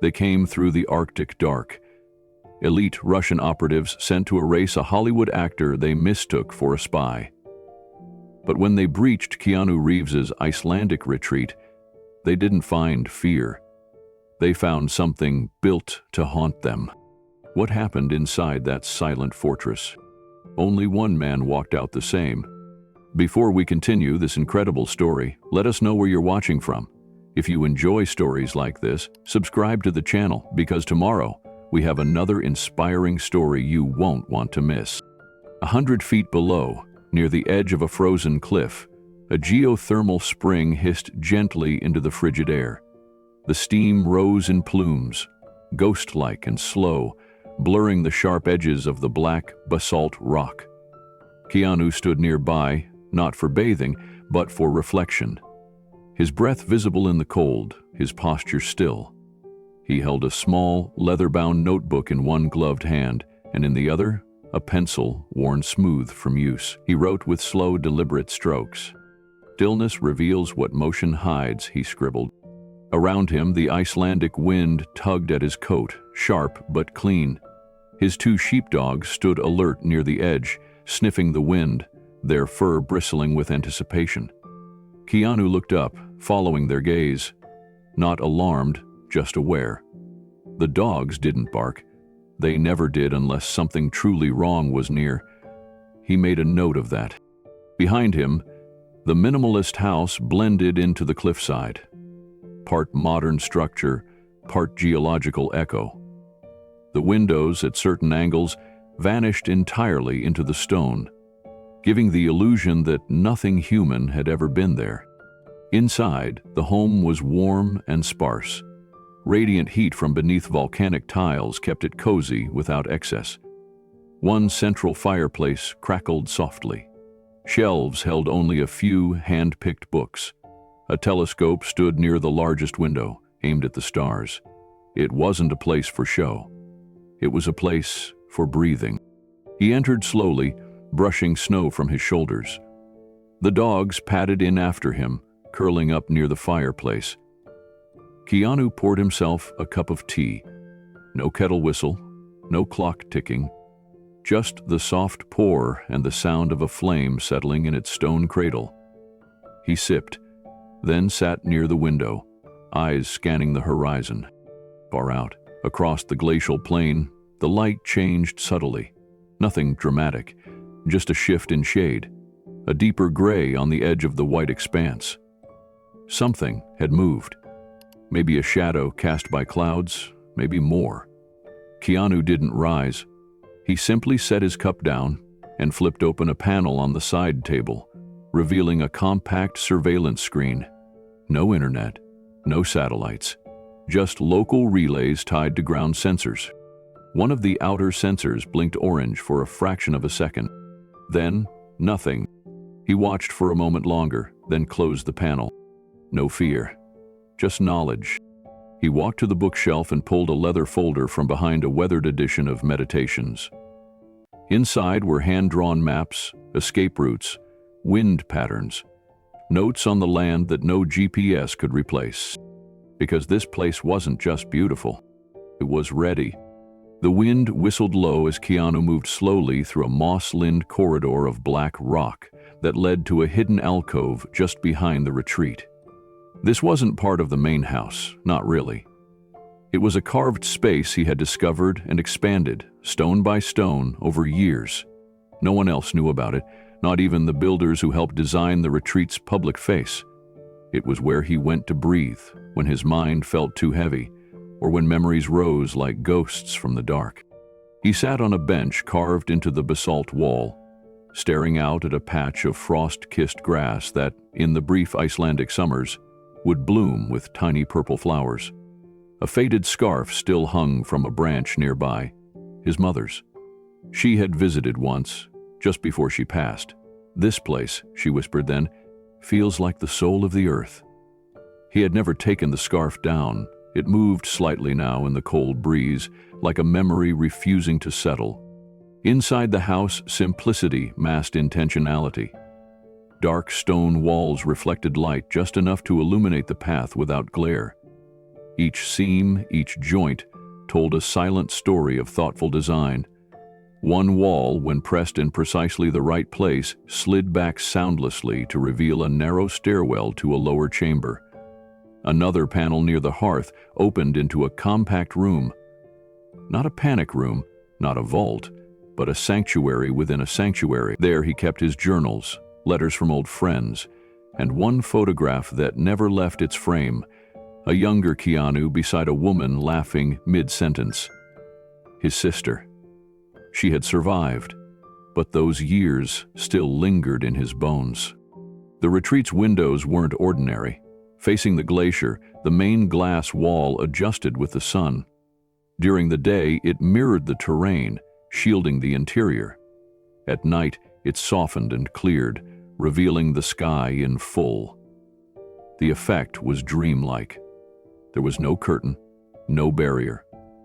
They came through the Arctic dark. Elite Russian operatives sent to erase a Hollywood actor they mistook for a spy. But when they breached Keanu Reeves's Icelandic retreat, they didn't find fear. They found something built to haunt them. What happened inside that silent fortress? Only one man walked out the same. Before we continue this incredible story, let us know where you're watching from. If you enjoy stories like this, subscribe to the channel because tomorrow we have another inspiring story you won't want to miss. 100 feet below, near the edge of a frozen cliff, a geothermal spring hissed gently into the frigid air. The steam rose in plumes, ghost-like and slow, blurring the sharp edges of the black basalt rock. Keanu stood nearby, not for bathing, but for reflection. His breath visible in the cold, his posture still. He held a small, leather-bound notebook in one gloved hand, and in the other, a pencil worn smooth from use. He wrote with slow, deliberate strokes. "Stillness reveals what motion hides," he scribbled. Around him, the Icelandic wind tugged at his coat, sharp but clean. His 2 sheepdogs stood alert near the edge, sniffing the wind, their fur bristling with anticipation. Keanu looked up, following their gaze. Not alarmed, just aware. The dogs didn't bark. They never did unless something truly wrong was near. He made a note of that. Behind him, the minimalist house blended into the cliffside. Part modern structure, part geological echo. The windows, at certain angles, vanished entirely into the stone, giving the illusion that nothing human had ever been there. Inside, the home was warm and sparse. Radiant heat from beneath volcanic tiles kept it cozy without excess. One central fireplace crackled softly. Shelves held only a few hand-picked books. A telescope stood near the largest window, aimed at the stars. It wasn't a place for show. It was a place for breathing. He entered slowly, brushing snow from his shoulders. The dogs padded in after him, curling up near the fireplace. Keanu poured himself a cup of tea. No kettle whistle, no clock ticking. Just the soft pour and the sound of a flame settling in its stone cradle. He sipped, then sat near the window, eyes scanning the horizon. Far out, across the glacial plain, the light changed subtly. Nothing dramatic, just a shift in shade, a deeper gray on the edge of the white expanse. Something had moved. Maybe a shadow cast by clouds, maybe more. Keanu didn't rise. He simply set his cup down and flipped open a panel on the side table, revealing a compact surveillance screen. No internet, no satellites, just local relays tied to ground sensors. One of the outer sensors blinked orange for a fraction of a second. Then, nothing. He watched for a moment longer, then closed the panel. No fear, just knowledge. He walked to the bookshelf and pulled a leather folder from behind a weathered edition of Meditations. Inside were hand-drawn maps, escape routes, wind patterns, notes on the land that no GPS could replace. Because this place wasn't just beautiful, it was ready. The wind whistled low as Keanu moved slowly through a moss-lined corridor of black rock that led to a hidden alcove just behind the retreat. This wasn't part of the main house, not really. It was a carved space he had discovered and expanded, stone by stone, over years. No one else knew about it, not even the builders who helped design the retreat's public face. It was where he went to breathe when his mind felt too heavy, or when memories rose like ghosts from the dark. He sat on a bench carved into the basalt wall, staring out at a patch of frost-kissed grass that, in the brief Icelandic summers, would bloom with tiny purple flowers. A faded scarf still hung from a branch nearby, his mother's. She had visited once, just before she passed. "This place," she whispered then, "feels like the soul of the earth." He had never taken the scarf down. It moved slightly now in the cold breeze, like a memory refusing to settle. Inside the house, simplicity masked intentionality. Dark stone walls reflected light just enough to illuminate the path without glare. Each seam, each joint, told a silent story of thoughtful design. One wall, when pressed in precisely the right place, slid back soundlessly to reveal a narrow stairwell to a lower chamber. Another panel near the hearth opened into a compact room. Not a panic room, not a vault, but a sanctuary within a sanctuary. There he kept his journals, letters from old friends, and one photograph that never left its frame, a younger Keanu beside a woman laughing mid-sentence. His sister. She had survived, but those years still lingered in his bones. The retreat's windows weren't ordinary. Facing the glacier, the main glass wall adjusted with the sun. During the day, it mirrored the terrain, shielding the interior. At night, it softened and cleared, revealing the sky in full. The effect was dreamlike. There was no curtain, no barrier,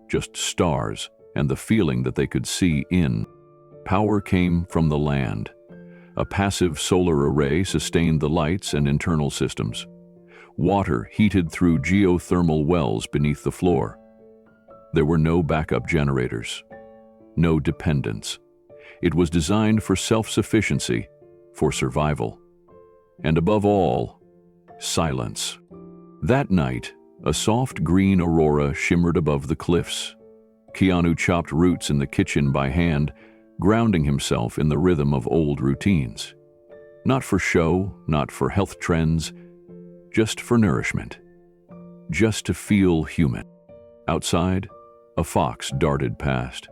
just stars and the feeling that they could see in. Power came from the land. A passive solar array sustained the lights and internal systems. Water heated through geothermal wells beneath the floor. There were no backup generators, no dependence. It was designed for self-sufficiency, for survival. And above all, silence. That night, a soft green aurora shimmered above the cliffs. Keanu chopped roots in the kitchen by hand, grounding himself in the rhythm of old routines. Not for show, not for health trends, just for nourishment. Just to feel human. Outside, a fox darted past.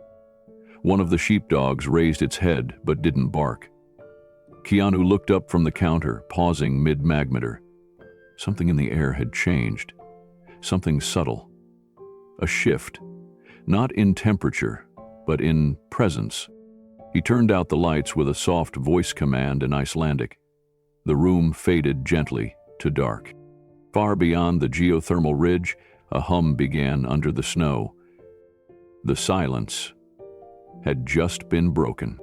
One of the sheepdogs raised its head but didn't bark. Keanu looked up from the counter, pausing mid-magmeter. Something in the air had changed. Something subtle. A shift. Not in temperature, but in presence. He turned out the lights with a soft voice command in Icelandic. The room faded gently to dark. Far beyond the geothermal ridge, a hum began under the snow. The silence had just been broken.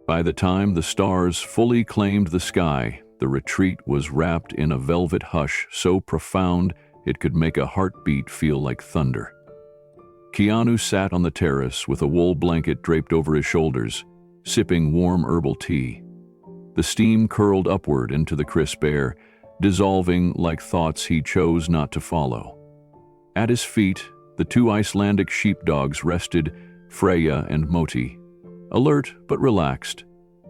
By the time the stars fully claimed the sky, the retreat was wrapped in a velvet hush so profound it could make a heartbeat feel like thunder. Keanu sat on the terrace with a wool blanket draped over his shoulders, sipping warm herbal tea. The steam curled upward into the crisp air, dissolving like thoughts he chose not to follow. At his feet, the two Icelandic sheepdogs rested, Freya and Moti, alert but relaxed,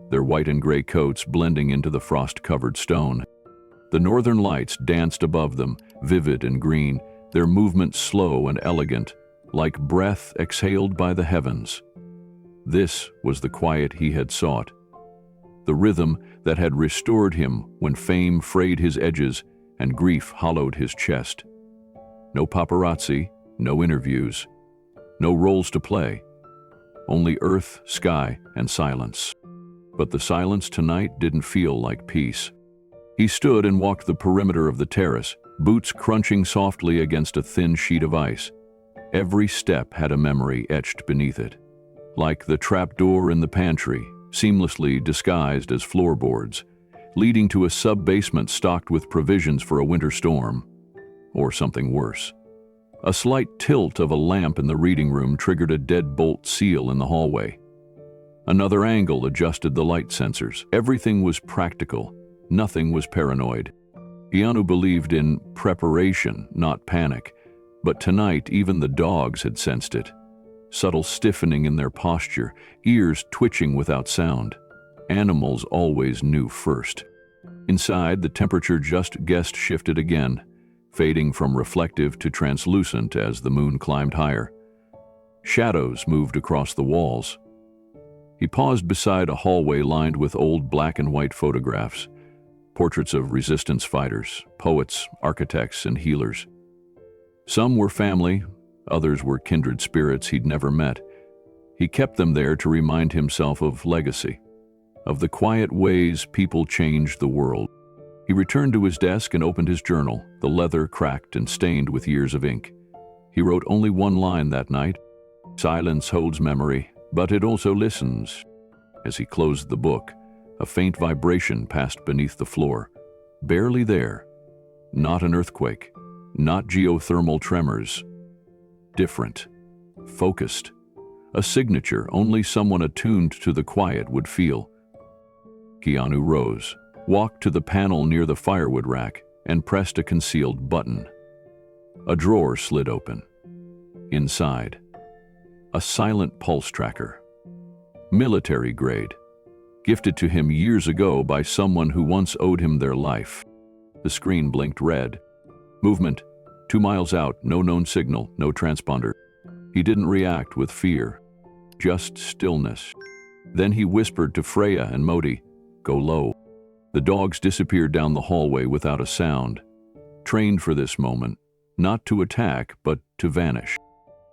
their white and gray coats blending into the frost-covered stone. The northern lights danced above them, vivid and green, their movement slow and elegant, like breath exhaled by the heavens. This was the quiet he had sought, the rhythm that had restored him when fame frayed his edges and grief hollowed his chest. No paparazzi, no interviews, no roles to play, only earth, sky, and silence. But the silence tonight didn't feel like peace. He stood and walked the perimeter of the terrace, boots crunching softly against a thin sheet of ice. Every step had a memory etched beneath it, like the trapdoor in the pantry, seamlessly disguised as floorboards, leading to a sub-basement stocked with provisions for a winter storm, or something worse. A slight tilt of a lamp in the reading room triggered a deadbolt seal in the hallway. Another angle adjusted the light sensors. Everything was practical, nothing was paranoid. Keanu believed in preparation, not panic, but tonight even the dogs had sensed it. Subtle stiffening in their posture, ears twitching without sound. Animals always knew first. Inside, the temperature just guessed shifted again, fading from reflective to translucent as the moon climbed higher. Shadows moved across the walls. He paused beside a hallway lined with old black and white photographs, portraits of resistance fighters, poets, architects, and healers. Some were family, others were kindred spirits he'd never met. He kept them there to remind himself of legacy, of the quiet ways people changed the world. He returned to his desk and opened his journal, the leather cracked and stained with years of ink. He wrote only one line that night: "Silence holds memory, but it also listens." As he closed the book, a faint vibration passed beneath the floor. Barely there. Not an earthquake, Not geothermal tremors. Different. Focused. A signature only someone attuned to the quiet would feel. Keanu rose, walked to the panel near the firewood rack, and pressed a concealed button. A drawer slid open. Inside, a silent pulse tracker. Military grade. Gifted to him years ago by someone who once owed him their life. The screen blinked red. Movement. 2 miles out, no known signal, no transponder. He didn't react with fear, just stillness. Then he whispered to Freya and Modi, "Go low." The dogs disappeared down the hallway without a sound, trained for this moment, not to attack, but to vanish.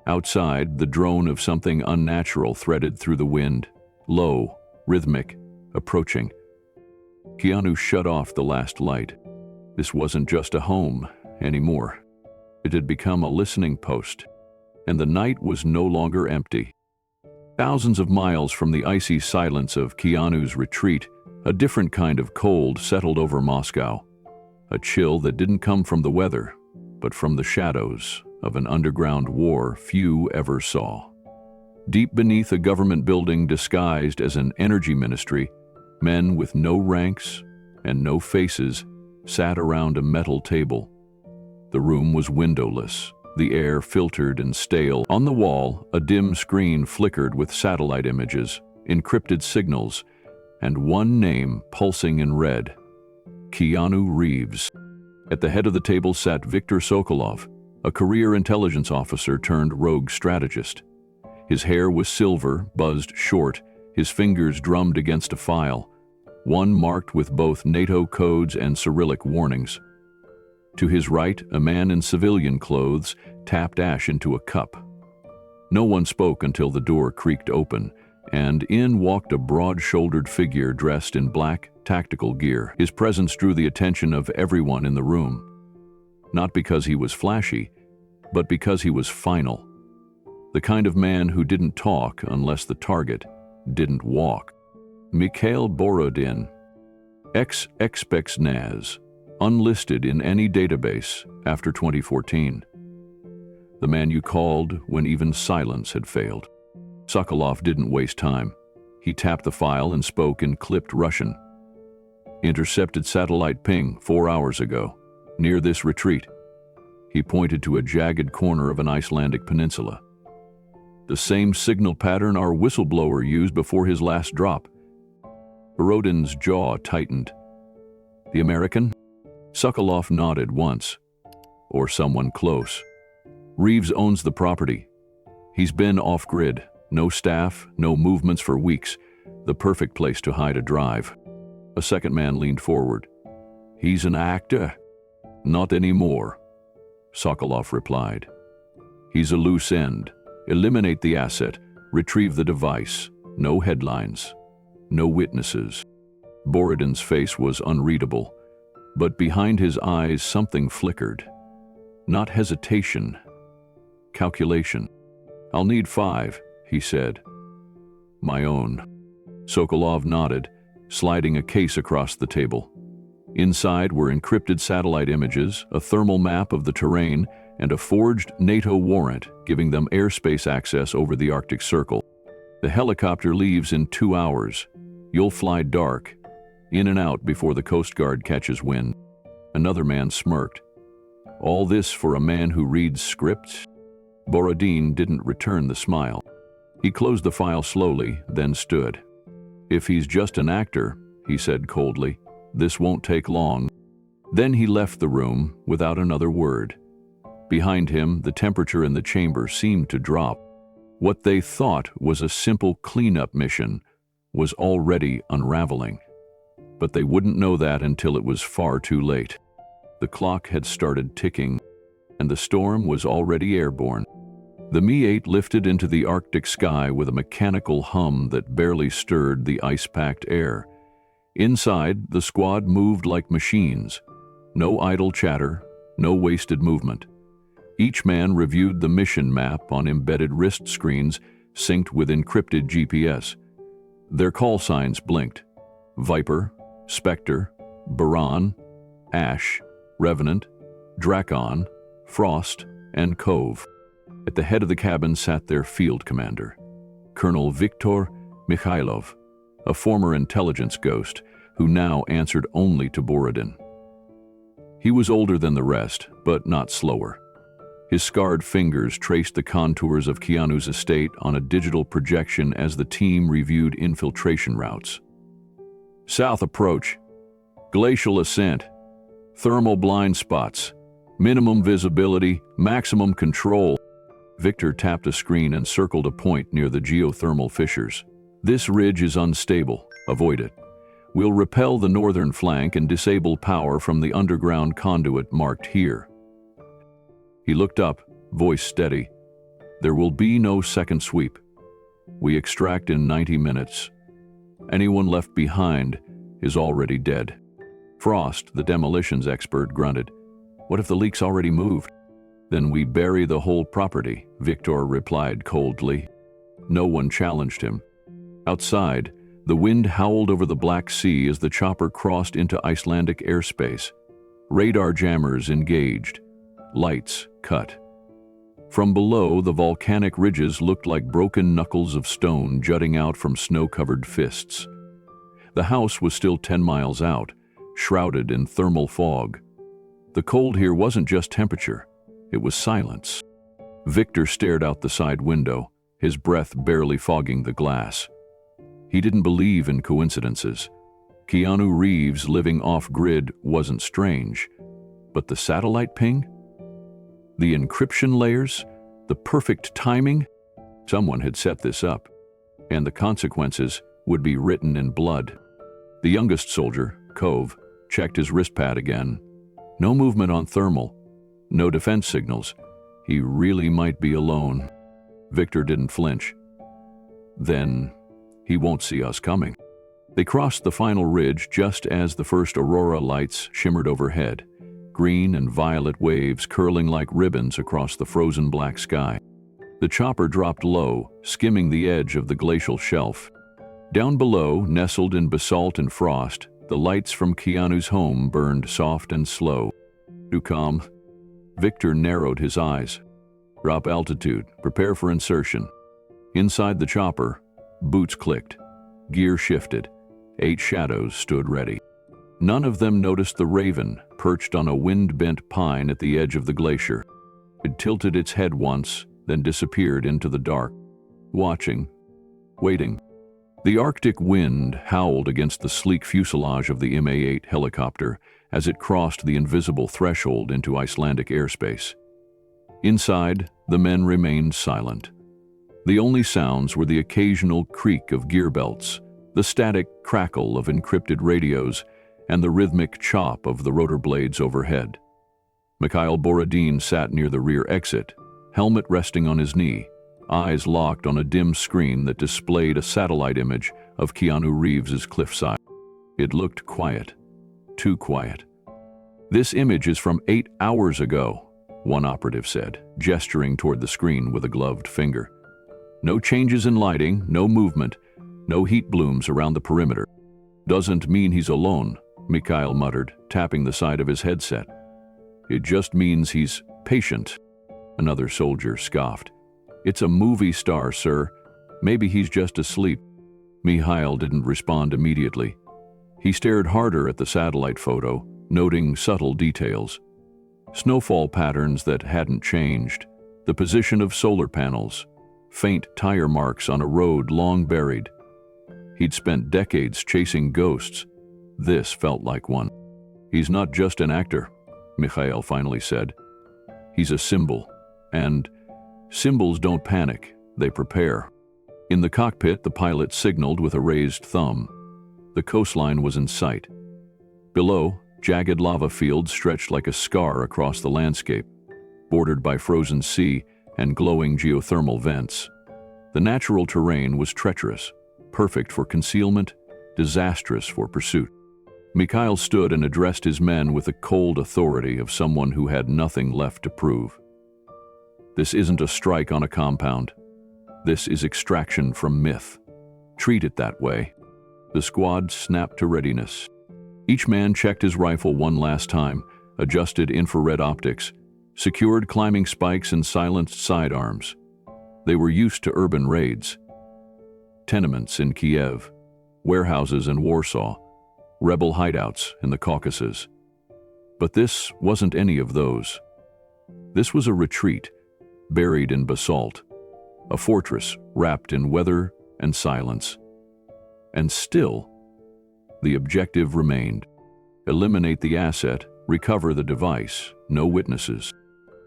Outside, the drone of something unnatural threaded through the wind, low, rhythmic, approaching. Keanu shut off the last light. This wasn't just a home anymore. It had become a listening post, and the night was no longer empty. Thousands of miles from the icy silence of Keanu's retreat, a different kind of cold settled over Moscow, a chill that didn't come from the weather, but from the shadows of an underground war few ever saw. Deep beneath a government building disguised as an energy ministry, men with no ranks and no faces sat around a metal table. The room was windowless, the air filtered and stale. On the wall, a dim screen flickered with satellite images, encrypted signals, and one name pulsing in red: Keanu Reeves. At the head of the table sat Viktor Sokolov, a career intelligence officer turned rogue strategist. His hair was silver, buzzed short, his fingers drummed against a file, one marked with both NATO codes and Cyrillic warnings. To his right, a man in civilian clothes tapped ash into a cup. No one spoke until the door creaked open, and in walked a broad-shouldered figure dressed in black, tactical gear. His presence drew the attention of everyone in the room. Not because he was flashy, but because he was final. The kind of man who didn't talk unless the target didn't walk. Mikhail Borodin, ex-Naz, unlisted in any database after 2014. The man you called when even silence had failed. Sokolov didn't waste time. He tapped the file and spoke in clipped Russian. Intercepted satellite ping 4 hours ago, near this retreat. He pointed to a jagged corner of an Icelandic peninsula. The same signal pattern our whistleblower used before his last drop. Borodin's jaw tightened. The American? Sokolov nodded once. Or someone close. Reeves owns the property. He's been off-grid. No staff, no movements for weeks. The perfect place to hide a drive. A second man leaned forward. He's an actor. Not anymore, Sokolov replied. He's a loose end. Eliminate the asset. Retrieve the device. No headlines. No witnesses. Borodin's face was unreadable, but behind his eyes something flickered. Not hesitation. Calculation. I'll need 5, he said. My own. Sokolov nodded, sliding a case across the table. Inside were encrypted satellite images, a thermal map of the terrain, and a forged NATO warrant giving them airspace access over the Arctic Circle. The helicopter leaves in 2 hours. You'll fly dark, in and out before the Coast Guard catches wind. Another man smirked. All this for a man who reads scripts? Borodin didn't return the smile. He closed the file slowly, then stood. If he's just an actor, he said coldly, this won't take long. Then he left the room without another word. Behind him, the temperature in the chamber seemed to drop. What they thought was a simple cleanup mission was already unraveling. But they wouldn't know that until it was far too late. The clock had started ticking, and the storm was already airborne. The Mi-8 lifted into the Arctic sky with a mechanical hum that barely stirred the ice-packed air. Inside, the squad moved like machines. No idle chatter, no wasted movement. Each man reviewed the mission map on embedded wrist screens synced with encrypted GPS. Their call signs blinked. Viper, Spectre, Baran, Ash, Revenant, Drakon, Frost, and Cove. At the head of the cabin sat their field commander, Colonel Viktor Mikhailov, a former intelligence ghost who now answered only to Borodin. He was older than the rest, but not slower. His scarred fingers traced the contours of Keanu's estate on a digital projection as the team reviewed infiltration routes. South approach, glacial ascent, thermal blind spots, minimum visibility, maximum control. Victor tapped a screen and circled a point near the geothermal fissures. This ridge is unstable. Avoid it. We'll repel the northern flank and disable power from the underground conduit marked here. He looked up, voice steady. There will be no second sweep. We extract in 90 minutes. Anyone left behind is already dead. Frost, the demolitions expert, grunted. What if the leak's already moved? Then we bury the whole property, Victor replied coldly. No one challenged him. Outside, the wind howled over the Black Sea as the chopper crossed into Icelandic airspace. Radar jammers engaged. Lights cut. From below, the volcanic ridges looked like broken knuckles of stone jutting out from snow-covered fists. The house was still 10 miles out, shrouded in thermal fog. The cold here wasn't just temperature, it was silence. Victor stared out the side window, his breath barely fogging the glass. He didn't believe in coincidences. Keanu Reeves living off-grid wasn't strange, but the satellite ping? The encryption layers? The perfect timing? Someone had set this up, and the consequences would be written in blood. The youngest soldier, Cove, checked his wrist pad again. No movement on thermal, no defense signals. He really might be alone. Victor didn't flinch. Then, he won't see us coming. They crossed the final ridge just as the first aurora lights shimmered overhead, green and violet waves curling like ribbons across the frozen black sky. The chopper dropped low, skimming the edge of the glacial shelf. Down below, nestled in basalt and frost, the lights from Keanu's home burned soft and slow. Too calm. Victor narrowed his eyes. Drop altitude, prepare for insertion. Inside the chopper, boots clicked. Gear shifted. 8 shadows stood ready. None of them noticed the raven, perched on a wind-bent pine at the edge of the glacier. It tilted its head once, then disappeared into the dark. Watching. Waiting. The Arctic wind howled against the sleek fuselage of the MA-8 helicopter as it crossed the invisible threshold into Icelandic airspace. Inside, the men remained silent. The only sounds were the occasional creak of gear belts, the static crackle of encrypted radios, and the rhythmic chop of the rotor blades overhead. Mikhail Borodin sat near the rear exit, helmet resting on his knee, eyes locked on a dim screen that displayed a satellite image of Keanu Reeves's cliffside. It looked quiet, too quiet. This image is from 8 hours ago, one operative said, gesturing toward the screen with a gloved finger. No changes in lighting, no movement, no heat blooms around the perimeter. Doesn't mean he's alone, Mikhail muttered, tapping the side of his headset. It just means he's patient, another soldier scoffed. It's a movie star, sir. Maybe he's just asleep. Mikhail didn't respond immediately. He stared harder at the satellite photo, noting subtle details. Snowfall patterns that hadn't changed, the position of solar panels, faint tire marks on a road long buried. He'd spent decades chasing ghosts. This felt like one. He's not just an actor, Mikhail finally said. He's a symbol, and symbols don't panic, they prepare. In the cockpit, the pilot signaled with a raised thumb. The coastline was in sight. Below, jagged lava fields stretched like a scar across the landscape, bordered by frozen sea and glowing geothermal vents. The natural terrain was treacherous, perfect for concealment, disastrous for pursuit. Mikhail stood and addressed his men with the cold authority of someone who had nothing left to prove. This isn't a strike on a compound. This is extraction from myth. Treat it that way. The squad snapped to readiness. Each man checked his rifle one last time, adjusted infrared optics, secured climbing spikes and silenced sidearms. They were used to urban raids. Tenements in Kiev, warehouses in Warsaw, rebel hideouts in the Caucasus. But this wasn't any of those. This was a retreat, buried in basalt, a fortress wrapped in weather and silence. And still, the objective remained. Eliminate the asset, recover the device, no witnesses.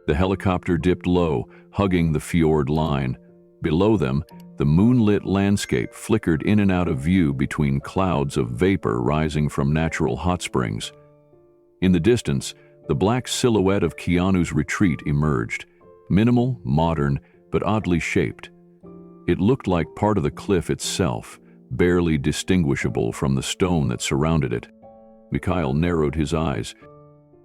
The helicopter dipped low, hugging the fjord line. Below them, the moonlit landscape flickered in and out of view between clouds of vapor rising from natural hot springs. In the distance, the black silhouette of Keanu's retreat emerged, minimal, modern, but oddly shaped. It looked like part of the cliff itself, barely distinguishable from the stone that surrounded it. Mikhail narrowed his eyes.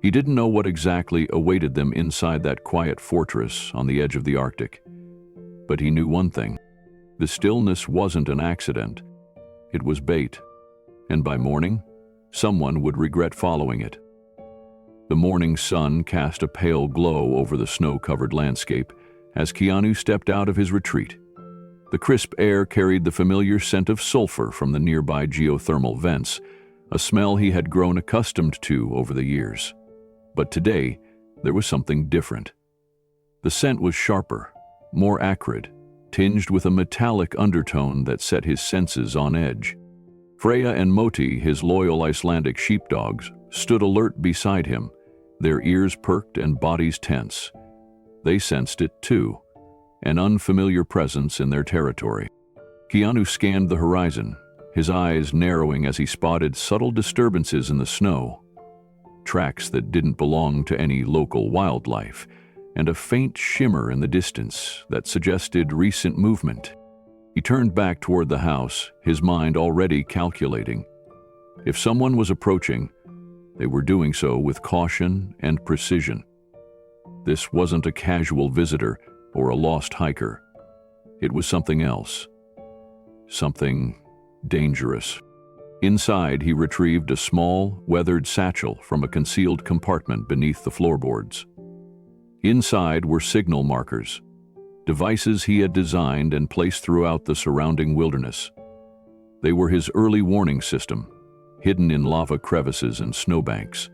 He didn't know what exactly awaited them inside that quiet fortress on the edge of the Arctic. But he knew one thing. The stillness wasn't an accident. It was bait. And by morning, someone would regret following it. The morning sun cast a pale glow over the snow-covered landscape as Keanu stepped out of his retreat. The crisp air carried the familiar scent of sulfur from the nearby geothermal vents, a smell he had grown accustomed to over the years. But today, there was something different. The scent was sharper, more acrid, tinged with a metallic undertone that set his senses on edge. Freya and Moti, his loyal Icelandic sheepdogs, stood alert beside him, their ears perked and bodies tense. They sensed it too, an unfamiliar presence in their territory. Keanu scanned the horizon, his eyes narrowing as he spotted subtle disturbances in the snow, tracks that didn't belong to any local wildlife, and a faint shimmer in the distance that suggested recent movement. He turned back toward the house, his mind already calculating. If someone was approaching, they were doing so with caution and precision. This wasn't a casual visitor or a lost hiker. It was something else. Something dangerous. Inside, he retrieved a small, weathered satchel from a concealed compartment beneath the floorboards. Inside were signal markers, devices he had designed and placed throughout the surrounding wilderness. They were his early warning system, hidden in lava crevices and snowbanks,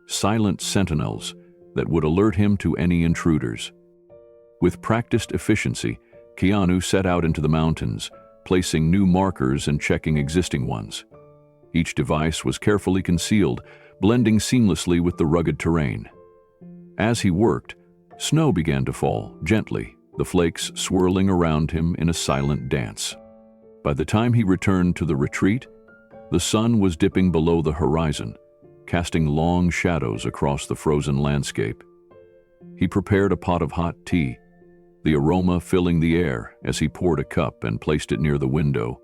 silent sentinels that would alert him to any intruders. With practiced efficiency, Keanu set out into the mountains, placing new markers and checking existing ones. Each device was carefully concealed, blending seamlessly with the rugged terrain. As he worked, snow began to fall, gently, the flakes swirling around him in a silent dance. By the time he returned to the retreat, the sun was dipping below the horizon, casting long shadows across the frozen landscape. He prepared a pot of hot tea, the aroma filling the air as he poured a cup and placed it near the window.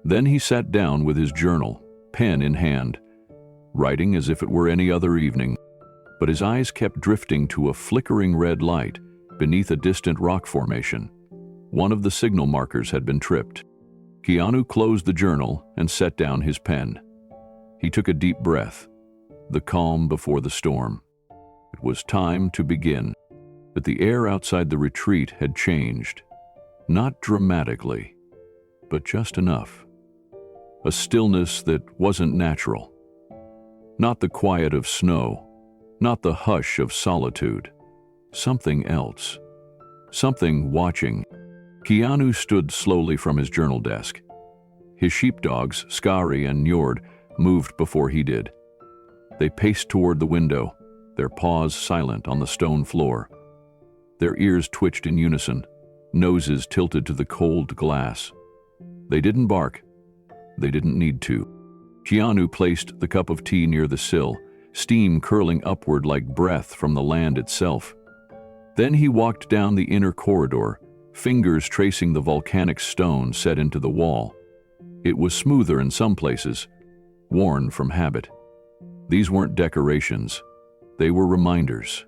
Then he sat down with his journal, pen in hand, writing as if it were any other evening. But his eyes kept drifting to a flickering red light beneath a distant rock formation. One of the signal markers had been tripped. Keanu closed the journal and set down his pen. He took a deep breath, the calm before the storm. It was time to begin. But the air outside the retreat had changed. Not dramatically, but just enough. A stillness that wasn't natural. Not the quiet of snow, not the hush of solitude. Something else. Something watching. Keanu stood slowly from his journal desk. His sheepdogs, Skari and Njord, moved before he did. They paced toward the window, their paws silent on the stone floor. Their ears twitched in unison, noses tilted to the cold glass. They didn't bark. They didn't need to. Keanu placed the cup of tea near the sill, steam curling upward like breath from the land itself. Then he walked down the inner corridor, fingers tracing the volcanic stone set into the wall. It was smoother in some places, worn from habit. These weren't decorations. They were reminders.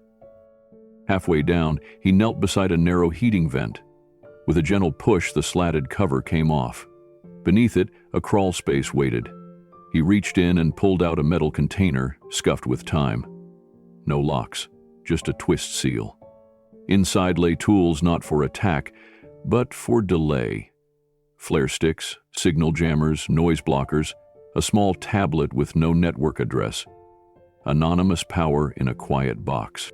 Halfway down, he knelt beside a narrow heating vent. With a gentle push, the slatted cover came off. Beneath it, a crawl space waited. He reached in and pulled out a metal container, scuffed with time. No locks, just a twist seal. Inside lay tools not for attack, but for delay. Flare sticks, signal jammers, noise blockers, a small tablet with no network address. Anonymous power in a quiet box.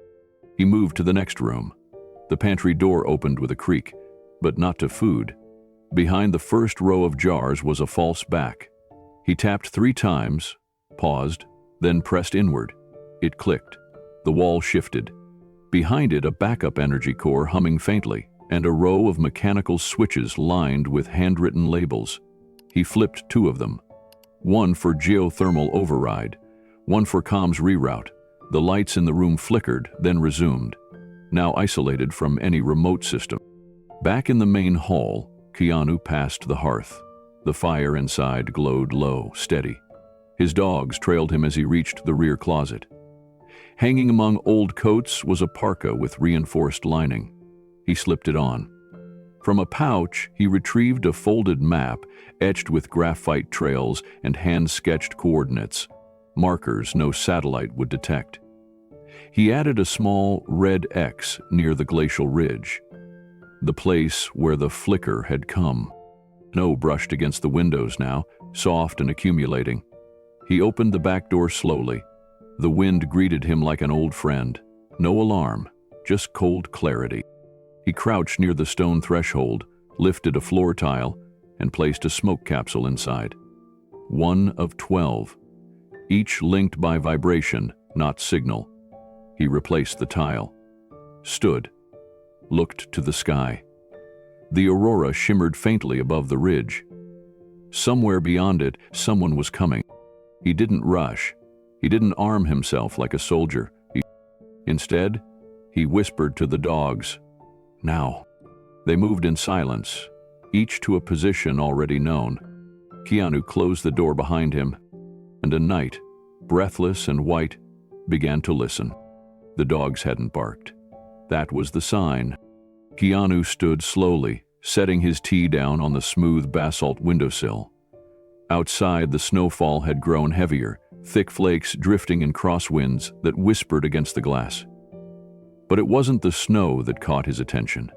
He moved to the next room. The pantry door opened with a creak, but not to food. Behind the first row of jars was a false back. He tapped 3 times, paused, then pressed inward. It clicked. The wall shifted. Behind it, a backup energy core humming faintly, and a row of mechanical switches lined with handwritten labels. He flipped 2 of them. One for geothermal override, one for comms reroute. The lights in the room flickered, then resumed, now isolated from any remote system. Back in the main hall, Keanu passed the hearth. The fire inside glowed low, steady. His dogs trailed him as he reached the rear closet. Hanging among old coats was a parka with reinforced lining. He slipped it on. From a pouch, he retrieved a folded map etched with graphite trails and hand-sketched coordinates, markers no satellite would detect. He added a small red X near the glacial ridge, the place where the flicker had come. Snow brushed against the windows now, soft and accumulating. He opened the back door slowly. The wind greeted him like an old friend. No alarm, just cold clarity. He crouched near the stone threshold, lifted a floor tile, and placed a smoke capsule inside. 1 of 12, each linked by vibration, not signal. He replaced the tile, stood, looked to the sky. The aurora shimmered faintly above the ridge. Somewhere beyond it, someone was coming. He didn't rush. He didn't arm himself like a soldier. Instead, he whispered to the dogs, "Now." They moved in silence, each to a position already known. Keanu closed the door behind him, and a night, breathless and white, began to listen. The dogs hadn't barked. That was the sign. Keanu stood slowly, setting his tea down on the smooth basalt windowsill. Outside, the snowfall had grown heavier, thick flakes drifting in crosswinds that whispered against the glass. But it wasn't the snow that caught his attention.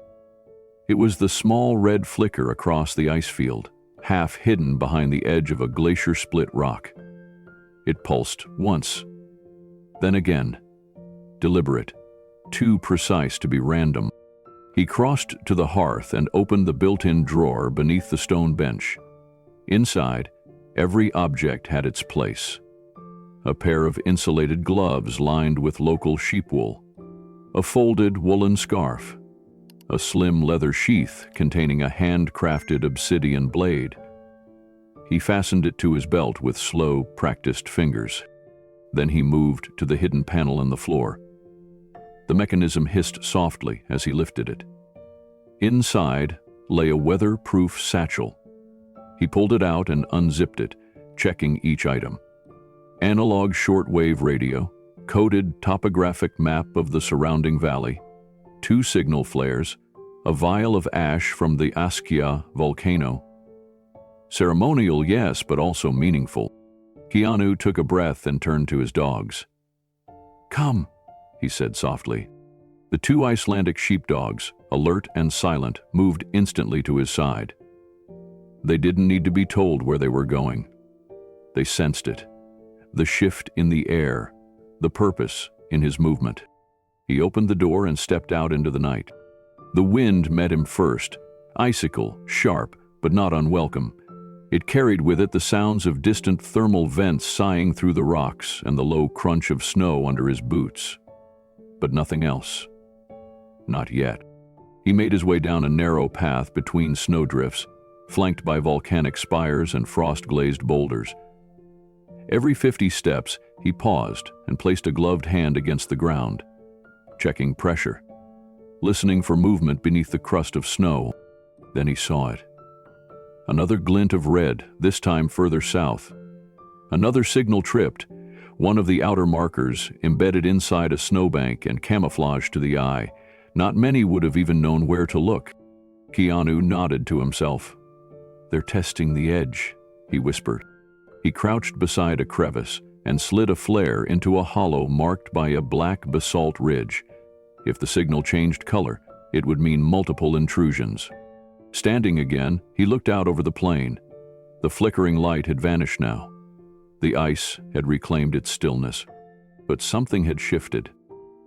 It was the small red flicker across the ice field, half hidden behind the edge of a glacier-split rock. It pulsed once, then again, deliberate, too precise to be random. He crossed to the hearth and opened the built-in drawer beneath the stone bench. Inside, every object had its place. A pair of insulated gloves lined with local sheep wool, a folded woolen scarf, a slim leather sheath containing a handcrafted obsidian blade. He fastened it to his belt with slow, practiced fingers. Then he moved to the hidden panel in the floor. The mechanism hissed softly as he lifted it. Inside lay a weather-proof satchel. He pulled it out and unzipped it, checking each item. Analog shortwave radio, coded topographic map of the surrounding valley, 2 signal flares, a vial of ash from the Askja volcano. Ceremonial, yes, but also meaningful. Keanu took a breath and turned to his dogs. "Come," he said softly. The 2 Icelandic sheepdogs, alert and silent, moved instantly to his side. They didn't need to be told where they were going. They sensed it. The shift in the air, the purpose in his movement. He opened the door and stepped out into the night. The wind met him first, icicle, sharp, but not unwelcome. It carried with it the sounds of distant thermal vents sighing through the rocks and the low crunch of snow under his boots. But nothing else. Not yet. He made his way down a narrow path between snowdrifts, flanked by volcanic spires and frost-glazed boulders. Every 50 steps, he paused and placed a gloved hand against the ground, checking pressure, listening for movement beneath the crust of snow. Then he saw it. Another glint of red, this time further south. Another signal tripped, one of the outer markers embedded inside a snowbank and camouflaged to the eye. Not many would have even known where to look. Keanu nodded to himself. "They're testing the edge," he whispered. He crouched beside a crevice and slid a flare into a hollow marked by a black basalt ridge. If the signal changed color, it would mean multiple intrusions. Standing again, he looked out over the plain. The flickering light had vanished now. The ice had reclaimed its stillness. But something had shifted.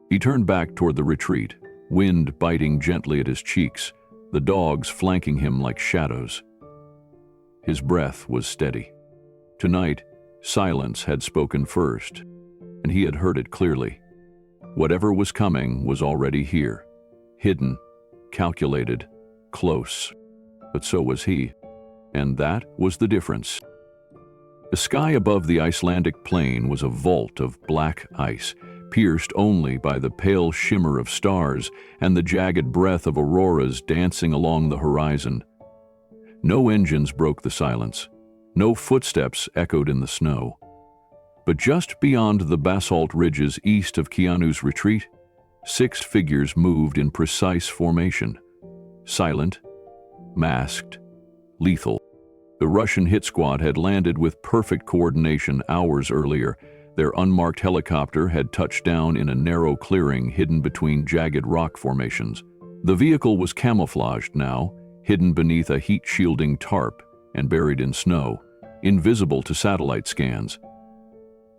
He turned back toward the retreat, wind biting gently at his cheeks, the dogs flanking him like shadows. His breath was steady. Tonight, silence had spoken first, and he had heard it clearly. Whatever was coming was already here, hidden, calculated, close. But so was he, and that was the difference. The sky above the Icelandic plain was a vault of black ice, pierced only by the pale shimmer of stars and the jagged breath of auroras dancing along the horizon. No engines broke the silence. No footsteps echoed in the snow. But just beyond the basalt ridges east of Keanu's retreat, 6 figures moved in precise formation. Silent, masked, lethal. The Russian hit squad had landed with perfect coordination hours earlier. Their unmarked helicopter had touched down in a narrow clearing hidden between jagged rock formations. The vehicle was camouflaged now, hidden beneath a heat-shielding tarp and buried in snow, invisible to satellite scans.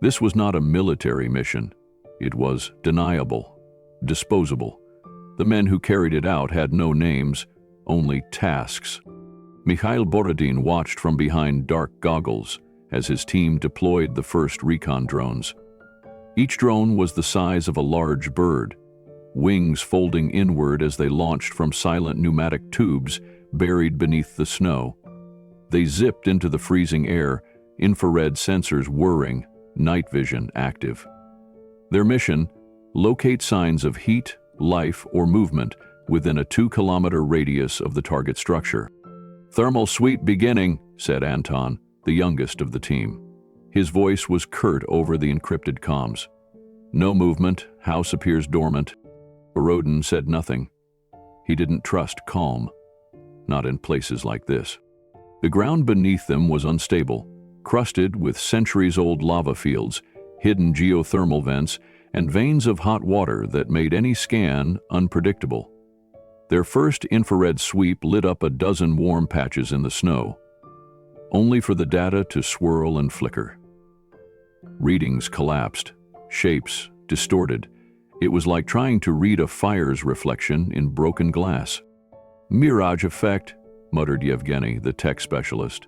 This was not a military mission. It was deniable, disposable. The men who carried it out had no names, only tasks. Mikhail watched from behind dark goggles as his team deployed the first recon drones. Each drone was the size of a large bird, wings folding inward as they launched from silent pneumatic tubes buried beneath the snow. They zipped into the freezing air, infrared sensors whirring, night vision active. Their mission: locate signs of heat, life, or movement within a 2-kilometer radius of the target structure. "Thermal sweep beginning," said Anton, the youngest of the team. His voice was curt over the encrypted comms. "No movement, house appears dormant." Borodin said nothing. He didn't trust calm, not in places like this. The ground beneath them was unstable, crusted with centuries-old lava fields, hidden geothermal vents, and veins of hot water that made any scan unpredictable. Their first infrared sweep lit up a dozen warm patches in the snow, only for the data to swirl and flicker. Readings collapsed, shapes distorted. It was like trying to read a fire's reflection in broken glass. "Mirage effect," muttered Yevgeny, the tech specialist.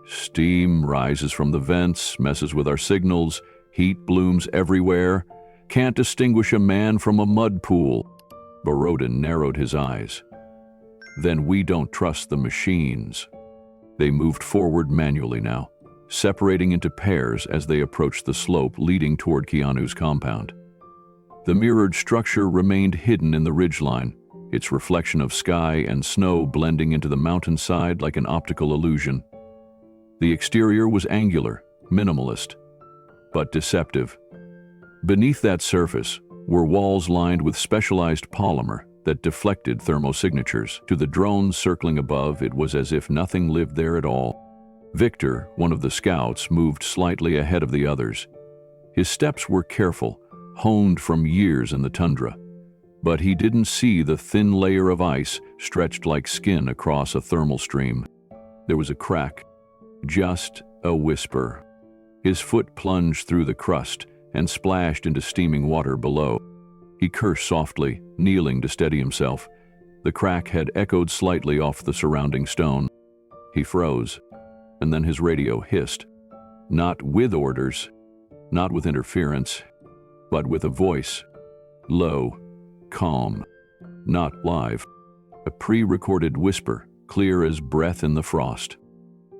"Steam rises from the vents, messes with our signals, heat blooms everywhere. Can't distinguish a man from a mud pool." Borodin narrowed his eyes. "Then we don't trust the machines." They moved forward manually now, separating into pairs as they approached the slope leading toward Keanu's compound. The mirrored structure remained hidden in the ridgeline, its reflection of sky and snow blending into the mountainside like an optical illusion. The exterior was angular, minimalist, but deceptive. Beneath that surface were walls lined with specialized polymer that deflected thermosignatures. To the drones circling above, it was as if nothing lived there at all. Victor, one of the scouts, moved slightly ahead of the others. His steps were careful, honed from years in the tundra. But he didn't see the thin layer of ice stretched like skin across a thermal stream. There was a crack, just a whisper. His foot plunged through the crust and splashed into steaming water below. He cursed softly, kneeling to steady himself. The crack had echoed slightly off the surrounding stone. He froze, and then his radio hissed. Not with orders, not with interference, but with a voice. Low, calm, not live. A pre-recorded whisper, clear as breath in the frost.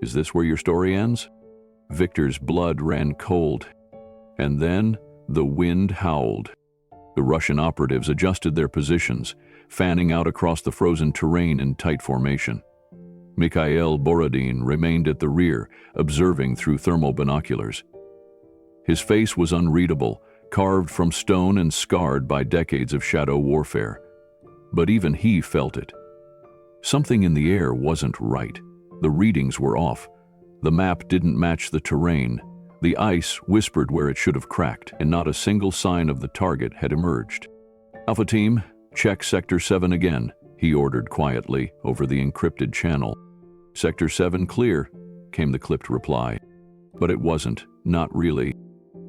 "Is this where your story ends?" Victor's blood ran cold. And then the wind howled. The Russian operatives adjusted their positions, fanning out across the frozen terrain in tight formation. Mikhail remained at the rear, observing through thermal binoculars. His face was unreadable, carved from stone and scarred by decades of shadow warfare. But even he felt it. Something in the air wasn't right. The readings were off. The map didn't match the terrain. The ice whispered where it should have cracked, and not a single sign of the target had emerged. "Alpha Team, check Sector 7 again," he ordered quietly over the encrypted channel. "Sector 7 clear," came the clipped reply. But it wasn't, not really.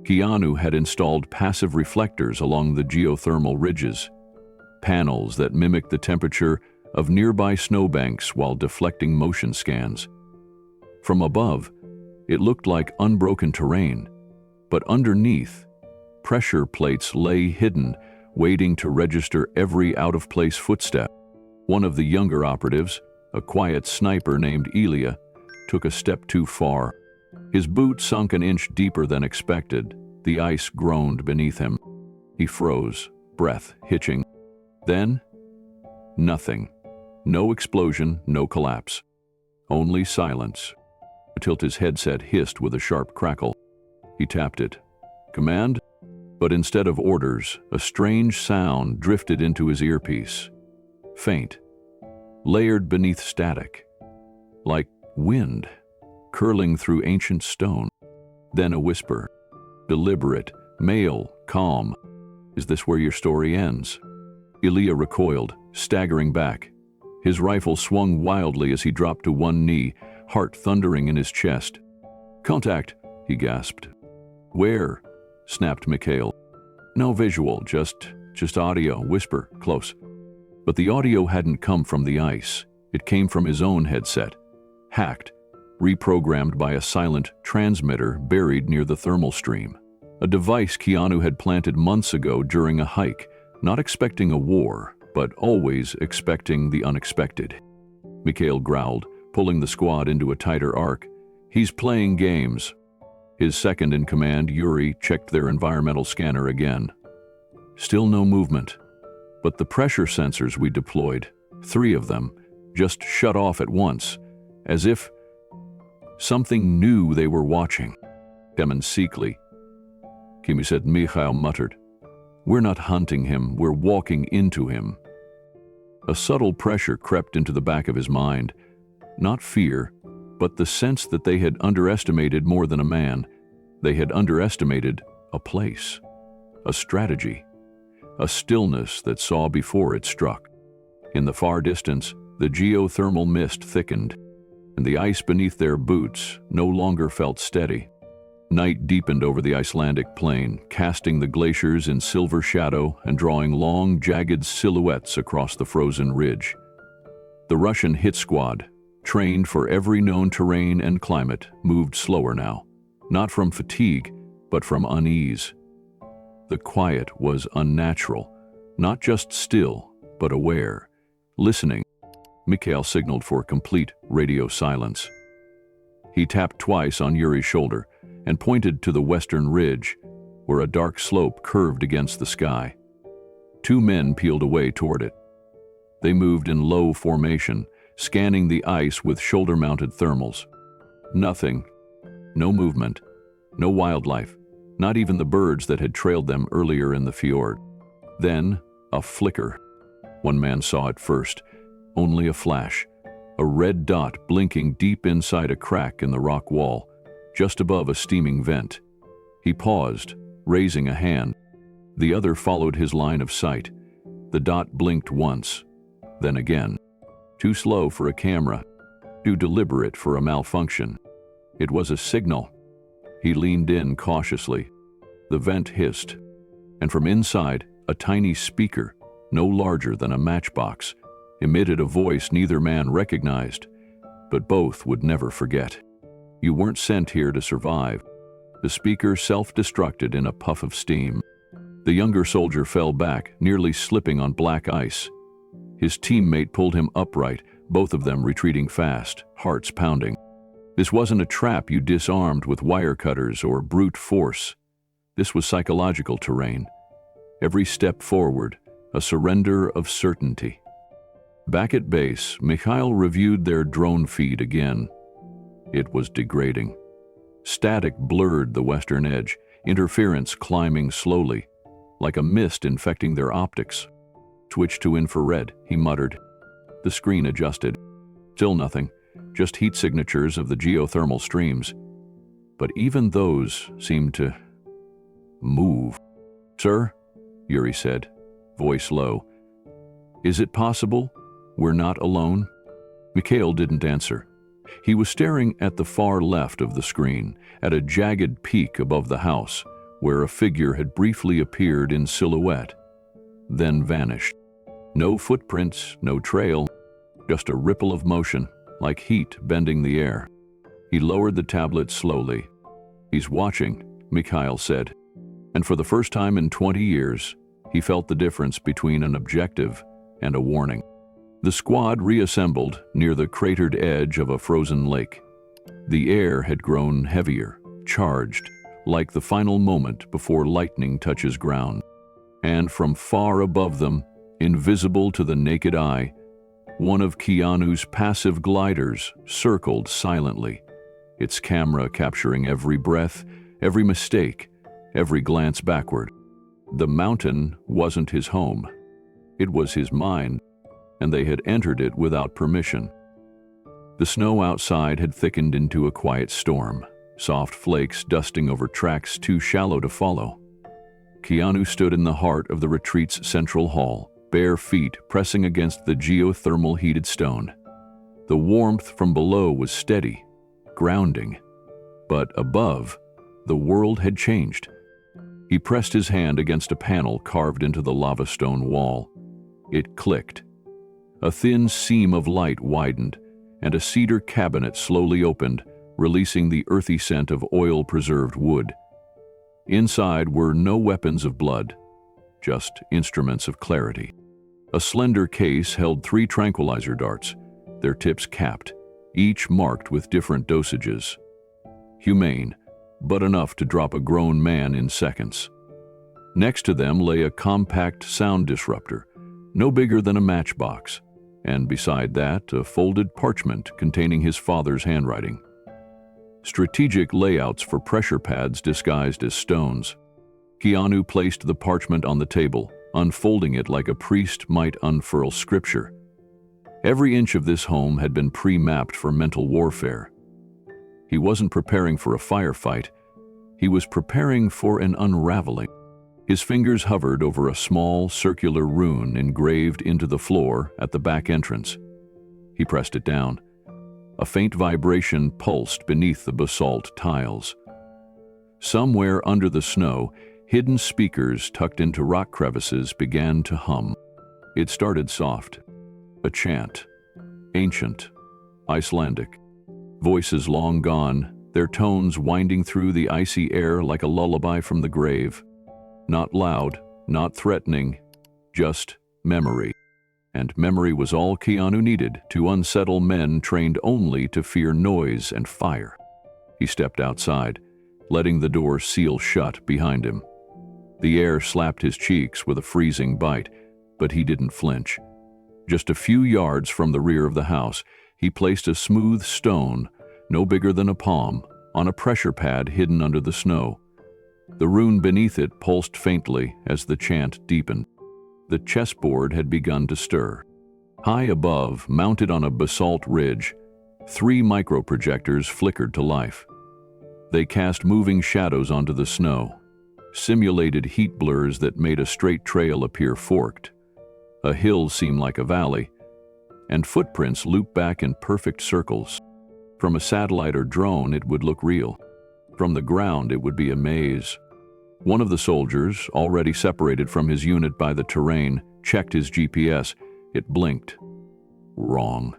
Keanu had installed passive reflectors along the geothermal ridges, panels that mimicked the temperature of nearby snowbanks while deflecting motion scans. From above, it looked like unbroken terrain, but underneath, pressure plates lay hidden, waiting to register every out-of-place footstep. One of the younger operatives, a quiet sniper named Ilya, took a step too far. His boot sunk an inch deeper than expected. The ice groaned beneath him. He froze, breath hitching. Then, nothing. No explosion, no collapse. Only silence. His headset hissed with a sharp crackle. He tapped it. "Command?" But instead of orders, a strange sound drifted into his earpiece. Faint, layered beneath static, like wind, curling through ancient stone. Then a whisper, deliberate, male, calm. "Is this where your story ends?" Ilya recoiled, staggering back. His rifle swung wildly as he dropped to one knee, heart thundering in his chest. "Contact," he gasped. "Where?" snapped Mikhail. "No visual, just audio, whisper, close." But the audio hadn't come from the ice. It came from his own headset, hacked, reprogrammed by a silent transmitter buried near the thermal stream. A device Keanu had planted months ago during a hike, not expecting a war, but always expecting the unexpected. Mikhail growled, pulling the squad into a tighter arc. "He's playing games." His second-in-command, Yuri, checked their environmental scanner again. Still no movement. But the pressure sensors we deployed, 3 of them, just shut off at once, as if something knew they were watching. Demonsikli. Kimi said. Mikhail muttered. "We're not hunting him, we're walking into him." A subtle pressure crept into the back of his mind. Not fear, but the sense that they had underestimated more than a man. They had underestimated a place, a strategy, a stillness that saw before it struck. In the far distance, the geothermal mist thickened, and the ice beneath their boots no longer felt steady. Night deepened over the Icelandic plain, casting the glaciers in silver shadow and drawing long, jagged silhouettes across the frozen ridge. The Russian hit squad, trained for every known terrain and climate, moved slower now, not from fatigue, but from unease. The quiet was unnatural, not just still, but aware, listening. Mikhail signaled for complete radio silence. He tapped twice on Yuri's shoulder and pointed to the western ridge, where a dark slope curved against the sky. 2 men peeled away toward it. They moved in low formation, scanning the ice with shoulder-mounted thermals. Nothing. No movement. No wildlife. Not even the birds that had trailed them earlier in the fjord. Then, a flicker. One man saw it first. Only a flash. A red dot blinking deep inside a crack in the rock wall, just above a steaming vent. He paused, raising a hand. The other followed his line of sight. The dot blinked once, then again. Too slow for a camera, too deliberate for a malfunction. It was a signal. He leaned in cautiously. The vent hissed, and from inside, a tiny speaker, no larger than a matchbox, emitted a voice neither man recognized, but both would never forget. "You weren't sent here to survive." The speaker self-destructed in a puff of steam. The younger soldier fell back, nearly slipping on black ice. His teammate pulled him upright, both of them retreating fast, hearts pounding. This wasn't a trap you disarmed with wire cutters or brute force. This was psychological terrain. Every step forward, a surrender of certainty. Back at base, Mikhail reviewed their drone feed again. It was degrading. Static blurred the western edge, interference climbing slowly, like a mist infecting their optics. "Switch to infrared," he muttered. The screen adjusted. Still nothing, just heat signatures of the geothermal streams. but even those seemed to move. "Sir," Yuri said, voice low, "is it possible we're not alone?" Mikhail didn't answer. He was staring at the far left of the screen, at a jagged peak above the house, where a figure had briefly appeared in silhouette, then vanished. No footprints, no trail, just a ripple of motion, like heat bending the air. He lowered the tablet slowly. "He's watching," Mikhail said, and for the first time in 20 years, he felt the difference between an objective and a warning. The squad reassembled near the cratered edge of a frozen lake. The air had grown heavier, charged, like the final moment before lightning touches ground. And from far above them, invisible to the naked eye, one of Keanu's passive gliders circled silently, its camera capturing every breath, every mistake, every glance backward. The mountain wasn't his home. It was his mind, and they had entered it without permission. The snow outside had thickened into a quiet storm, soft flakes dusting over tracks too shallow to follow. Keanu stood in the heart of the retreat's central hall, bare feet pressing against the geothermal heated stone. The warmth from below was steady, grounding, but above, the world had changed. He pressed his hand against a panel carved into the lava stone wall. It clicked. A thin seam of light widened, and a cedar cabinet slowly opened, releasing the earthy scent of oil-preserved wood. Inside were no weapons of blood, just instruments of clarity. A slender case held 3 tranquilizer darts, their tips capped, each marked with different dosages. Humane, but enough to drop a grown man in seconds. Next to them lay a compact sound disruptor, no bigger than a matchbox, and beside that, a folded parchment containing his father's handwriting. Strategic layouts for pressure pads disguised as stones. Keanu placed the parchment on the table, unfolding it like a priest might unfurl scripture. Every inch of this home had been pre-mapped for mental warfare. He wasn't preparing for a firefight. He was preparing for an unraveling. His fingers hovered over a small, circular rune engraved into the floor at the back entrance. He pressed it down. A faint vibration pulsed beneath the basalt tiles. Somewhere under the snow, hidden speakers tucked into rock crevices began to hum. It started soft. A chant. Ancient. Icelandic. Voices long gone, their tones winding through the icy air like a lullaby from the grave. Not loud, not threatening, just memory. And memory was all Keanu needed to unsettle men trained only to fear noise and fire. He stepped outside, letting the door seal shut behind him. The air slapped his cheeks with a freezing bite, but he didn't flinch. Just a few yards from the rear of the house, he placed a smooth stone, no bigger than a palm, on a pressure pad hidden under the snow. The rune beneath it pulsed faintly as the chant deepened. The chessboard had begun to stir. High above, mounted on a basalt ridge, 3 microprojectors flickered to life. They cast moving shadows onto the snow, simulated heat blurs that made a straight trail appear forked. A hill seemed like a valley, and footprints looped back in perfect circles. From a satellite or drone, it would look real. From the ground, it would be a maze. One of the soldiers, already separated from his unit by the terrain, checked his GPS. It blinked. Wrong.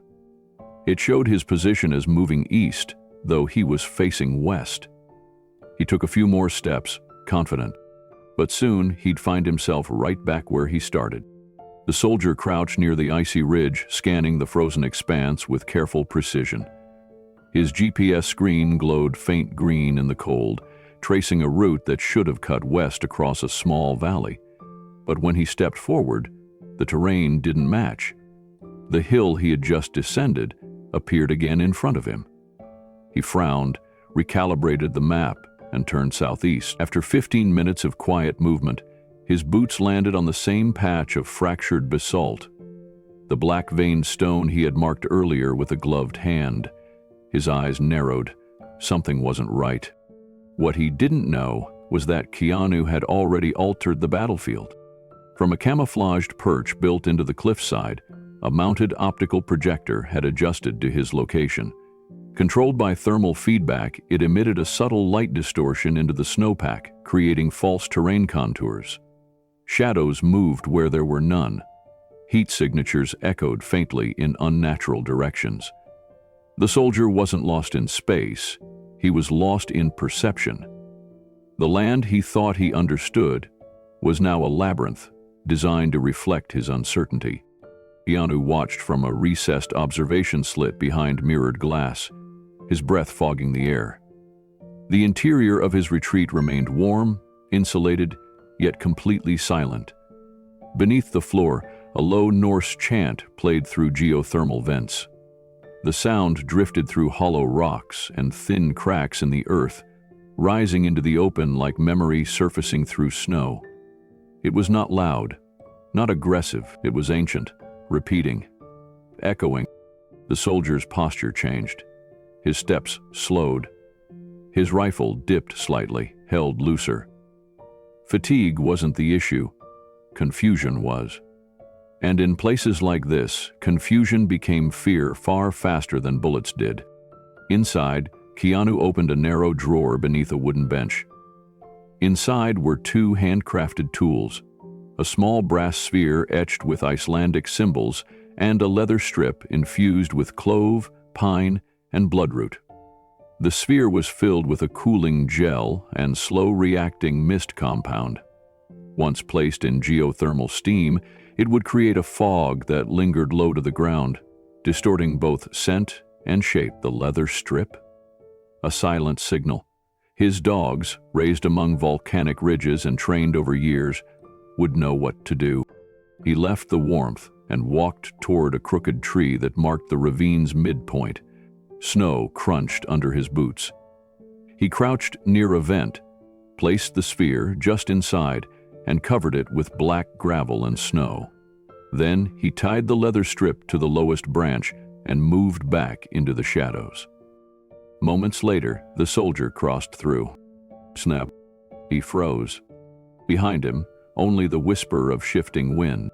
It showed his position as moving east, though he was facing west. He took a few more steps, confident. But soon, he'd find himself right back where he started. The soldier crouched near the icy ridge, scanning the frozen expanse with careful precision. His GPS screen glowed faint green in the cold, tracing a route that should have cut west across a small valley. But when he stepped forward, the terrain didn't match. The hill he had just descended appeared again in front of him. He frowned, recalibrated the map, and turned southeast. After 15 minutes of quiet movement, his boots landed on the same patch of fractured basalt, the black-veined stone he had marked earlier with a gloved hand. His eyes narrowed. Something wasn't right. What he didn't know was that Keanu had already altered the battlefield. From a camouflaged perch built into the cliffside, a mounted optical projector had adjusted to his location. Controlled by thermal feedback, it emitted a subtle light distortion into the snowpack, creating false terrain contours. Shadows moved where there were none. Heat signatures echoed faintly in unnatural directions. The soldier wasn't lost in space, he was lost in perception. The land he thought he understood was now a labyrinth, designed to reflect his uncertainty. Keanu watched from a recessed observation slit behind mirrored glass, his breath fogging the air. The interior of his retreat remained warm, insulated, yet completely silent. Beneath the floor, a low Norse chant played through geothermal vents. The sound drifted through hollow rocks and thin cracks in the earth, rising into the open like memory surfacing through snow. It was not loud, not aggressive, it was ancient, repeating, echoing. The soldier's posture changed. His steps slowed. His rifle dipped slightly, held looser. Fatigue wasn't the issue, confusion was. And in places like this, confusion became fear far faster than bullets did. Inside, Keanu opened a narrow drawer beneath a wooden bench. Inside were two handcrafted tools, a small brass sphere etched with Icelandic symbols and a leather strip infused with clove, pine, and bloodroot. The sphere was filled with a cooling gel and slow-reacting mist compound. Once placed in geothermal steam, it would create a fog that lingered low to the ground, distorting both scent and shape. The leather strip? A silent signal. His dogs, raised among volcanic ridges and trained over years, would know what to do. He left the warmth and walked toward a crooked tree that marked the ravine's midpoint. Snow crunched under his boots. He crouched near a vent, placed the sphere just inside, and covered it with black gravel and snow. Then he tied the leather strip to the lowest branch and moved back into the shadows. Moments later, the soldier crossed through. Snap. He froze. Behind him, only the whisper of shifting wind.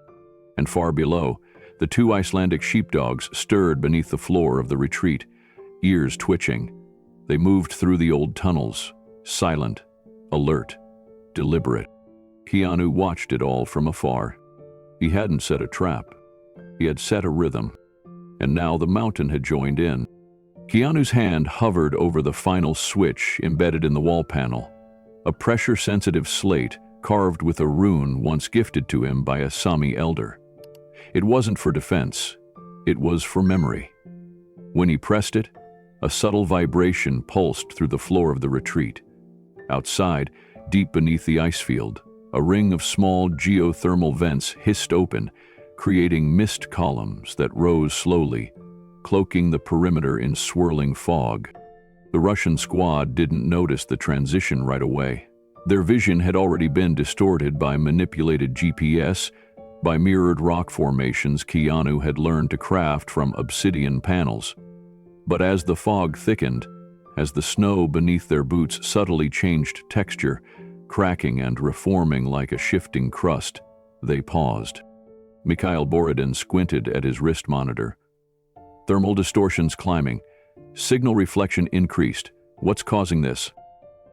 And far below, the two Icelandic sheepdogs stirred beneath the floor of the retreat, ears twitching. They moved through the old tunnels, silent, alert, deliberate. Keanu watched it all from afar. He hadn't set a trap. He had set a rhythm. And now the mountain had joined in. Keanu's hand hovered over the final switch embedded in the wall panel, a pressure-sensitive slate carved with a rune once gifted to him by a Sami elder. It wasn't for defense. It was for memory. When he pressed it, a subtle vibration pulsed through the floor of the retreat. Outside, deep beneath the ice field, a ring of small geothermal vents hissed open, creating mist columns that rose slowly, cloaking the perimeter in swirling fog. The Russian squad didn't notice the transition right away. Their vision had already been distorted by manipulated GPS, by mirrored rock formations Keanu had learned to craft from obsidian panels. But as the fog thickened, as the snow beneath their boots subtly changed texture, cracking and reforming like a shifting crust, they paused. Mikhail squinted at his wrist monitor. Thermal distortions climbing. Signal reflection increased. What's causing this?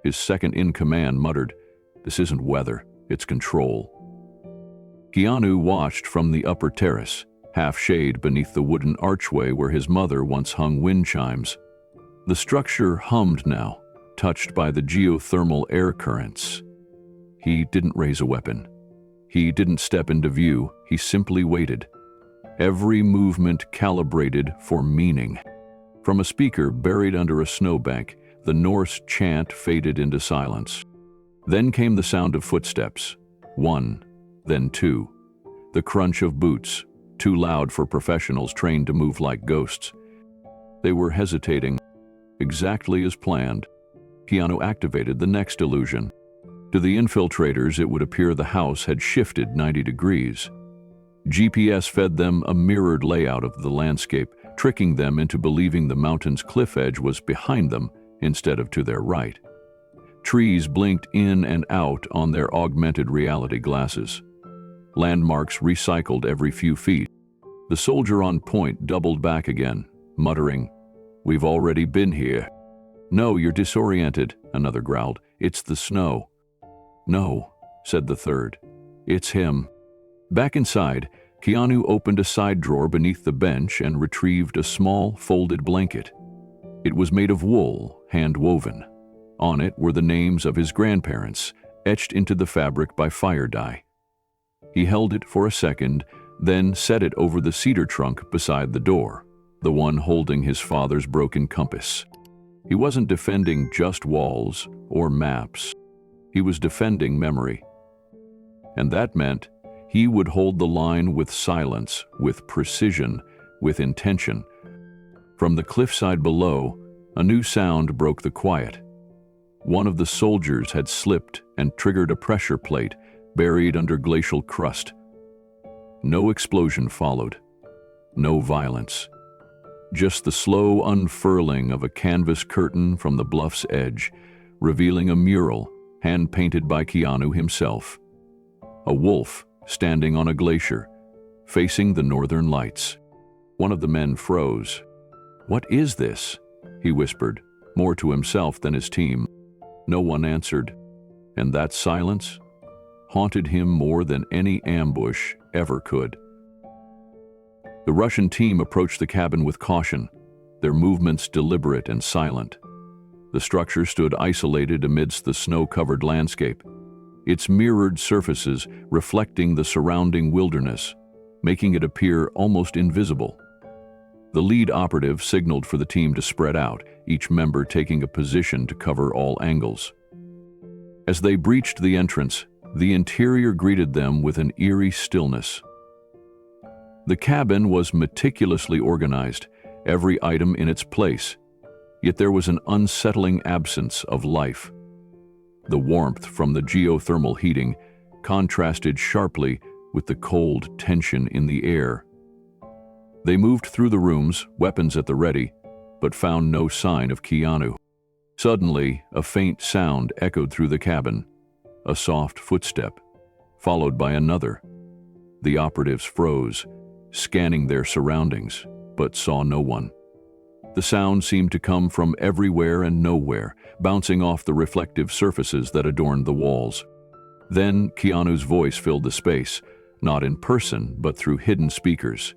His second-in-command muttered, "This isn't weather, it's control." Keanu watched from the upper terrace, half-shade beneath the wooden archway where his mother once hung wind chimes. The structure hummed now, touched by the geothermal air currents. He didn't raise a weapon. He didn't step into view, he simply waited. Every movement calibrated for meaning. From a speaker buried under a snowbank, the Norse chant faded into silence. Then came the sound of footsteps. One, then two. The crunch of boots, too loud for professionals trained to move like ghosts. They were hesitating, exactly as planned. Keanu activated the next illusion. To the infiltrators, it would appear the house had shifted 90 degrees. GPS fed them a mirrored layout of the landscape, tricking them into believing the mountain's cliff edge was behind them instead of to their right. Trees blinked in and out on their augmented reality glasses. Landmarks recycled every few feet. The soldier on point doubled back again, muttering, "We've already been here." "No, you're disoriented," another growled. "It's the snow." "No," said the third. "It's him." Back inside, Keanu opened a side drawer beneath the bench and retrieved a small, folded blanket. It was made of wool, hand-woven. On it were the names of his grandparents, etched into the fabric by fire dye. He held it for a second, then set it over the cedar trunk beside the door, the one holding his father's broken compass. He wasn't defending just walls or maps. He was defending memory. And that meant he would hold the line with silence, with precision, with intention. From the cliffside below, a new sound broke the quiet. One of the soldiers had slipped and triggered a pressure plate buried under glacial crust. No explosion followed. No violence. Just the slow unfurling of a canvas curtain from the bluff's edge, revealing a mural hand-painted by Keanu himself. A wolf standing on a glacier, facing the northern lights. One of the men froze. "What is this?" he whispered, more to himself than his team. No one answered, and that silence haunted him more than any ambush ever could. The Russian team approached the cabin with caution, their movements deliberate and silent. The structure stood isolated amidst the snow-covered landscape, its mirrored surfaces reflecting the surrounding wilderness, making it appear almost invisible. The lead operative signaled for the team to spread out, each member taking a position to cover all angles. As they breached the entrance, the interior greeted them with an eerie stillness. The cabin was meticulously organized, every item in its place, yet there was an unsettling absence of life. The warmth from the geothermal heating contrasted sharply with the cold tension in the air. They moved through the rooms, weapons at the ready, but found no sign of Keanu. Suddenly, a faint sound echoed through the cabin, a soft footstep, followed by another. The operatives froze, scanning their surroundings, but saw no one. The sound seemed to come from everywhere and nowhere, bouncing off the reflective surfaces that adorned the walls. Then Keanu's voice filled the space, not in person, but through hidden speakers.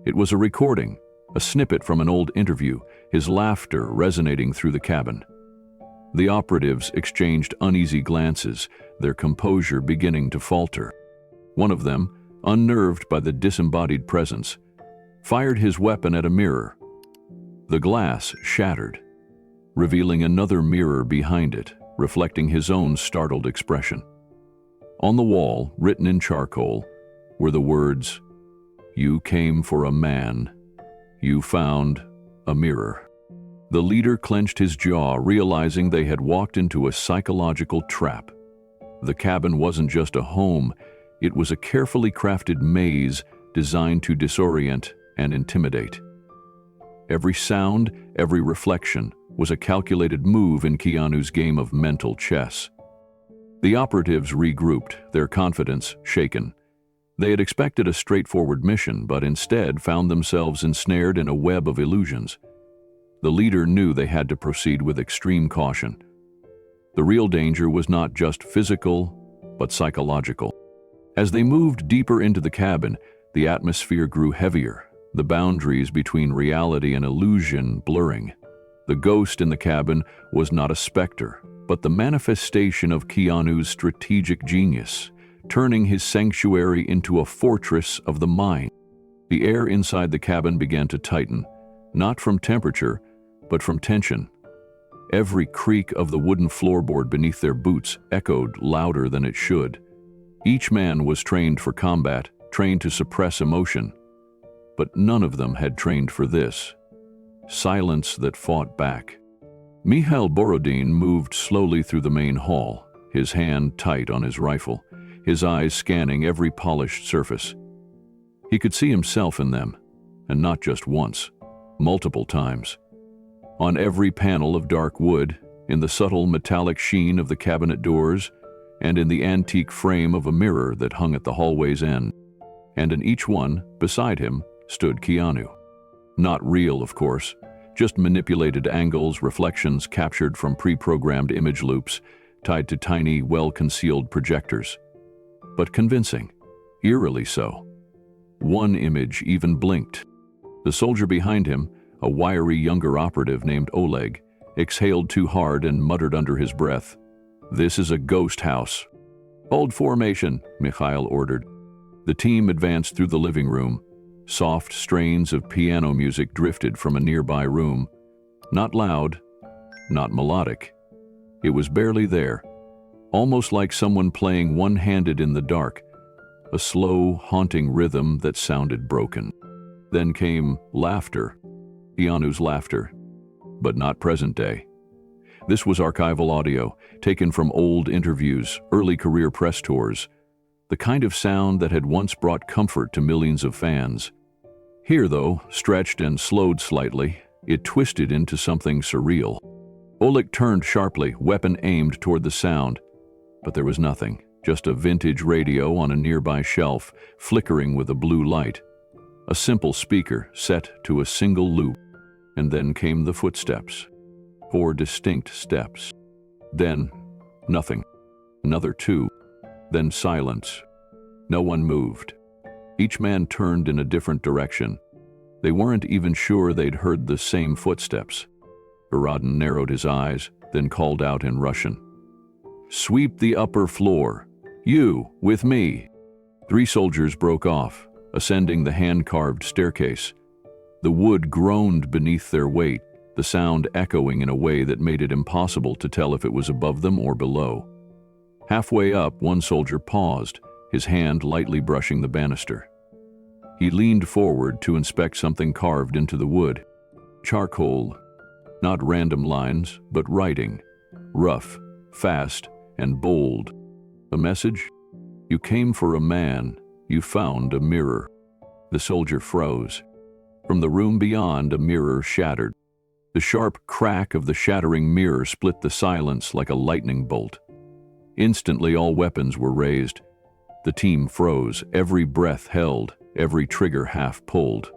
It was a recording, a snippet from an old interview, his laughter resonating through the cabin. The operatives exchanged uneasy glances, their composure beginning to falter. One of them, unnerved by the disembodied presence, fired his weapon at a mirror. The glass shattered, revealing another mirror behind it, reflecting his own startled expression. On the wall, written in charcoal, were the words, "You came for a man. You found a mirror." The leader clenched his jaw, realizing they had walked into a psychological trap. The cabin wasn't just a home, it was a carefully crafted maze designed to disorient and intimidate. Every sound, every reflection, was a calculated move in Keanu's game of mental chess. The operatives regrouped, their confidence shaken. They had expected a straightforward mission, but instead found themselves ensnared in a web of illusions. The leader knew they had to proceed with extreme caution. The real danger was not just physical, but psychological. As they moved deeper into the cabin, the atmosphere grew heavier, the boundaries between reality and illusion blurring. The ghost in the cabin was not a specter, but the manifestation of Keanu's strategic genius, turning his sanctuary into a fortress of the mind. The air inside the cabin began to tighten, not from temperature, but from tension. Every creak of the wooden floorboard beneath their boots echoed louder than it should. Each man was trained for combat, trained to suppress emotion. But none of them had trained for this. Silence that fought back. Mikhail moved slowly through the main hall, his hand tight on his rifle, his eyes scanning every polished surface. He could see himself in them, and not just once, multiple times. On every panel of dark wood, in the subtle metallic sheen of the cabinet doors, and in the antique frame of a mirror that hung at the hallway's end. And in each one, beside him, stood Keanu. Not real, of course, just manipulated angles, reflections captured from pre-programmed image loops tied to tiny, well-concealed projectors. But convincing, eerily so. One image even blinked. The soldier behind him, a wiry younger operative named Oleg, exhaled too hard and muttered under his breath, "This is a ghost house." "Hold formation," Mikhail ordered. The team advanced through the living room. Soft strains of piano music drifted from a nearby room. Not loud, not melodic. It was barely there, almost like someone playing one-handed in the dark, a slow, haunting rhythm that sounded broken. Then came laughter, Keanu's laughter, but not present day. This was archival audio, taken from old interviews, early career press tours, the kind of sound that had once brought comfort to millions of fans. Here, though, stretched and slowed slightly, it twisted into something surreal. Oleg turned sharply, weapon aimed toward the sound, but there was nothing, just a vintage radio on a nearby shelf, flickering with a blue light. A simple speaker set to a single loop, and then came the footsteps. 4 distinct steps. Then, nothing. Another 2. Then silence. No one moved. Each man turned in a different direction. They weren't even sure they'd heard the same footsteps. Borodin narrowed his eyes, then called out in Russian, "Sweep the upper floor. You, with me." 3 soldiers broke off, ascending the hand-carved staircase. The wood groaned beneath their weight, the sound echoing in a way that made it impossible to tell if it was above them or below. Halfway up, one soldier paused, his hand lightly brushing the banister. He leaned forward to inspect something carved into the wood. Charcoal. Not random lines, but writing. Rough, fast, and bold. A message? "You came for a man. You found a mirror." The soldier froze. From the room beyond, a mirror shattered. The sharp crack of the shattering mirror split the silence like a lightning bolt. Instantly, all weapons were raised. The team froze, every breath held, every trigger half pulled.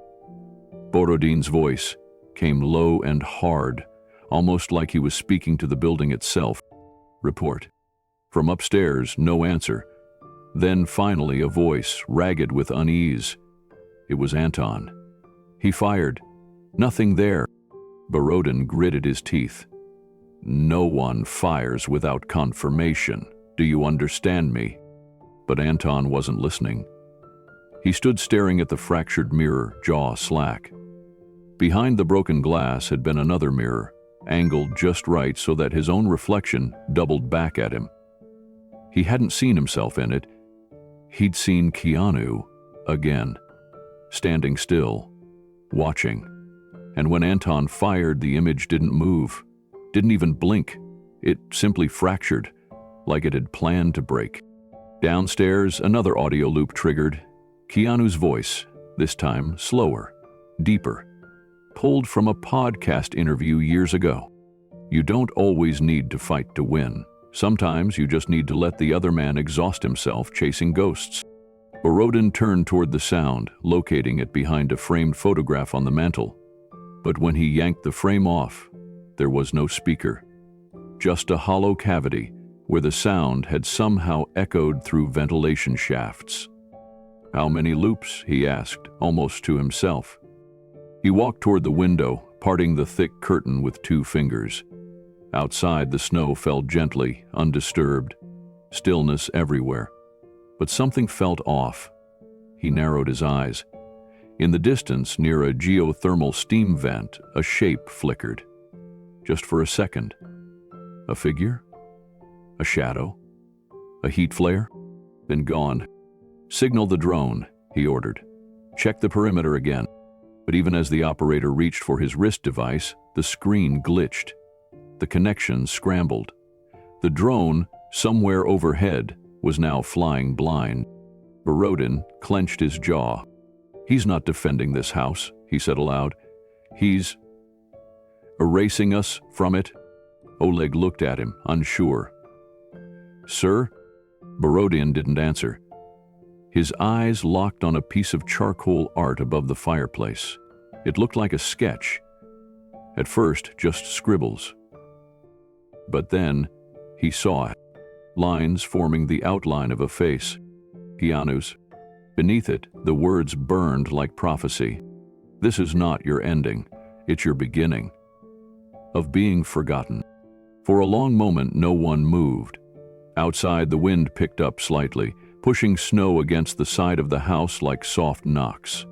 Borodin's voice came low and hard, almost like he was speaking to the building itself. "Report." From upstairs, no answer. Then finally a voice, ragged with unease. It was Anton. He fired. Nothing there. Borodin gritted his teeth. "No one fires without confirmation. Do you understand me?" But Anton wasn't listening. He stood staring at the fractured mirror, jaw slack. Behind the broken glass had been another mirror, angled just right so that his own reflection doubled back at him. He hadn't seen himself in it. He'd seen Keanu again, standing still, watching. And when Anton fired, the image didn't move, didn't even blink. It simply fractured, like it had planned to break. Downstairs, another audio loop triggered. Keanu's voice, this time slower, deeper, pulled from a podcast interview years ago. "You don't always need to fight to win. Sometimes you just need to let the other man exhaust himself chasing ghosts." Borodin turned toward the sound, locating it behind a framed photograph on the mantel. But when he yanked the frame off, there was no speaker. Just a hollow cavity where the sound had somehow echoed through ventilation shafts. "How many loops?" he asked, almost to himself. He walked toward the window, parting the thick curtain with 2 fingers. Outside, the snow fell gently, undisturbed. Stillness everywhere. But something felt off. He narrowed his eyes. In the distance, near a geothermal steam vent, a shape flickered. Just for a second. A figure? A shadow? A heat flare? Then gone. "Signal the drone," he ordered. "Check the perimeter again." But even as the operator reached for his wrist device, the screen glitched. The connection scrambled. The drone, somewhere overhead, was now flying blind. Borodin clenched his jaw. "He's not defending this house," he said aloud. "He's erasing us from it." Oleg looked at him, unsure. "Sir?" Borodin didn't answer. His eyes locked on a piece of charcoal art above the fireplace. It looked like a sketch. At first, just scribbles. But then, he saw it. Lines forming the outline of a face. Keanu's. Beneath it, the words burned like prophecy. "This is not your ending. It's your beginning." Of being forgotten. For a long moment, no one moved. Outside, the wind picked up slightly, pushing snow against the side of the house like soft knocks.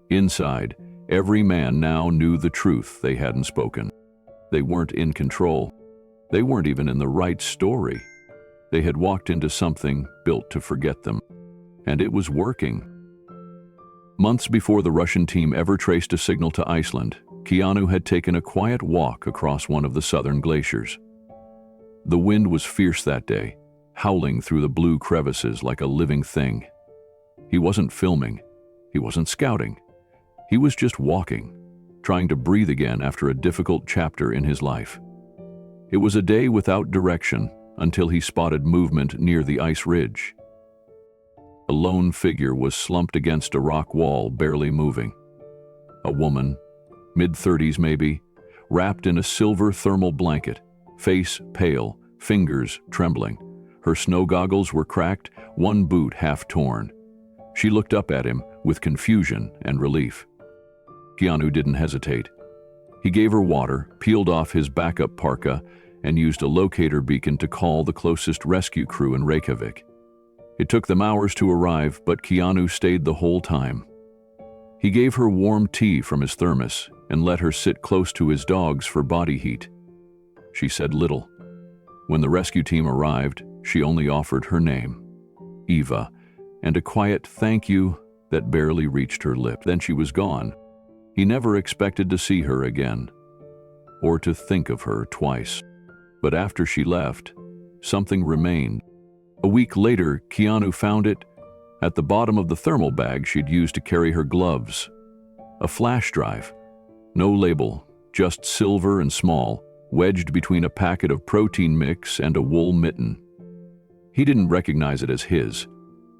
Inside, every man now knew the truth they hadn't spoken. They weren't in control. They weren't even in the right story. They had walked into something built to forget them. And it was working. Months before the Russian team ever traced a signal to Iceland, Keanu had taken a quiet walk across one of the southern glaciers. The wind was fierce that day, howling through the blue crevices like a living thing. He wasn't filming. He wasn't scouting. He was just walking, trying to breathe again after a difficult chapter in his life. It was a day without direction until he spotted movement near the ice ridge. A lone figure was slumped against a rock wall, barely moving. A woman, mid-30s maybe, wrapped in a silver thermal blanket, face pale, fingers trembling. Her snow goggles were cracked, one boot half torn. She looked up at him with confusion and relief. Keanu didn't hesitate. He gave her water, peeled off his backup parka, and used a locator beacon to call the closest rescue crew in Reykjavik. It took them hours to arrive, but Keanu stayed the whole time. He gave her warm tea from his thermos and let her sit close to his dogs for body heat. She said little. When the rescue team arrived, she only offered her name, Eva, and a quiet thank you that barely reached her lip. Then she was gone. He never expected to see her again, or to think of her twice. But after she left, something remained. A week later, Keanu found it at the bottom of the thermal bag she'd used to carry her gloves. A flash drive. No label, just silver and small, wedged between a packet of protein mix and a wool mitten. He didn't recognize it as his.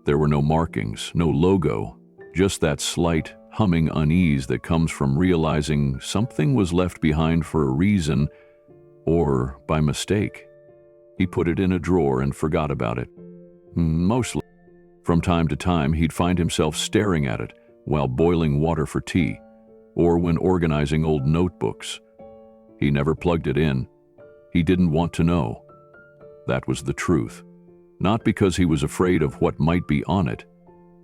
There were no markings, no logo, just that slight, humming unease that comes from realizing something was left behind for a reason or by mistake. He put it in a drawer and forgot about it. Mostly. From time to time, he'd find himself staring at it while boiling water for tea, or when organizing old notebooks. He never plugged it in. He didn't want to know. That was the truth. Not because he was afraid of what might be on it,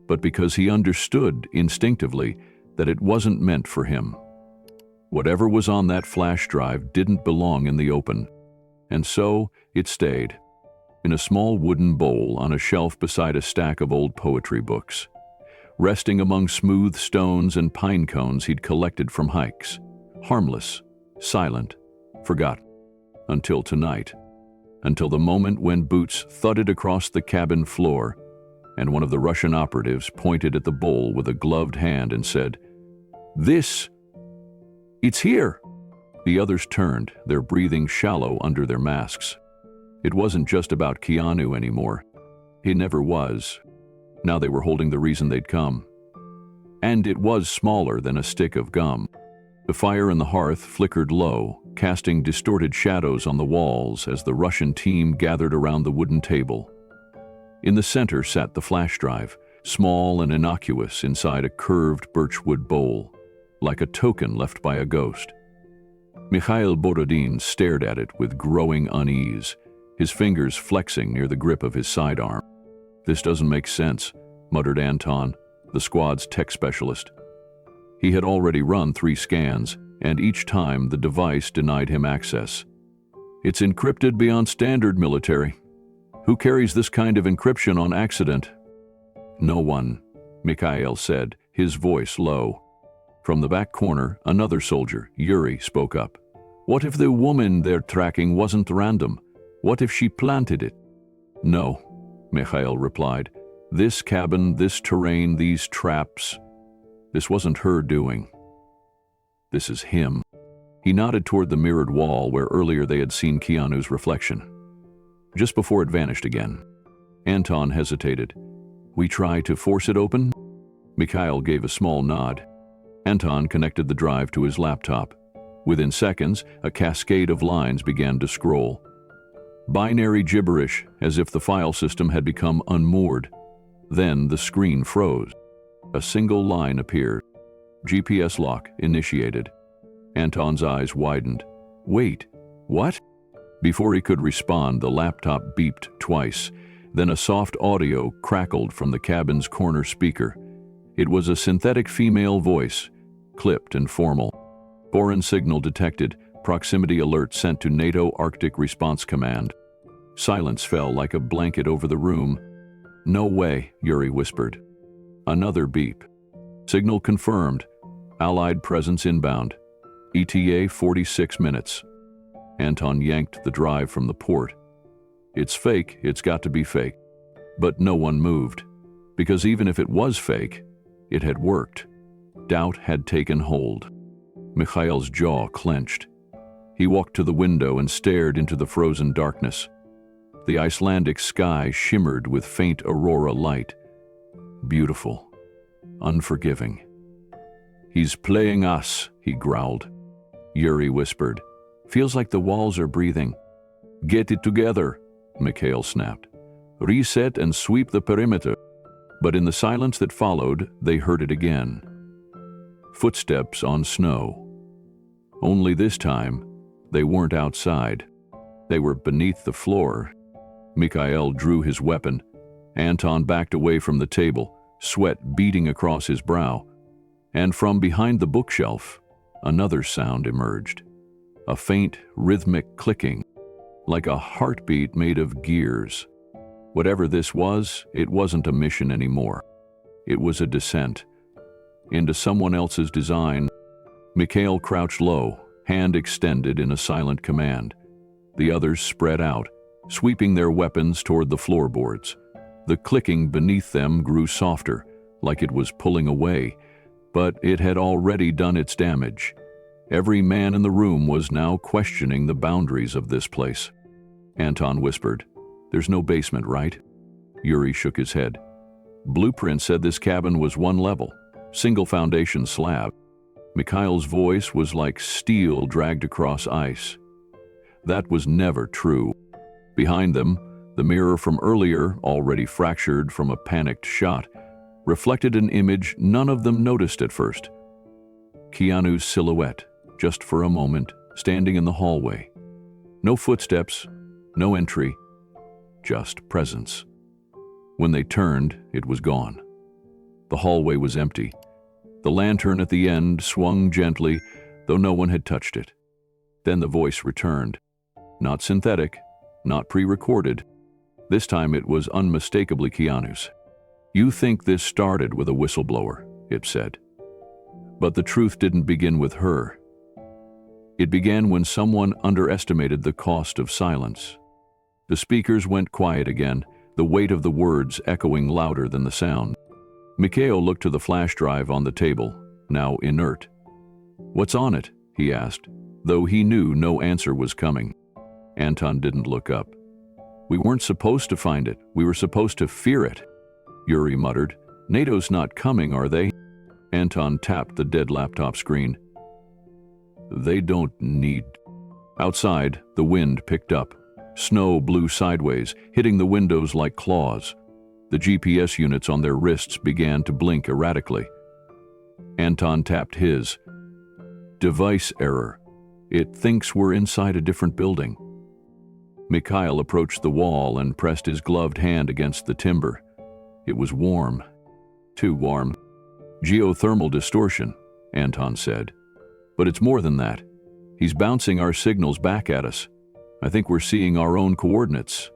but because he understood instinctively that it wasn't meant for him. Whatever was on that flash drive didn't belong in the open. And so it stayed, in a small wooden bowl on a shelf beside a stack of old poetry books, resting among smooth stones and pine cones he'd collected from hikes, harmless, silent, forgotten, until tonight, until the moment when boots thudded across the cabin floor and one of the Russian operatives pointed at the bowl with a gloved hand and said, "It's here!" The others turned, their breathing shallow under their masks. It wasn't just about Keanu anymore. He never was. Now they were holding the reason they'd come. And it was smaller than a stick of gum. The fire in the hearth flickered low, casting distorted shadows on the walls as the Russian team gathered around the wooden table. In the center sat the flash drive, small and innocuous inside a curved birchwood bowl, like a token left by a ghost. Mikhail Borodin stared at it with growing unease, his fingers flexing near the grip of his sidearm. "This doesn't make sense," muttered Anton, the squad's tech specialist. He had already run 3 scans, and each time the device denied him access. "It's encrypted beyond standard, military. Who carries this kind of encryption on accident?" "No one," Mikhail said, his voice low. From the back corner, another soldier, Yuri, spoke up. "What if the woman they're tracking wasn't random? What if she planted it?" "No," Mikhail replied. "This cabin, this terrain, these traps, this wasn't her doing. This is him." He nodded toward the mirrored wall where earlier they had seen Keanu's reflection. Just before it vanished again. Anton hesitated. "We try to force it open?" Mikhail gave a small nod. Anton connected the drive to his laptop. Within seconds, a cascade of lines began to scroll. Binary gibberish, as if the file system had become unmoored. Then the screen froze. A single line appeared. GPS lock initiated. Anton's eyes widened. "Wait, what?" Before he could respond, the laptop beeped twice. Then a soft audio crackled from the cabin's corner speaker. It was a synthetic female voice, clipped and formal. "Foreign signal detected. Proximity alert sent to NATO Arctic Response Command." Silence fell like a blanket over the room. "No way," Yuri whispered. Another beep. "Signal confirmed. Allied presence inbound. ETA 46 minutes. Anton yanked the drive from the port. "It's fake, it's got to be fake." But no one moved, because even if it was fake, it had worked. Doubt had taken hold. Mikhail's jaw clenched. He walked to the window and stared into the frozen darkness. The Icelandic sky shimmered with faint aurora light. Beautiful, unforgiving. "He's playing us," he growled. Yuri whispered. "Feels like the walls are breathing." "Get it together," Mikhail snapped. "Reset and sweep the perimeter." But in the silence that followed, they heard it again. Footsteps on snow. Only this time, they weren't outside. They were beneath the floor. Mikhail drew his weapon. Anton backed away from the table, sweat beading across his brow. And from behind the bookshelf, another sound emerged. A faint, rhythmic clicking, like a heartbeat made of gears. Whatever this was, it wasn't a mission anymore. It was a descent into someone else's design. Mikhail crouched low, hand extended in a silent command. The others spread out, sweeping their weapons toward the floorboards. The clicking beneath them grew softer, like it was pulling away, but it had already done its damage. Every man in the room was now questioning the boundaries of this place. Anton whispered, "There's no basement, right?" Yuri shook his head. "Blueprint said this cabin was one level, single foundation slab." Mikhail's voice was like steel dragged across ice. That was never true. Behind them, the mirror from earlier, already fractured from a panicked shot, reflected an image none of them noticed at first. Keanu's silhouette, just for a moment, standing in the hallway. No footsteps, no entry, just presence. When they turned, it was gone. The hallway was empty. The lantern at the end swung gently, though no one had touched it. Then the voice returned. Not synthetic, not pre-recorded. This time it was unmistakably Keanu's. "You think this started with a whistleblower," it said. But the truth didn't begin with her. It began when someone underestimated the cost of silence. The speakers went quiet again, the weight of the words echoing louder than the sound. Mikhail looked to the flash drive on the table, now inert. "What's on it?" he asked, though he knew no answer was coming. Anton didn't look up. "We weren't supposed to find it. We were supposed to fear it," Yuri muttered. "NATO's not coming, are they?" Anton tapped the dead laptop screen. "They don't need." Outside, the wind picked up. Snow blew sideways, hitting the windows like claws. The GPS units on their wrists began to blink erratically. Anton tapped his. "Device error. It thinks we're inside a different building." Mikhail approached the wall and pressed his gloved hand against the timber. It was warm. Too warm. "Geothermal distortion," Anton said. "But it's more than that. He's bouncing our signals back at us. I think we're seeing our own coordinates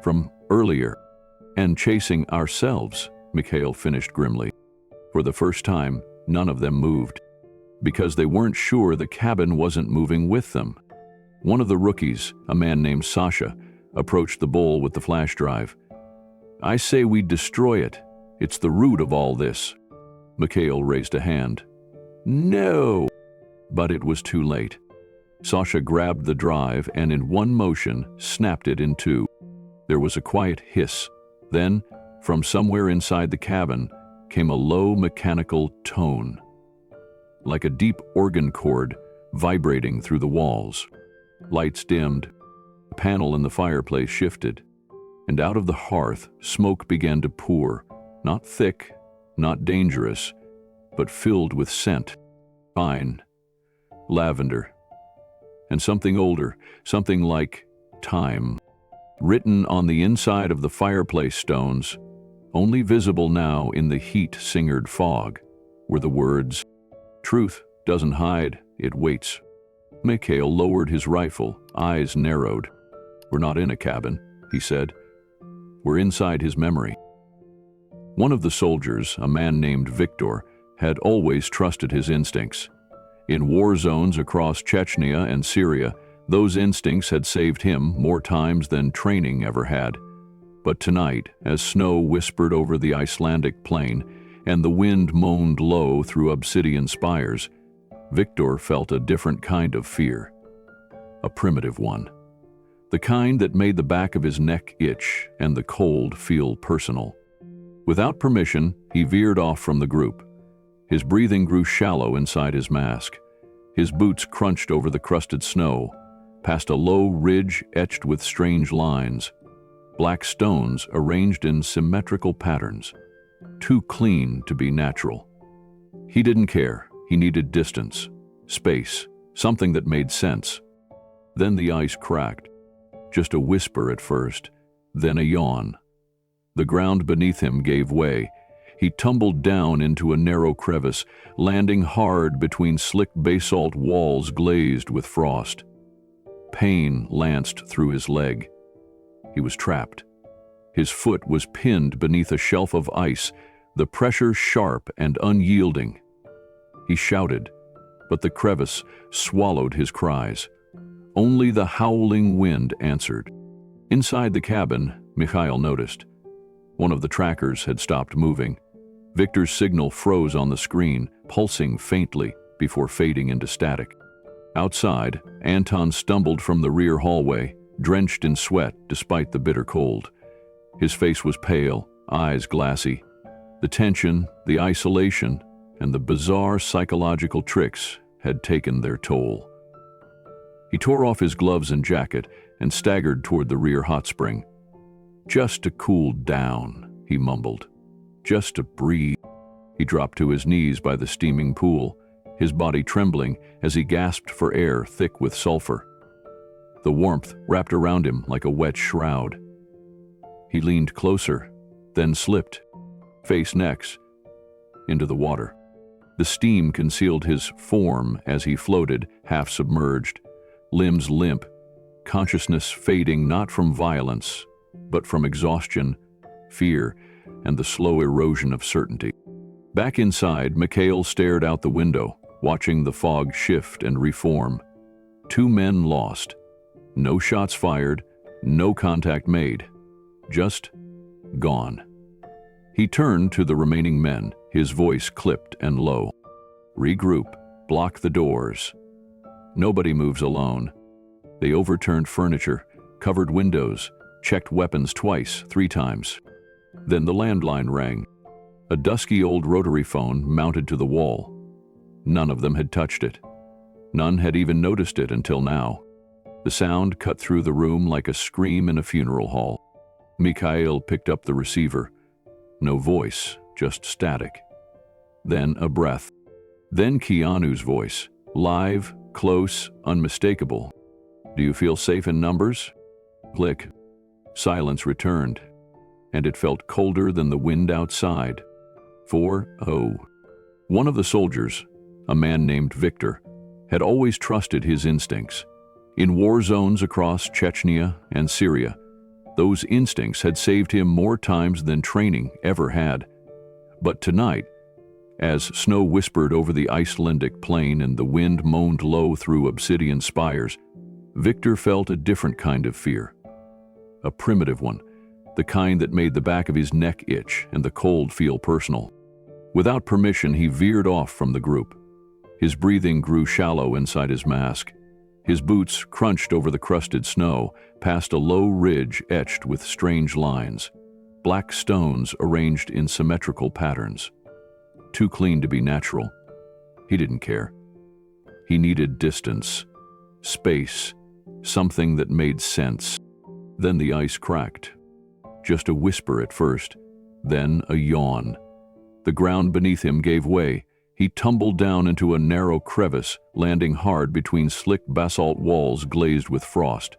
from earlier and chasing ourselves," Mikhail finished grimly. For the first time, none of them moved, because they weren't sure the cabin wasn't moving with them. One of the rookies, a man named Sasha, approached the bowl with the flash drive. "I say we destroy it. It's the root of all this." Mikhail raised a hand. "No!" But it was too late. Sasha grabbed the drive and in one motion snapped it in two. There was a quiet hiss. Then, from somewhere inside the cabin, came a low mechanical tone, like a deep organ chord vibrating through the walls. Lights dimmed. The panel in the fireplace shifted, and out of the hearth, smoke began to pour, not thick, not dangerous, but filled with scent. Pine, lavender, and something older, something like time. Written on the inside of the fireplace stones, only visible now in the heat-singered fog, were the words, "Truth doesn't hide, it waits." Mikhail lowered his rifle, eyes narrowed. "We're not in a cabin," he said. "We're inside his memory." One of the soldiers, a man named Victor, had always trusted his instincts. In war zones across Chechnya and Syria, those instincts had saved him more times than training ever had. But tonight, as snow whispered over the Icelandic plain and the wind moaned low through obsidian spires, Victor felt a different kind of fear. A primitive one. The kind that made the back of his neck itch and the cold feel personal. Without permission, he veered off from the group. His breathing grew shallow inside his mask. His boots crunched over the crusted snow, past a low ridge etched with strange lines. Black stones arranged in symmetrical patterns, too clean to be natural. He didn't care. He needed distance, space, something that made sense. Then the ice cracked. Just a whisper at first, then a yawn. The ground beneath him gave way. He tumbled down into a narrow crevice, landing hard between slick basalt walls glazed with frost. Pain lanced through his leg. He was trapped. His foot was pinned beneath a shelf of ice, the pressure sharp and unyielding. He shouted, but the crevice swallowed his cries. Only the howling wind answered. Inside the cabin, Mikhail noticed. One of the trackers had stopped moving. Victor's signal froze on the screen, pulsing faintly before fading into static. Outside, Anton stumbled from the rear hallway, drenched in sweat despite the bitter cold. His face was pale, eyes glassy. The tension, the isolation, and the bizarre psychological tricks had taken their toll. He tore off his gloves and jacket and staggered toward the rear hot spring. "Just to cool down," he mumbled. "Just to breathe." He dropped to his knees by the steaming pool, his body trembling as he gasped for air thick with sulfur. The warmth wrapped around him like a wet shroud. He leaned closer, then slipped, face next, into the water. The steam concealed his form as he floated, half submerged, limbs limp, consciousness fading not from violence, but from exhaustion, fear, and the slow erosion of certainty. Back inside, Mikhail stared out the window, watching the fog shift and reform. 2 men lost. No shots fired, no contact made. Just gone. He turned to the remaining men, his voice clipped and low. "Regroup, block the doors. Nobody moves alone." They overturned furniture, covered windows, checked weapons twice, 3 times. Then the landline rang. A dusky old rotary phone mounted to the wall. None of them had touched it. None had even noticed it until now. The sound cut through the room like a scream in a funeral hall. Mikhail picked up the receiver. No voice, just static. Then a breath. Then Keanu's voice, live, close, unmistakable. "Do you feel safe in numbers?" Click. Silence returned, and it felt colder than the wind outside. 4-0. One of the soldiers, a man named Victor, had always trusted his instincts. In war zones across Chechnya and Syria, those instincts had saved him more times than training ever had. But tonight, as snow whispered over the Icelandic plain and the wind moaned low through obsidian spires, Victor felt a different kind of fear. A primitive one, the kind that made the back of his neck itch and the cold feel personal. Without permission, he veered off from the group. His breathing grew shallow inside his mask. His boots crunched over the crusted snow, past a low ridge etched with strange lines. Black stones arranged in symmetrical patterns. Too clean to be natural. He didn't care. He needed distance, space, something that made sense. Then the ice cracked. Just a whisper at first, then a yawn. The ground beneath him gave way. He tumbled down into a narrow crevice, landing hard between slick basalt walls glazed with frost.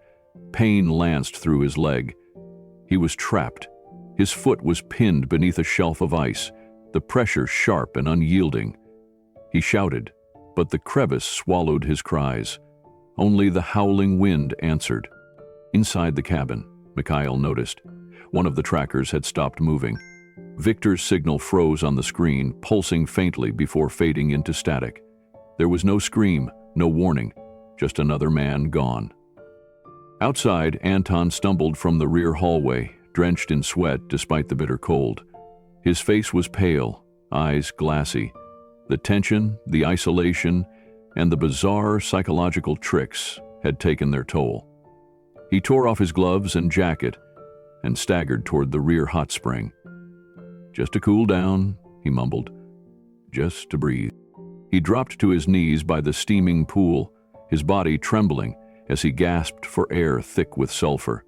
Pain lanced through his leg. He was trapped. His foot was pinned beneath a shelf of ice, the pressure sharp and unyielding. He shouted, but the crevice swallowed his cries. Only the howling wind answered. Inside the cabin, Mikhail noticed. One of the trackers had stopped moving. Victor's signal froze on the screen, pulsing faintly before fading into static. There was no scream, no warning, just another man gone. Outside, Anton stumbled from the rear hallway, drenched in sweat despite the bitter cold. His face was pale, eyes glassy. The tension, the isolation, and the bizarre psychological tricks had taken their toll. He tore off his gloves and jacket and staggered toward the rear hot spring. "Just to cool down," he mumbled. "Just to breathe." He dropped to his knees by the steaming pool, his body trembling as he gasped for air thick with sulfur.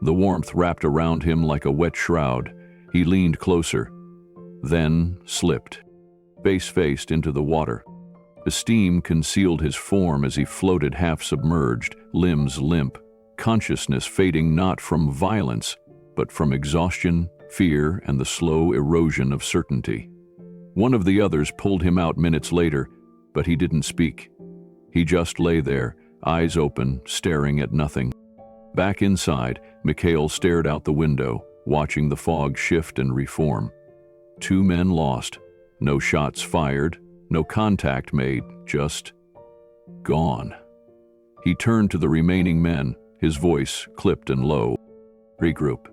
The warmth wrapped around him like a wet shroud. He leaned closer, then slipped, face-faced into the water. The steam concealed his form as he floated half-submerged, limbs limp, consciousness fading not from violence, but from exhaustion, fear, and the slow erosion of certainty. One of the others pulled him out minutes later, but he didn't speak. He just lay there, eyes open, staring at nothing. Back inside, Mikhail stared out the window, watching the fog shift and reform. 2 men lost, no shots fired, no contact made, just gone. He turned to the remaining men, his voice clipped and low. "Regroup.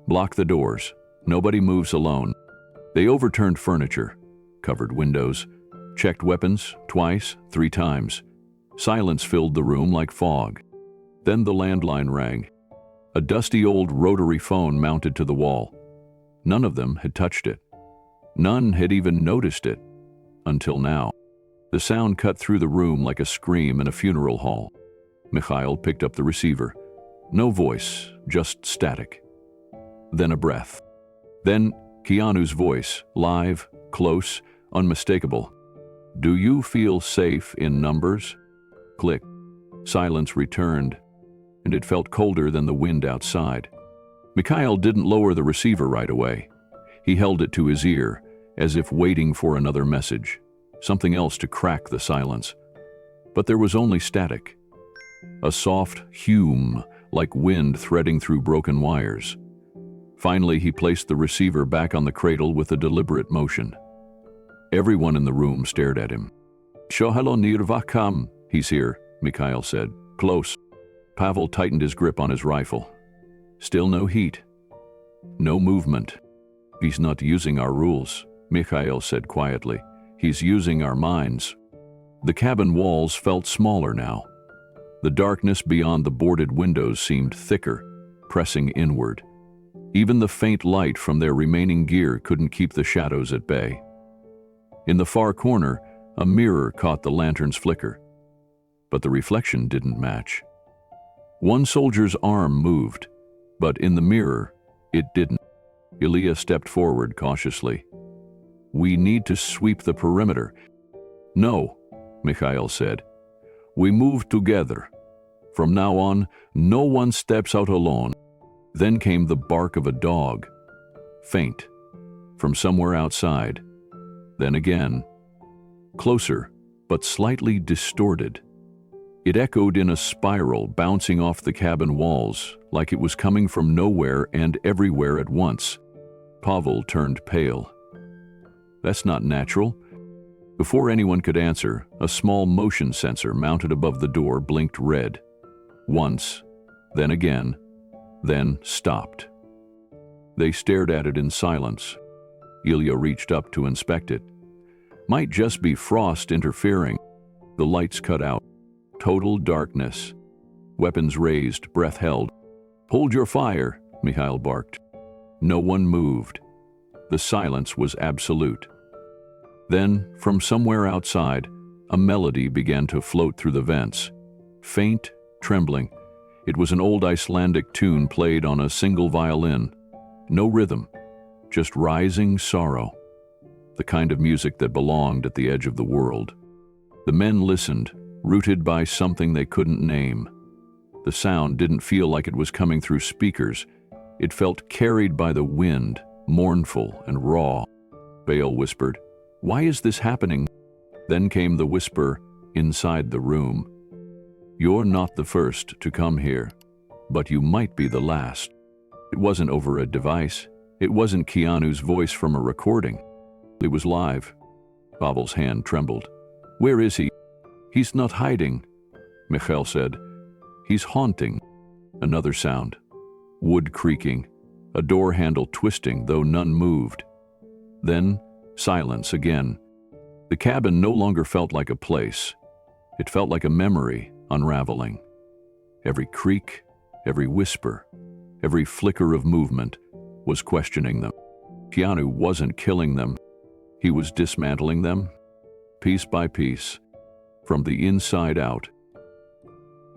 Block the doors. Nobody moves alone." They overturned furniture, covered windows, checked weapons twice, 3 times. Silence filled the room like fog. Then the landline rang. A dusty old rotary phone mounted to the wall. None of them had touched it. None had even noticed it. Until now. The sound cut through the room like a scream in a funeral hall. Mikhail picked up the receiver. No voice, just static. Then a breath. Then Keanu's voice, live, close, unmistakable. "Do you feel safe in numbers?" Click. Silence returned, and it felt colder than the wind outside. Mikhail didn't lower the receiver right away. He held it to his ear, as if waiting for another message, something else to crack the silence. But there was only static. A soft hume, like wind threading through broken wires. Finally, he placed the receiver back on the cradle with a deliberate motion. Everyone in the room stared at him. "Shohalo nirvakam," "He's here," Mikhail said. "Close." Pavel tightened his grip on his rifle. Still no heat. No movement. "He's not using our rules," Mikhail said quietly. "He's using our minds." The cabin walls felt smaller now. The darkness beyond the boarded windows seemed thicker, pressing inward. Even the faint light from their remaining gear couldn't keep the shadows at bay. In the far corner, a mirror caught the lantern's flicker. But the reflection didn't match. One soldier's arm moved, but in the mirror, it didn't. Ilya stepped forward cautiously. "We need to sweep the perimeter." "No," Mikhail said. "We move together. From now on, no one steps out alone." Then came the bark of a dog, faint, from somewhere outside. Then again, closer, but slightly distorted. It echoed in a spiral, bouncing off the cabin walls, like it was coming from nowhere and everywhere at once. Pavel turned pale. "That's not natural." Before anyone could answer, a small motion sensor mounted above the door blinked red. Once, then again, then stopped. They stared at it in silence. Ilya reached up to inspect it. Might just be frost interfering. The lights cut out. Total darkness. Weapons raised, breath held. "Hold your fire," Mikhail barked. No one moved. The silence was absolute. Then, from somewhere outside, a melody began to float through the vents. Faint, trembling. It was an old Icelandic tune played on a single violin. No rhythm, just rising sorrow. The kind of music that belonged at the edge of the world. The men listened, rooted by something they couldn't name. The sound didn't feel like it was coming through speakers. It felt carried by the wind, mournful and raw. Bale whispered, "Why is this happening?" Then came the whisper inside the room. "You're not the first to come here, but you might be the last." It wasn't over a device. It wasn't Keanu's voice from a recording. It was live. Pavel's hand trembled. "Where is he?" "He's not hiding," Mikhail said. "He's haunting." Another sound. Wood creaking. A door handle twisting, though none moved. Then, silence again. The cabin no longer felt like a place. It felt like a memory unraveling. Every creak, every whisper, every flicker of movement was questioning them. Keanu wasn't killing them. He was dismantling them, piece by piece, from the inside out.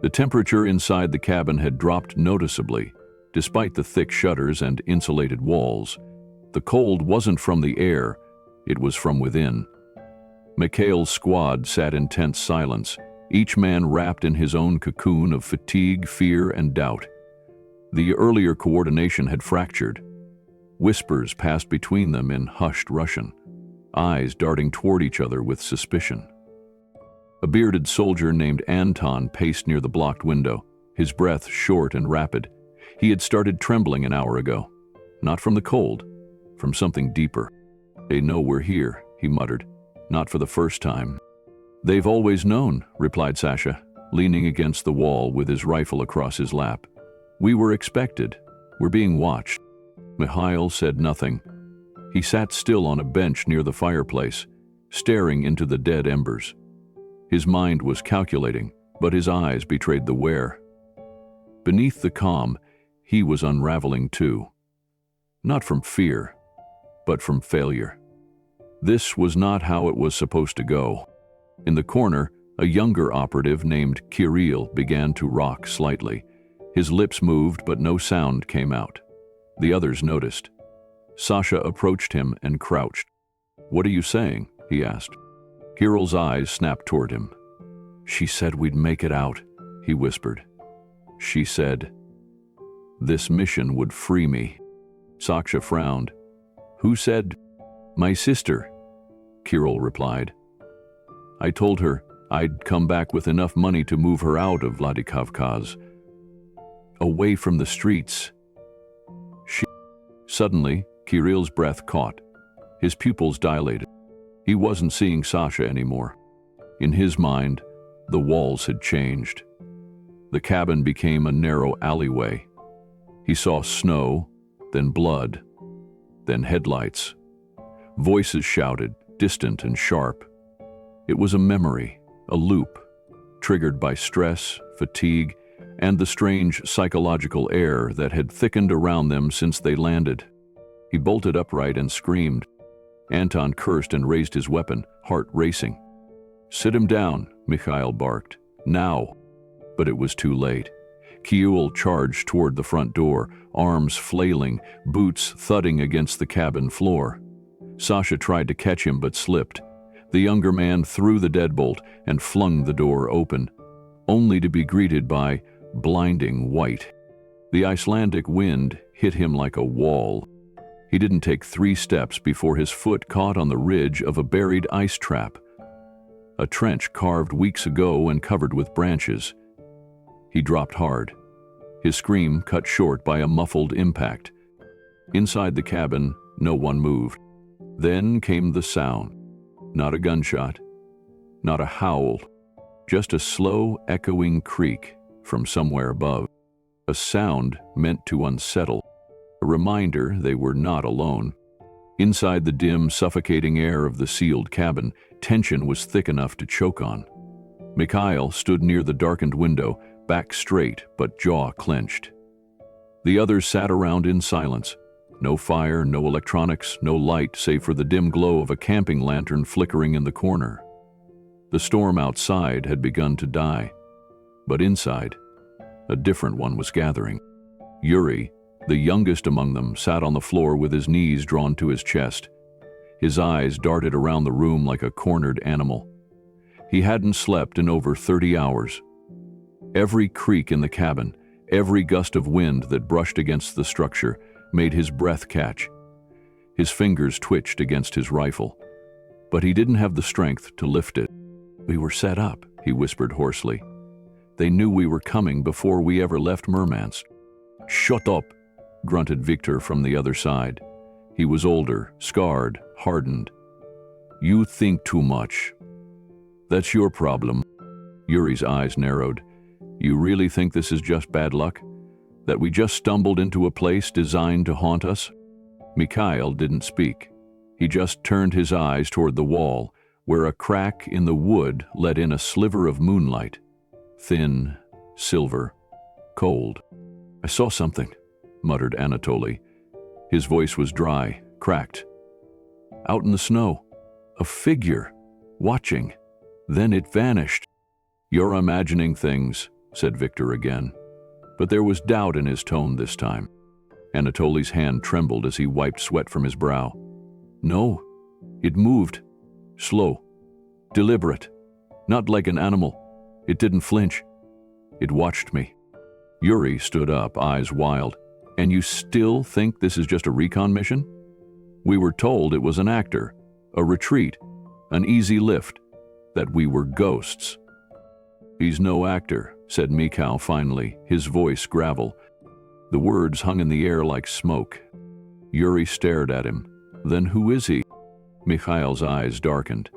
The temperature inside the cabin had dropped noticeably, despite the thick shutters and insulated walls. The cold wasn't from the air, it was from within. Mikhail's squad sat in tense silence, each man wrapped in his own cocoon of fatigue, fear, and doubt. The earlier coordination had fractured. Whispers passed between them in hushed Russian, eyes darting toward each other with suspicion. A bearded soldier named Anton paced near the blocked window, his breath short and rapid. He had started trembling an hour ago. Not from the cold, from something deeper. "They know we're here," he muttered. "Not for the first time." "They've always known," replied Sasha, leaning against the wall with his rifle across his lap. "We were expected. We're being watched." Mikhail said nothing. He sat still on a bench near the fireplace, staring into the dead embers. His mind was calculating, but his eyes betrayed the wear. Beneath the calm, he was unraveling too. Not from fear, but from failure. This was not how it was supposed to go. In the corner, a younger operative named Kirill began to rock slightly. His lips moved, but no sound came out. The others noticed. Sasha approached him and crouched. "What are you saying?" he asked. Kirill's eyes snapped toward him. "She said we'd make it out," he whispered. "She said this mission would free me." Sasha frowned. "Who said?" "My sister," Kirill replied. "I told her I'd come back with enough money to move her out of Vladikavkaz, away from the streets." Suddenly, Kirill's breath caught. His pupils dilated. He wasn't seeing Sasha anymore. In his mind, the walls had changed. The cabin became a narrow alleyway. He saw snow, then blood, then headlights. Voices shouted, distant and sharp. It was a memory, a loop, triggered by stress, fatigue, and the strange psychological air that had thickened around them since they landed. He bolted upright and screamed. Anton cursed and raised his weapon, heart racing. "Sit him down," Mikhail barked. "Now." But it was too late. Keanu charged toward the front door, arms flailing, boots thudding against the cabin floor. Sasha tried to catch him but slipped. The younger man threw the deadbolt and flung the door open, only to be greeted by blinding white. The Icelandic wind hit him like a wall. He didn't take 3 steps before his foot caught on the ridge of a buried ice trap, a trench carved weeks ago and covered with branches. He dropped hard, his scream cut short by a muffled impact. Inside the cabin, no one moved. Then came the sound. Not a gunshot, not a howl, just a slow, echoing creak from somewhere above. A sound meant to unsettle, a reminder they were not alone. Inside the dim, suffocating air of the sealed cabin, tension was thick enough to choke on. Mikhail stood near the darkened window, back straight but jaw clenched. The others sat around in silence. No fire, no electronics, no light save for the dim glow of a camping lantern flickering in the corner. The storm outside had begun to die, but inside, a different one was gathering. Yuri, the youngest among them, sat on the floor with his knees drawn to his chest. His eyes darted around the room like a cornered animal. He hadn't slept in over 30 hours. Every creak in the cabin, every gust of wind that brushed against the structure, made his breath catch. His fingers twitched against his rifle, but he didn't have the strength to lift it. "We were set up," he whispered hoarsely. "They knew we were coming before we ever left Murmansk." "Shut up," grunted Viktor from the other side. He was older, scarred, hardened. "You think too much. That's your problem." Yuri's eyes narrowed. "You really think this is just bad luck? That we just stumbled into a place designed to haunt us?" Mikhail didn't speak. He just turned his eyes toward the wall, where a crack in the wood let in a sliver of moonlight. Thin, silver, cold. "I saw something," muttered Anatoly. His voice was dry, cracked. "Out in the snow. A figure. Watching. Then it vanished." "You're imagining things," said Viktor again. But there was doubt in his tone this time. Anatoly's hand trembled as he wiped sweat from his brow. "No, it moved. Slow. Deliberate. Not like an animal. It didn't flinch. It watched me." Yuri stood up, eyes wild. "And you still think this is just a recon mission? We were told it was an actor, a retreat, an easy lift, that we were ghosts." "He's no actor," said Mikhail finally, his voice gravel. The words hung in the air like smoke. Yuri stared at him. "Then who is he?" Mikhail's eyes darkened.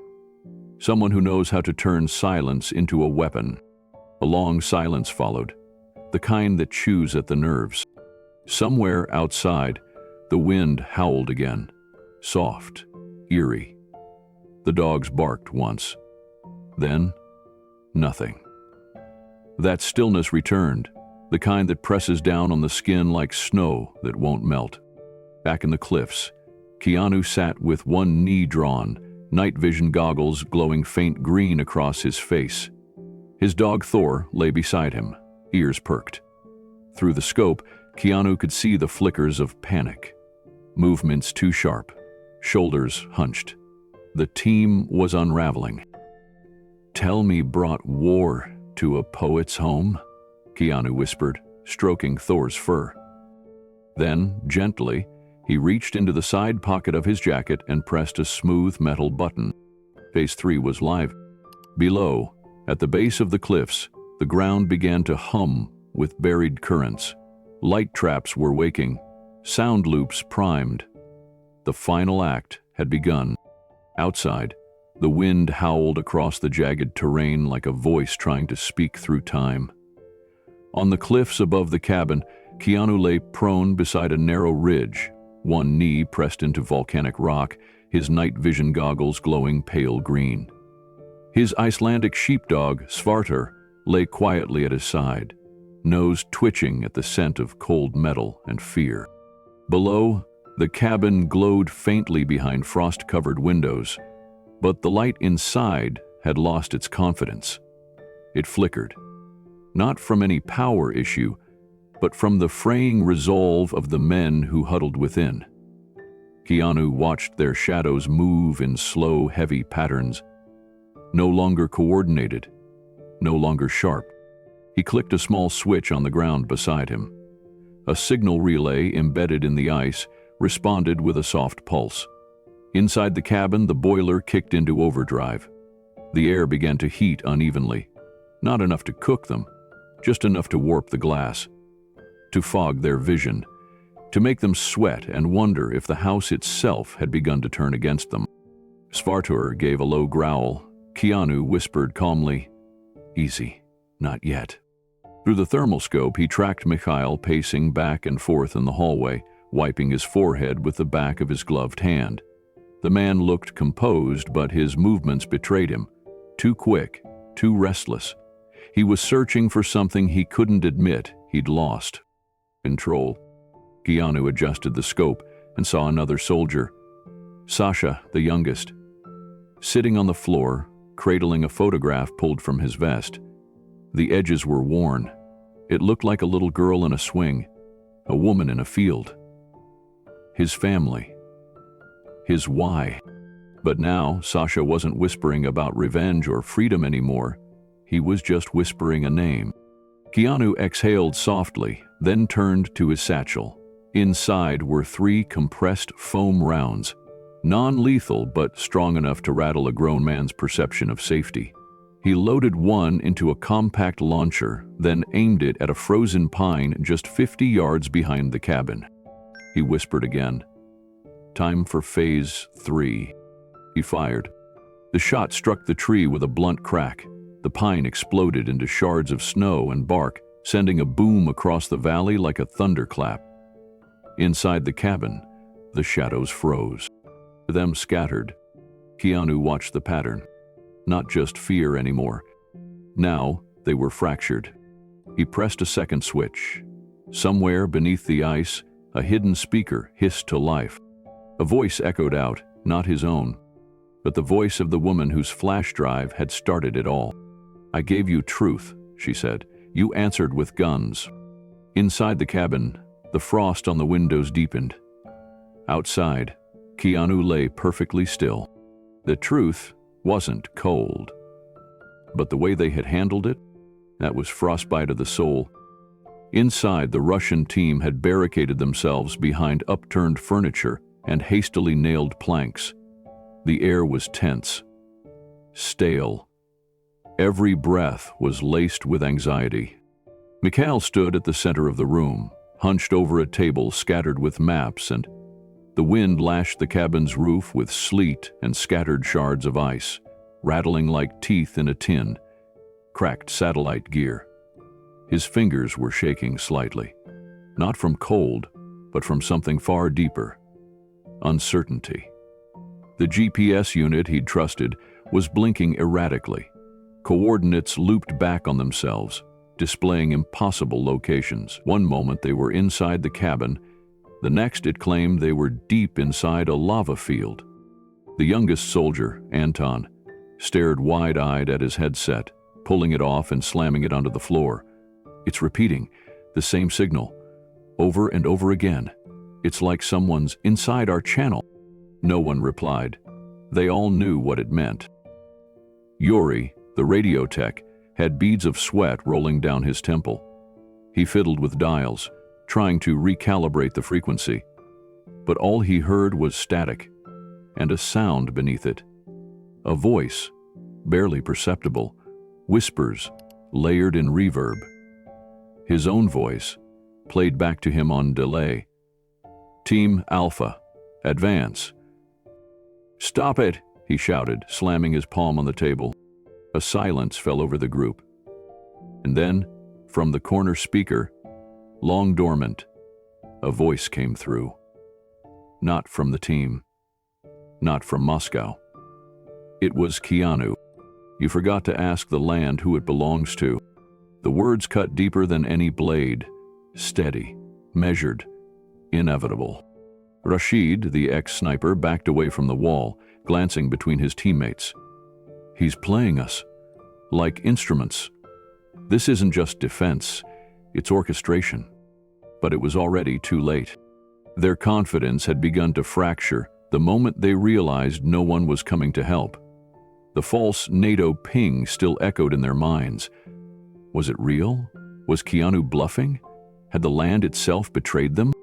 "Someone who knows how to turn silence into a weapon." A long silence followed, the kind that chews at the nerves. Somewhere outside, the wind howled again, soft, eerie. The dogs barked once. Then, nothing. That stillness returned, the kind that presses down on the skin like snow that won't melt. Back in the cliffs, Keanu sat with one knee drawn, night vision goggles glowing faint green across his face. His dog Thor lay beside him, ears perked. Through the scope, Keanu could see the flickers of panic. Movements too sharp, shoulders hunched. The team was unraveling. "Tell me brought war to a poet's home?" Keanu whispered, stroking Thor's fur. Then, gently, he reached into the side pocket of his jacket and pressed a smooth metal button. Phase 3 was live. Below, at the base of the cliffs, the ground began to hum with buried currents. Light traps were waking, sound loops primed. The final act had begun. Outside, the wind howled across the jagged terrain like a voice trying to speak through time. On the cliffs above the cabin, Keanu lay prone beside a narrow ridge, one knee pressed into volcanic rock, his night vision goggles glowing pale green. His Icelandic sheepdog, Svartur, lay quietly at his side, nose twitching at the scent of cold metal and fear. Below, the cabin glowed faintly behind frost-covered windows, but the light inside had lost its confidence. It flickered, not from any power issue, but from the fraying resolve of the men who huddled within. Keanu watched their shadows move in slow, heavy patterns, no longer coordinated, no longer sharp. He clicked a small switch on the ground beside him. A signal relay embedded in the ice responded with a soft pulse. Inside the cabin, the boiler kicked into overdrive. The air began to heat unevenly, not enough to cook them, just enough to warp the glass, to fog their vision, to make them sweat and wonder if the house itself had begun to turn against them. Svartur gave a low growl. Keanu whispered calmly, "Easy, not yet." Through the thermal scope, he tracked Mikhail pacing back and forth in the hallway, wiping his forehead with the back of his gloved hand. The man looked composed, but his movements betrayed him. Too quick, too restless. He was searching for something he couldn't admit he'd lost. Control. Keanu adjusted the scope and saw another soldier. Sasha, the youngest, sitting on the floor, cradling a photograph pulled from his vest. The edges were worn. It looked like a little girl in a swing, a woman in a field. His family. His why. But now, Sasha wasn't whispering about revenge or freedom anymore. He was just whispering a name. Keanu exhaled softly, then turned to his satchel. Inside were 3 compressed foam rounds, non-lethal but strong enough to rattle a grown man's perception of safety. He loaded one into a compact launcher, then aimed it at a frozen pine just 50 yards behind the cabin. He whispered again, "Time for phase 3. He fired. The shot struck the tree with a blunt crack. The pine exploded into shards of snow and bark, sending a boom across the valley like a thunderclap. Inside the cabin, the shadows froze. Them scattered. Keanu watched the pattern. Not just fear anymore. Now they were fractured. He pressed a second switch. Somewhere beneath the ice, a hidden speaker hissed to life. A voice echoed out, not his own, but the voice of the woman whose flash drive had started it all. "I gave you truth," she said. "You answered with guns." Inside the cabin, the frost on the windows deepened. Outside, Keanu lay perfectly still. The truth wasn't cold. But the way they had handled it, that was frostbite of the soul. Inside, the Russian team had barricaded themselves behind upturned furniture and hastily nailed planks. The air was tense, stale. Every breath was laced with anxiety. Mikhail stood at the center of the room, hunched over a table scattered with maps, and the wind lashed the cabin's roof with sleet and scattered shards of ice, rattling like teeth in a tin, cracked satellite gear. His fingers were shaking slightly, not from cold, but from something far deeper: uncertainty. The GPS unit he'd trusted was blinking erratically. Coordinates looped back on themselves, displaying impossible locations. One moment they were inside the cabin, the next it claimed they were deep inside a lava field. The youngest soldier, Anton, stared wide-eyed at his headset, pulling it off and slamming it onto the floor. "It's repeating, the same signal, over and over again. It's like someone's inside our channel." No one replied. They all knew what it meant. Yuri, the radio tech, had beads of sweat rolling down his temple. He fiddled with dials, trying to recalibrate the frequency. But all he heard was static, and a sound beneath it. A voice, barely perceptible, whispers layered in reverb. His own voice, played back to him on delay. "Team Alpha, advance." "Stop it," he shouted, slamming his palm on the table. A silence fell over the group. And then, from the corner speaker, long dormant, a voice came through. Not from the team. Not from Moscow. It was Keanu. "You forgot to ask the land who it belongs to." The words cut deeper than any blade. Steady, measured, inevitable. Rashid, the ex-sniper, backed away from the wall, glancing between his teammates. "He's playing us, like instruments. This isn't just defense, it's orchestration." But it was already too late. Their confidence had begun to fracture the moment they realized no one was coming to help. The false NATO ping still echoed in their minds. Was it real? Was Keanu bluffing? Had the land itself betrayed them?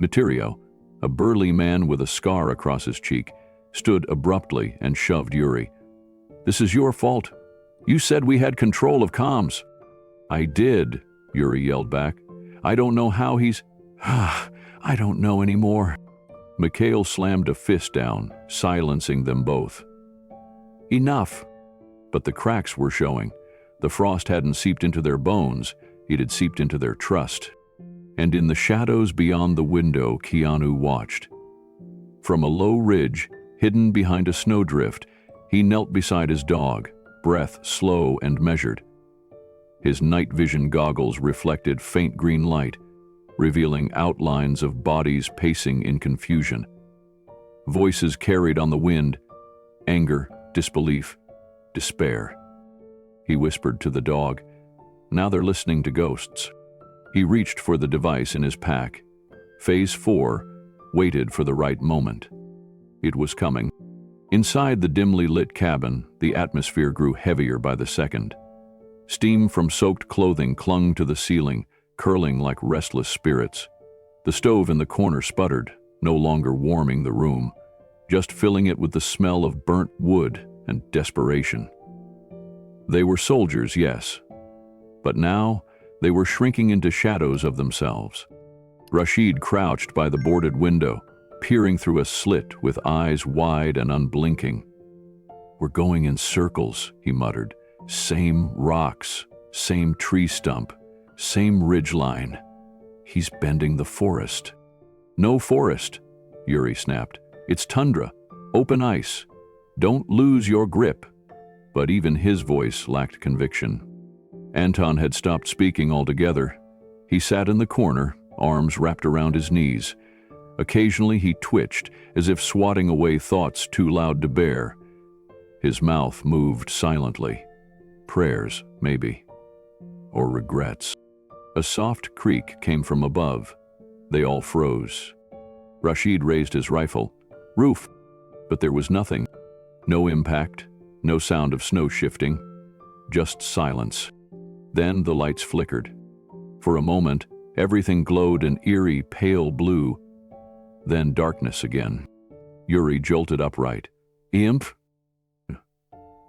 Materio, a burly man with a scar across his cheek, stood abruptly and shoved Yuri. "This is your fault. You said we had control of comms." "I did," Yuri yelled back. "I don't know how he's—" "I don't know anymore." Mikhail slammed a fist down, silencing them both. "Enough." But the cracks were showing. The frost hadn't seeped into their bones, it had seeped into their trust. and in the shadows beyond the window Keanu watched. From a low ridge, hidden behind a snowdrift, he knelt beside his dog, breath slow and measured. His night vision goggles reflected faint green light, revealing outlines of bodies pacing in confusion. Voices carried on the wind, anger, disbelief, despair. He whispered to the dog, "Now they're listening to ghosts." He reached for the device in his pack. Phase 4 waited for the right moment. It was coming. Inside the dimly lit cabin, the atmosphere grew heavier by the second. Steam from soaked clothing clung to the ceiling, curling like restless spirits. The stove in the corner sputtered, no longer warming the room, just filling it with the smell of burnt wood and desperation. They were soldiers, yes, but now they were shrinking into shadows of themselves. Rashid crouched by the boarded window, peering through a slit with eyes wide and unblinking. "We're going in circles," he muttered. "Same rocks, same tree stump, same ridgeline. He's bending the forest." "No forest," Yuri snapped. "It's tundra, open ice. Don't lose your grip." But even his voice lacked conviction. Anton had stopped speaking altogether. He sat in the corner, arms wrapped around his knees. Occasionally he twitched, as if swatting away thoughts too loud to bear. His mouth moved silently. Prayers, maybe. Or regrets. A soft creak came from above. They all froze. Rashid raised his rifle. "Roof!" But there was nothing. No impact, no sound of snow shifting, just silence. Then the lights flickered. For a moment, everything glowed an eerie pale blue. Then darkness again. Yuri jolted upright. "Imp?"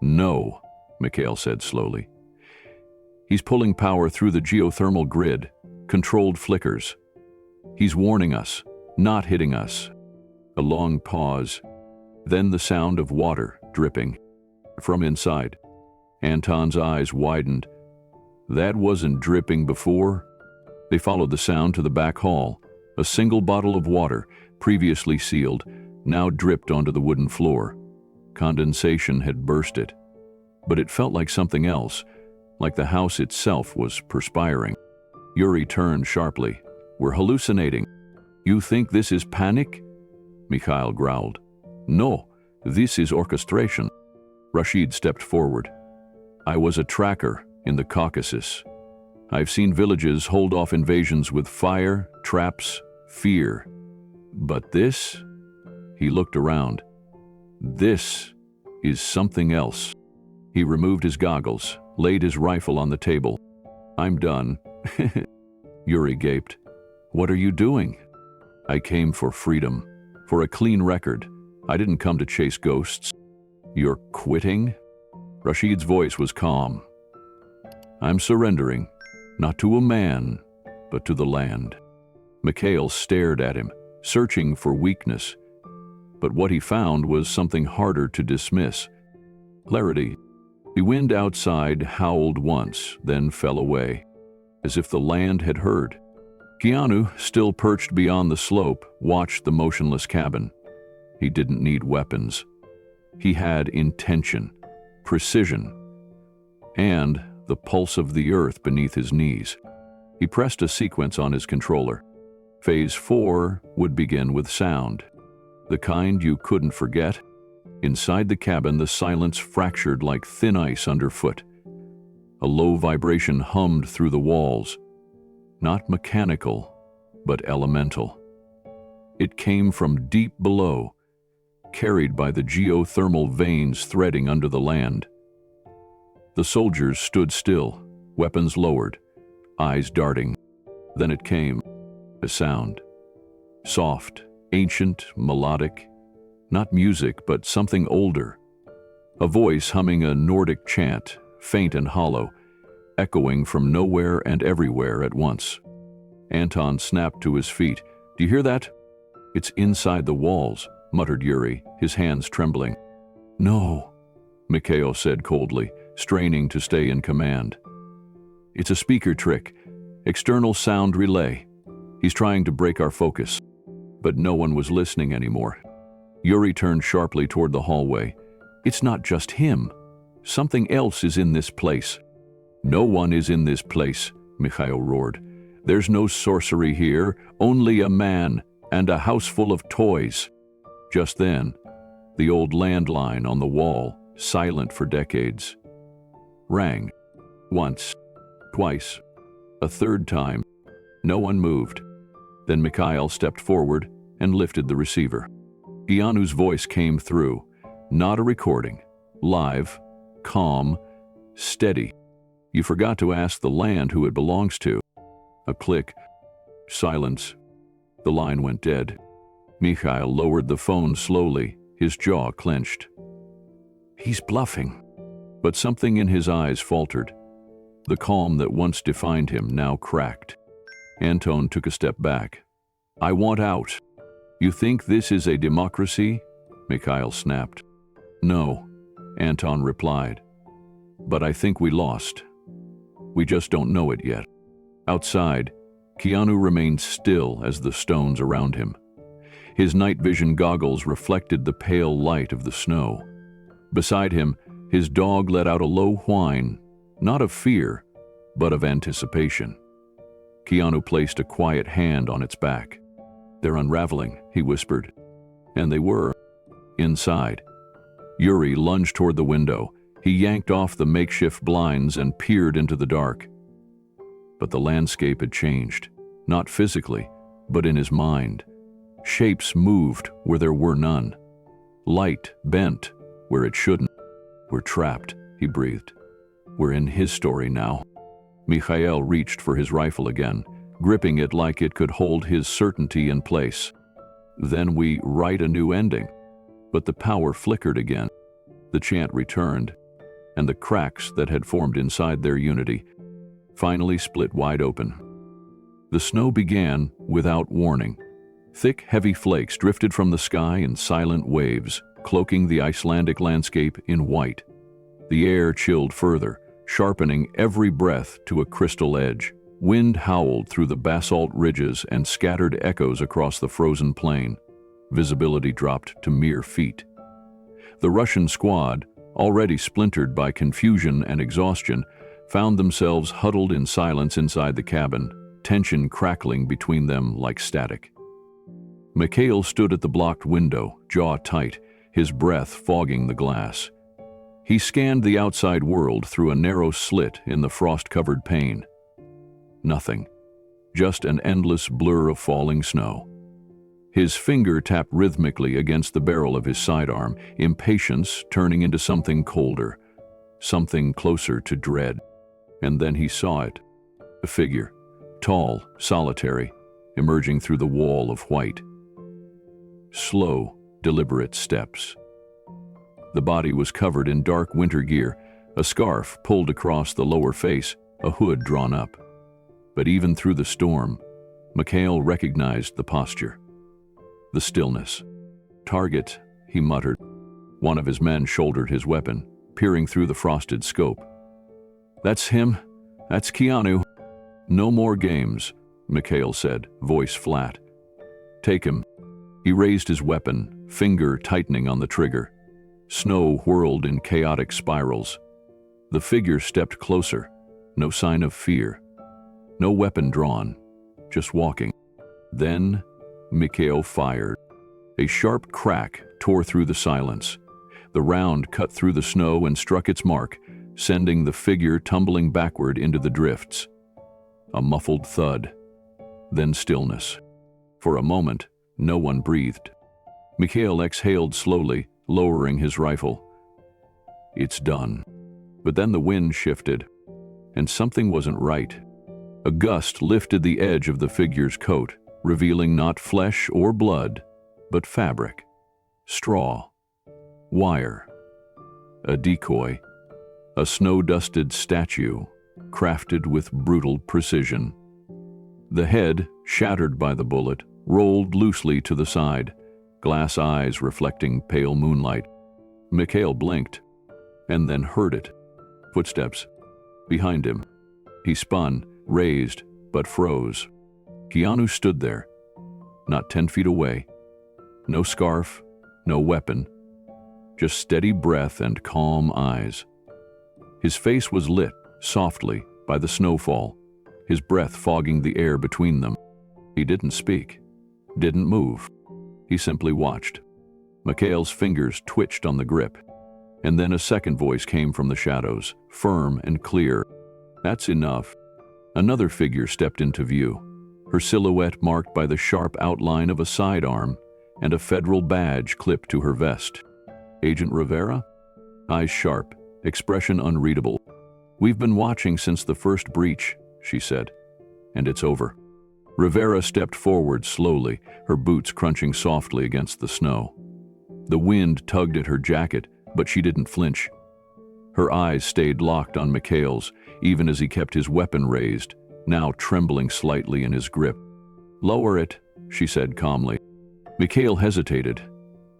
"No," Mikhail said slowly. "He's pulling power through the geothermal grid, controlled flickers. He's warning us, not hitting us." A long pause, then the sound of water dripping. From inside, Anton's eyes widened. That wasn't dripping before. They followed the sound to the back hall. A single bottle of water, previously sealed, now dripped onto the wooden floor. Condensation had burst it. But it felt like something else, like the house itself was perspiring. Yuri turned sharply. "We're hallucinating." "You think this is panic?" Mikhail growled. "No, this is orchestration." Rashid stepped forward. "I was a tracker in the Caucasus. I've seen villages hold off invasions with fire, traps, fear. But this?" He looked around. "This is something else." He removed his goggles, laid his rifle on the table. "I'm done." Yuri gaped. "What are you doing?" "I came for freedom, for a clean record. I didn't come to chase ghosts." "You're quitting?" Rashid's voice was calm. "I'm surrendering, not to a man, but to the land." Mikhail stared at him, searching for weakness. But what he found was something harder to dismiss. Clarity. The wind outside howled once, then fell away, as if the land had heard. Keanu, still perched beyond the slope, watched the motionless cabin. He didn't need weapons. He had intention, precision, and the pulse of the earth beneath his knees. He pressed a sequence on his controller. Phase 4 would begin with sound. The kind you couldn't forget. Inside the cabin, the silence fractured like thin ice underfoot. A low vibration hummed through the walls. Not mechanical, but elemental. It came from deep below, carried by the geothermal veins threading under the land. The soldiers stood still, weapons lowered, eyes darting. Then it came, a sound. Soft, ancient, melodic. Not music, but something older. A voice humming a Nordic chant, faint and hollow, echoing from nowhere and everywhere at once. Anton snapped to his feet. "Do you hear that?" "It's inside the walls," muttered Yuri, his hands trembling. "No," Mikhail said coldly, straining to stay in command. "It's a speaker trick. External sound relay." He's trying to break our focus. But no one was listening anymore. Yuri turned sharply toward the hallway. It's not just him. Something else is in this place. No one is in this place, Mikhail roared. There's no sorcery here, only a man and a house full of toys. Just then, the old landline on the wall, silent for decades, rang. Once, twice, a third time. No one moved. Then Mikhail stepped forward and lifted the receiver. Keanu's voice came through, not a recording, live, calm, steady. You forgot to ask the land who it belongs to. A click, silence. The line went dead. Mikhail lowered the phone slowly, his jaw clenched. He's bluffing. But something in his eyes faltered. The calm that once defined him now cracked. Anton took a step back. I want out. You think this is a democracy? Mikhail snapped. No, Anton replied. But I think we lost. We just don't know it yet. Outside, Keanu remained still as the stones around him. His night vision goggles reflected the pale light of the snow. Beside him, his dog let out a low whine, not of fear, but of anticipation. Keanu placed a quiet hand on its back. They're unraveling, he whispered. And they were. Inside, Yuri lunged toward the window. He yanked off the makeshift blinds and peered into the dark. But the landscape had changed, not physically, but in his mind. Shapes moved where there were none. Light bent where it shouldn't. We're trapped, he breathed. We're in his story now. Mikhail reached for his rifle again, gripping it like it could hold his certainty in place. Then we write a new ending. But the power flickered again. The chant returned, and the cracks that had formed inside their unity finally split wide open. The snow began without warning. Thick, heavy flakes drifted from the sky in silent waves, cloaking the Icelandic landscape in white. The air chilled further, sharpening every breath to a crystal edge. Wind howled through the basalt ridges and scattered echoes across the frozen plain. Visibility dropped to mere feet. The Russian squad, already splintered by confusion and exhaustion, found themselves huddled in silence inside the cabin, tension crackling between them like static. Mikhail stood at the blocked window, jaw tight, his breath fogging the glass. He scanned the outside world through a narrow slit in the frost-covered pane. Nothing. Just an endless blur of falling snow. His finger tapped rhythmically against the barrel of his sidearm, impatience turning into something colder, something closer to dread. And then he saw it. A figure, tall, solitary, emerging through the wall of white. Slow, deliberate steps. The body was covered in dark winter gear, a scarf pulled across the lower face, a hood drawn up. But even through the storm, Mikhail recognized the posture. The stillness. Target, he muttered. One of his men shouldered his weapon, peering through the frosted scope. That's him. That's Keanu. No more games, Mikhail said, voice flat. Take him. He raised his weapon, finger tightening on the trigger. Snow whirled in chaotic spirals. The figure stepped closer, no sign of fear. No weapon drawn, just walking. Then, Mikhail fired. A sharp crack tore through the silence. The round cut through the snow and struck its mark, sending the figure tumbling backward into the drifts. A muffled thud, then stillness. For a moment, no one breathed. Mikhail exhaled slowly, lowering his rifle. It's done. But then the wind shifted, and something wasn't right. A gust lifted the edge of the figure's coat, revealing not flesh or blood, but fabric, straw, wire, a decoy, a snow-dusted statue, crafted with brutal precision. The head, shattered by the bullet, rolled loosely to the side, glass eyes reflecting pale moonlight. Mikhail blinked, and then heard it. Footsteps. Behind him. He spun, raised, but froze. Keanu stood there, not 10 feet away. No scarf, no weapon, just steady breath and calm eyes. His face was lit, softly, by the snowfall, his breath fogging the air between them. He didn't speak, didn't move. He simply watched. Mikhail's fingers twitched on the grip, and then a second voice came from the shadows, firm and clear. "That's enough." Another figure stepped into view, her silhouette marked by the sharp outline of a sidearm and a federal badge clipped to her vest. Agent Rivera? Eyes sharp, expression unreadable. "We've been watching since the first breach," she said, "and it's over." Rivera stepped forward slowly, her boots crunching softly against the snow. The wind tugged at her jacket, but she didn't flinch. Her eyes stayed locked on Mikhail's, even as he kept his weapon raised, now trembling slightly in his grip. "Lower it," she said calmly. Mikhail hesitated.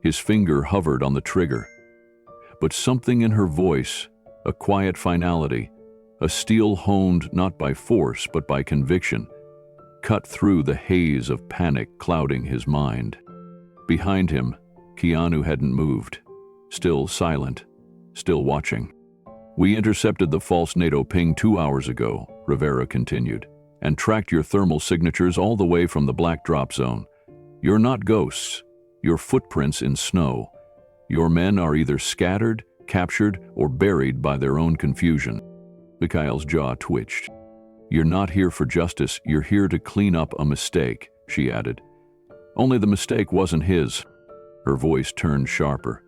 His finger hovered on the trigger. But something in her voice, a quiet finality, a steel honed not by force but by conviction, cut through the haze of panic clouding his mind. Behind him, Keanu hadn't moved, still silent, still watching. "We intercepted the false NATO ping 2 hours ago," Rivera continued, "and tracked your thermal signatures all the way from the black drop zone. You're not ghosts, you're footprints in snow. Your men are either scattered, captured, or buried by their own confusion." Mikhail's jaw twitched. "You're not here for justice, you're here to clean up a mistake," she added. "Only the mistake wasn't his." Her voice turned sharper.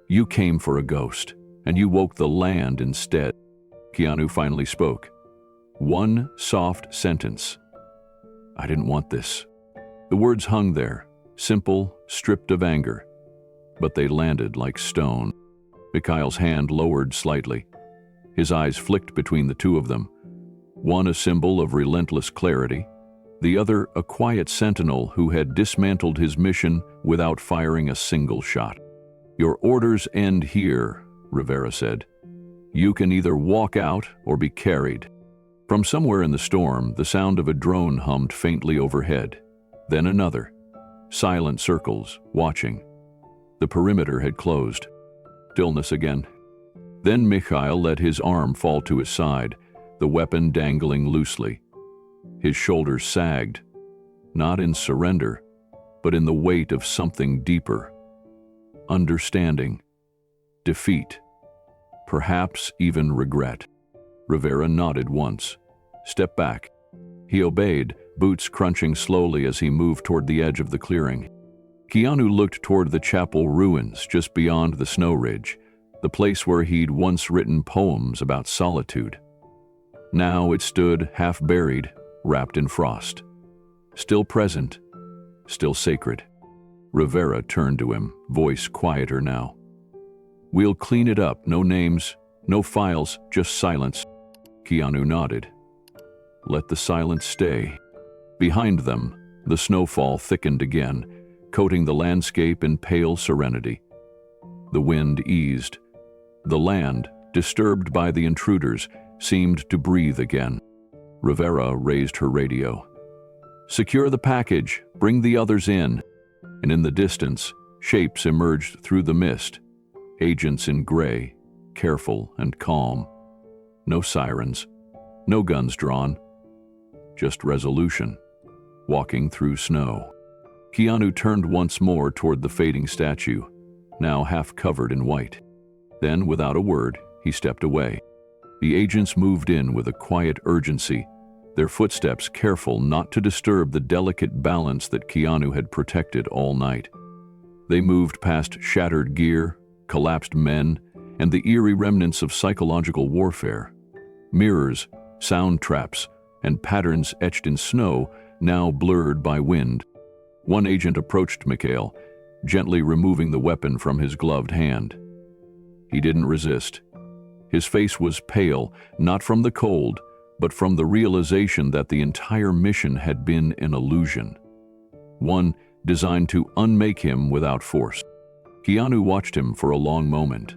"You came for a ghost, and you woke the land instead." Keanu finally spoke. One soft sentence. "I didn't want this." The words hung there, simple, stripped of anger, but they landed like stone. Mikhail's hand lowered slightly. His eyes flicked between the two of them, one a symbol of relentless clarity, the other a quiet sentinel who had dismantled his mission without firing a single shot. "Your orders end here," Rivera said. "You can either walk out or be carried." From somewhere in the storm, the sound of a drone hummed faintly overhead. Then another. Silent circles, watching. The perimeter had closed. Stillness again. Then Mikhail let his arm fall to his side, the weapon dangling loosely. His shoulders sagged, not in surrender, but in the weight of something deeper. Understanding. Defeat. Perhaps even regret. Rivera nodded once. "Step back." He obeyed, boots crunching slowly as he moved toward the edge of the clearing. Keanu looked toward the chapel ruins just beyond the snow ridge, the place where he'd once written poems about solitude. Now it stood half-buried, wrapped in frost. Still present, still sacred. Rivera turned to him, voice quieter now. "We'll clean it up, no names, no files, just silence." Keanu nodded. Let the silence stay. Behind them, the snowfall thickened again, coating the landscape in pale serenity. The wind eased. The land, disturbed by the intruders, seemed to breathe again. Rivera raised her radio. "Secure the package, bring the others in." And in the distance, shapes emerged through the mist. Agents in gray, careful and calm. No sirens, no guns drawn. Just resolution, walking through snow. Keanu turned once more toward the fading statue, now half covered in white. Then, without a word, he stepped away. The agents moved in with a quiet urgency, their footsteps careful not to disturb the delicate balance that Keanu had protected all night. They moved past shattered gear, collapsed men, and the eerie remnants of psychological warfare. Mirrors, sound traps, and patterns etched in snow, now blurred by wind. One agent approached Mikhail, gently removing the weapon from his gloved hand. He didn't resist. His face was pale, not from the cold, but from the realization that the entire mission had been an illusion. One designed to unmake him without force. Keanu watched him for a long moment,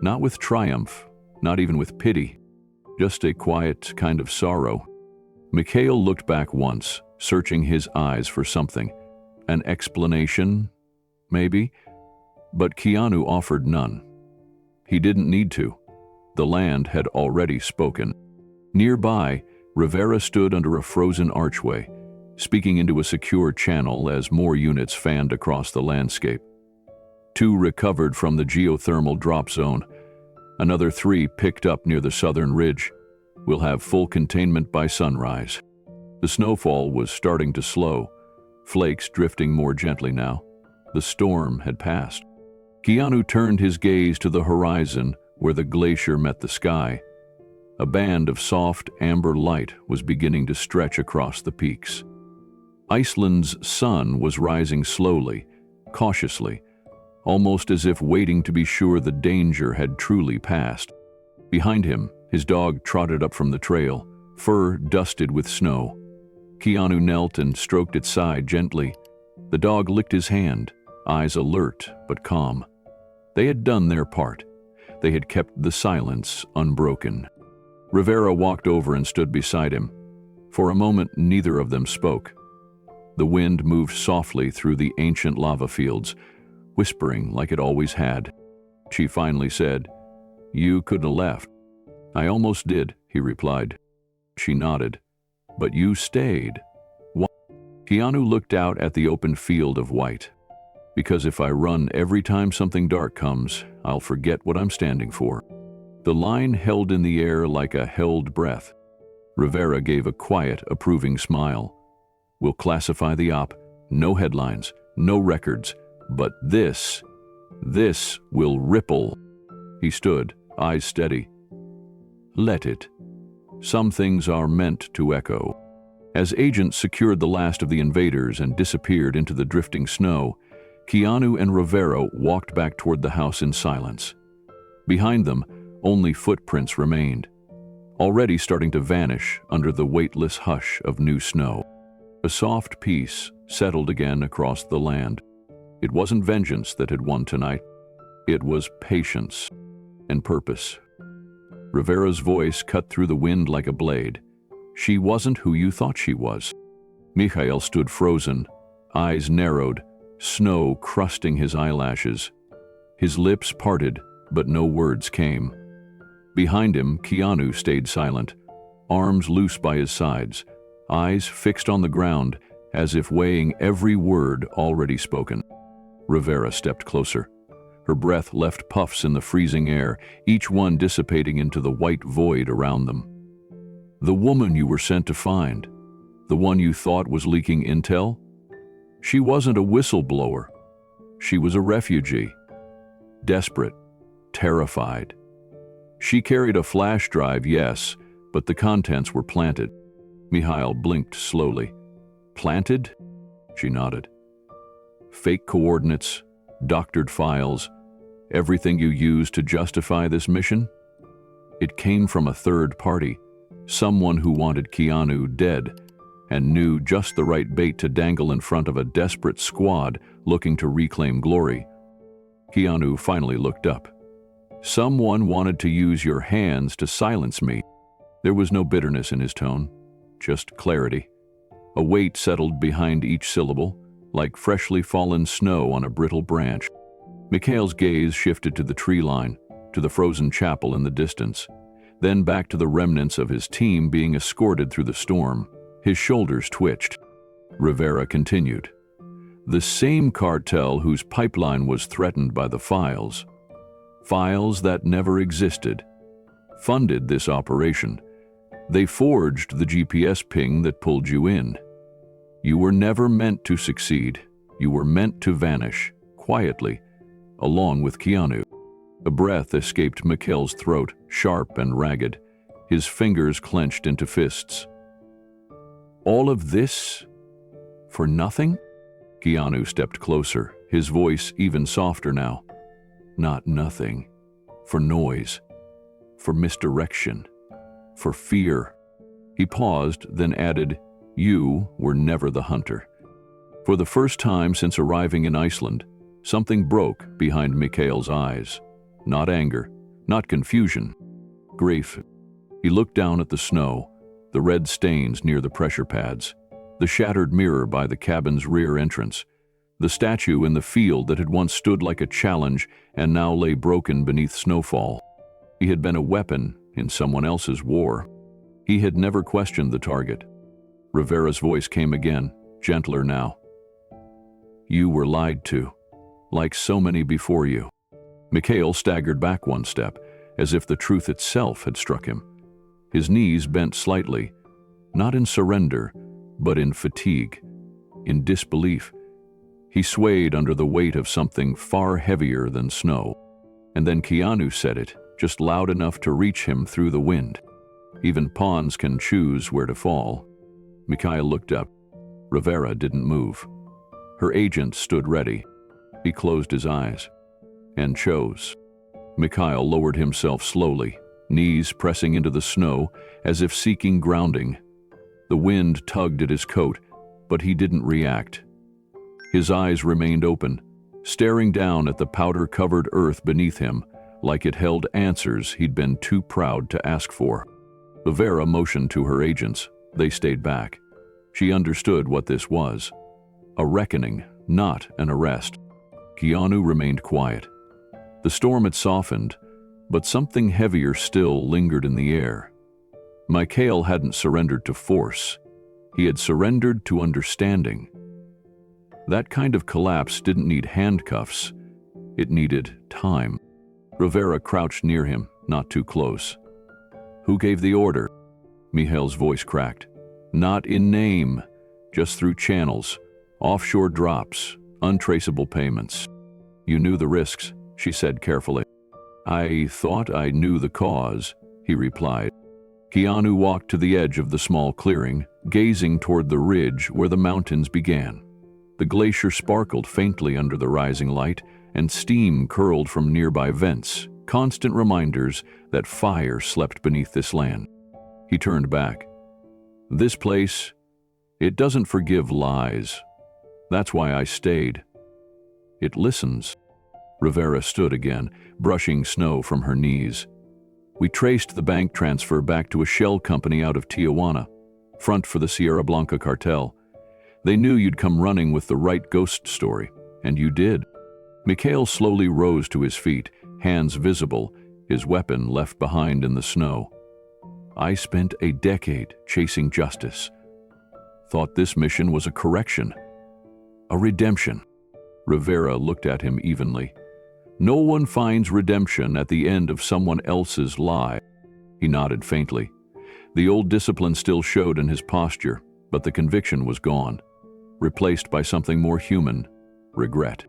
not with triumph, not even with pity, just a quiet kind of sorrow. Mikhail looked back once, searching his eyes for something. An explanation, maybe? But Keanu offered none. He didn't need to. The land had already spoken. Nearby, Rivera stood under a frozen archway, speaking into a secure channel as more units fanned across the landscape. 2 recovered from the geothermal drop zone. Another 3 picked up near the southern ridge. We'll have full containment by sunrise. The snowfall was starting to slow, flakes drifting more gently now. The storm had passed. Keanu turned his gaze to the horizon where the glacier met the sky. A band of soft amber light was beginning to stretch across the peaks. Iceland's sun was rising slowly, cautiously, almost as if waiting to be sure the danger had truly passed. Behind him, his dog trotted up from the trail, fur dusted with snow. Keanu knelt and stroked its side gently. The dog licked his hand, eyes alert but calm. They had done their part. They had kept the silence unbroken. Rivera walked over and stood beside him. For a moment, neither of them spoke. The wind moved softly through the ancient lava fields, whispering like it always had. She finally said, "You couldn't have left." "I almost did," he replied. She nodded. "But you stayed." Why? Keanu looked out at the open field of white. "Because if I run every time something dark comes, I'll forget what I'm standing for." The line held in the air like a held breath. Rivera gave a quiet, approving smile. "We'll classify the op. No headlines, no records. But this will ripple." He stood, eyes steady. "Let it. Some things are meant to echo." As agents secured the last of the invaders and disappeared into the drifting snow, Keanu and Rivera walked back toward the house in silence. Behind them, only footprints remained, already starting to vanish under the weightless hush of new snow. A soft peace settled again across the land. It wasn't vengeance that had won tonight. It was patience and purpose. Rivera's voice cut through the wind like a blade. "She wasn't who you thought she was." Mikhail stood frozen, eyes narrowed, snow crusting his eyelashes. His lips parted, but no words came. Behind him, Keanu stayed silent, arms loose by his sides, eyes fixed on the ground as if weighing every word already spoken. Rivera stepped closer. Her breath left puffs in the freezing air, each one dissipating into the white void around them. "The woman you were sent to find, the one you thought was leaking intel? She wasn't a whistleblower. She was a refugee. Desperate, terrified. She carried a flash drive, yes, but the contents were planted." Mikhail blinked slowly. "Planted?" She nodded. "Fake coordinates, doctored files, everything you used to justify this mission? It came from a third party, someone who wanted Keanu dead and knew just the right bait to dangle in front of a desperate squad looking to reclaim glory." Keanu finally looked up. "Someone wanted to use your hands to silence me." There was no bitterness in his tone, just clarity. A weight settled behind each syllable, like freshly fallen snow on a brittle branch. Mikhail's gaze shifted to the tree line, to the frozen chapel in the distance, then back to the remnants of his team being escorted through the storm. His shoulders twitched. Rivera continued. "The same cartel whose pipeline was threatened by the files that never existed, funded this operation. They forged the GPS ping that pulled you in. You were never meant to succeed. You were meant to vanish, quietly, along with Keanu." A breath escaped Mikhail's throat, sharp and ragged, his fingers clenched into fists. "All of this? For nothing?" Keanu stepped closer, his voice even softer now. "Not nothing. For noise. For misdirection. For fear." He paused, then added, "You were never the hunter." For the first time since arriving in Iceland, something broke behind Mikhail's eyes. Not anger, not confusion. Grief. He looked down at the snow, the red stains near the pressure pads. the shattered mirror by the cabin's rear entrance, the statue in the field that had once stood like a challenge and now lay broken beneath snowfall. He had been a weapon in someone else's war. He had never questioned the target. Rivera's voice came again, gentler now. You were lied to, like so many before you. Mikhail staggered back one step, as if the truth itself had struck him. His knees bent slightly, not in surrender, but in fatigue, in disbelief. He swayed under the weight of something far heavier than snow. And then Keanu said it, just loud enough to reach him through the wind. Even pawns can choose where to fall. Mikhail looked up. Rivera didn't move. Her agent stood ready. He closed his eyes and chose. Mikhail lowered himself slowly, knees pressing into the snow as if seeking grounding. The wind tugged at his coat, but he didn't react. His eyes remained open, staring down at the powder-covered earth beneath him, like it held answers he'd been too proud to ask for. Rivera motioned to her agents. They stayed back. She understood what this was. A reckoning, not an arrest. Keanu remained quiet. The storm had softened, but something heavier still lingered in the air. Mikhail hadn't surrendered to force. He had surrendered to understanding. That kind of collapse didn't need handcuffs. It needed time. Rivera crouched near him, not too close. Who gave the order? Mikhail's voice cracked. Not in name, just through channels, offshore drops, untraceable payments. You knew the risks, she said carefully. I thought I knew the cause, he replied. Keanu walked to the edge of the small clearing, gazing toward the ridge where the mountains began. The glacier sparkled faintly under the rising light, and steam curled from nearby vents, constant reminders that fire slept beneath this land. He turned back. This place, it doesn't forgive lies. That's why I stayed. It listens. Rivera stood again, brushing snow from her knees. We traced the bank transfer back to a shell company out of Tijuana, front for the Sierra Blanca cartel. They knew you'd come running with the right ghost story, and you did. Mikhail slowly rose to his feet, hands visible, his weapon left behind in the snow. I spent a decade chasing justice. Thought this mission was a correction, a redemption. Rivera looked at him evenly. No one finds redemption at the end of someone else's lie. He nodded faintly. The old discipline still showed in his posture, but the conviction was gone, replaced by something more human, regret.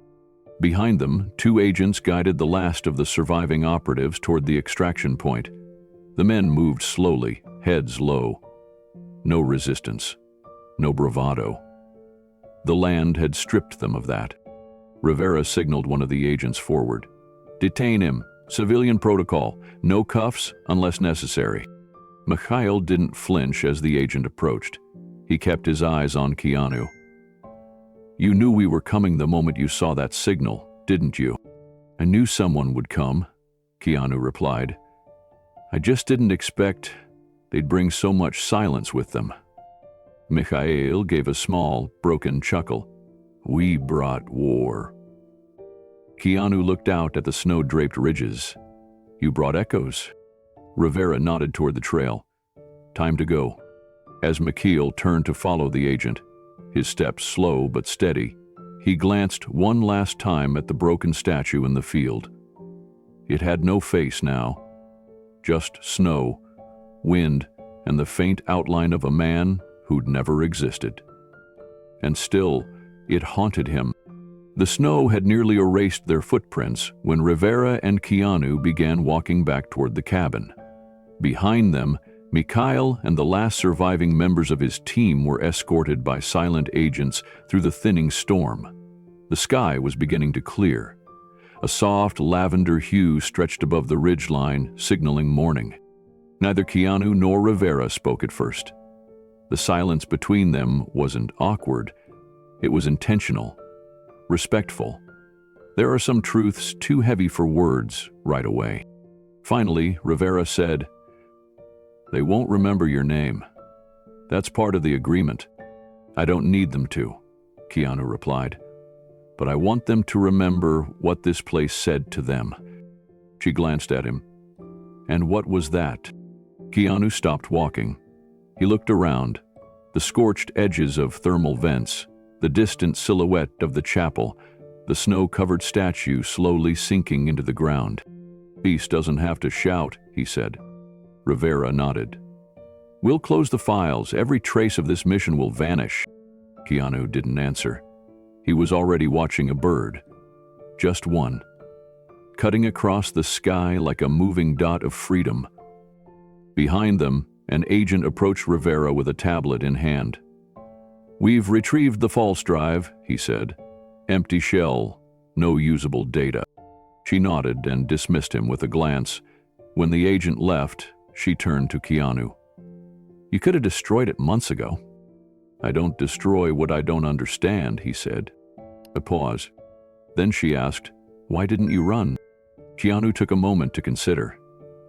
Behind them, two agents guided the last of the surviving operatives toward the extraction point. The men moved slowly, heads low. No resistance, no bravado. The land had stripped them of that. Rivera signaled one of the agents forward. Detain him. Civilian protocol. No cuffs unless necessary. Mikhail didn't flinch as the agent approached. He kept his eyes on Keanu. You knew we were coming the moment you saw that signal, didn't you? I knew someone would come, Keanu replied. I just didn't expect they'd bring so much silence with them. Mikhail gave a small, broken chuckle. We brought war. Keanu looked out at the snow-draped ridges. You brought echoes. Rivera nodded toward the trail. Time to go. As Mikhail turned to follow the agent, his steps slow but steady, he glanced one last time at the broken statue in the field. It had no face now, just snow, wind, and the faint outline of a man who'd never existed. And still, it haunted him. The snow had nearly erased their footprints when Rivera and Keanu began walking back toward the cabin. Behind them, Mikhail and the last surviving members of his team were escorted by silent agents through the thinning storm. The sky was beginning to clear. A soft lavender hue stretched above the ridgeline, signaling morning. Neither Keanu nor Rivera spoke at first. The silence between them wasn't awkward. It was intentional, respectful. There are some truths too heavy for words right away. Finally, Rivera said, They won't remember your name. That's part of the agreement. I don't need them to, Keanu replied. But I want them to remember what this place said to them. She glanced at him. And what was that? Keanu stopped walking. He looked around. The scorched edges of thermal vents, the distant silhouette of the chapel, the snow-covered statue slowly sinking into the ground. Peace doesn't have to shout, he said. Rivera nodded. We'll close the files. Every trace of this mission will vanish. Keanu didn't answer. He was already watching a bird. Just one. Cutting across the sky like a moving dot of freedom. Behind them, an agent approached Rivera with a tablet in hand. We've retrieved the false drive, he said. Empty shell, no usable data. She nodded and dismissed him with a glance. When the agent left, she turned to Keanu. You could have destroyed it months ago. I don't destroy what I don't understand, he said. A pause. Then she asked, why didn't you run? Keanu took a moment to consider.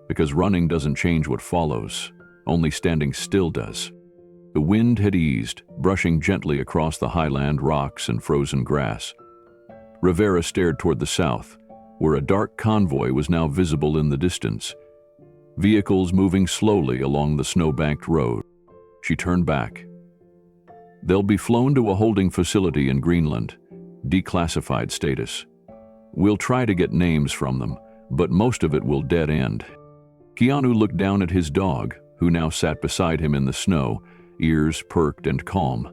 Because running doesn't change what follows. Only standing still does. The wind had eased, brushing gently across the highland rocks and frozen grass. Rivera stared toward the south, where a dark convoy was now visible in the distance. Vehicles moving slowly along the snow-banked road. She turned back. They'll be flown to a holding facility in Greenland, declassified status. We'll try to get names from them, but most of it will dead end. Keanu looked down at his dog, who now sat beside him in the snow, ears perked and calm.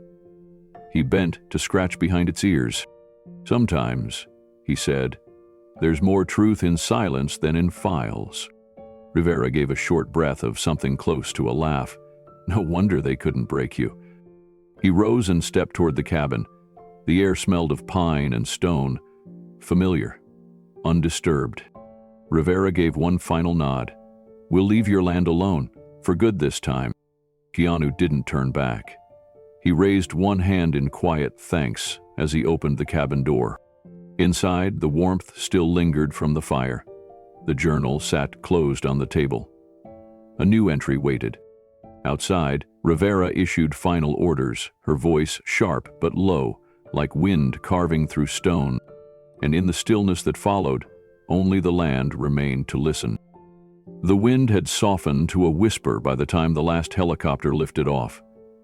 He bent to scratch behind its ears. Sometimes, he said, there's more truth in silence than in files. Rivera gave a short breath of something close to a laugh. No wonder they couldn't break you. He rose and stepped toward the cabin. The air smelled of pine and stone. Familiar. Undisturbed. Rivera gave one final nod. We'll leave your land alone, for good this time. Keanu didn't turn back. He raised one hand in quiet thanks as he opened the cabin door. Inside, the warmth still lingered from the fire. The journal sat closed on the table. A new entry waited. Outside, Rivera issued final orders, her voice sharp but low, like wind carving through stone. And in the stillness that followed, only the land remained to listen. The wind had softened to a whisper by the time the last helicopter lifted off.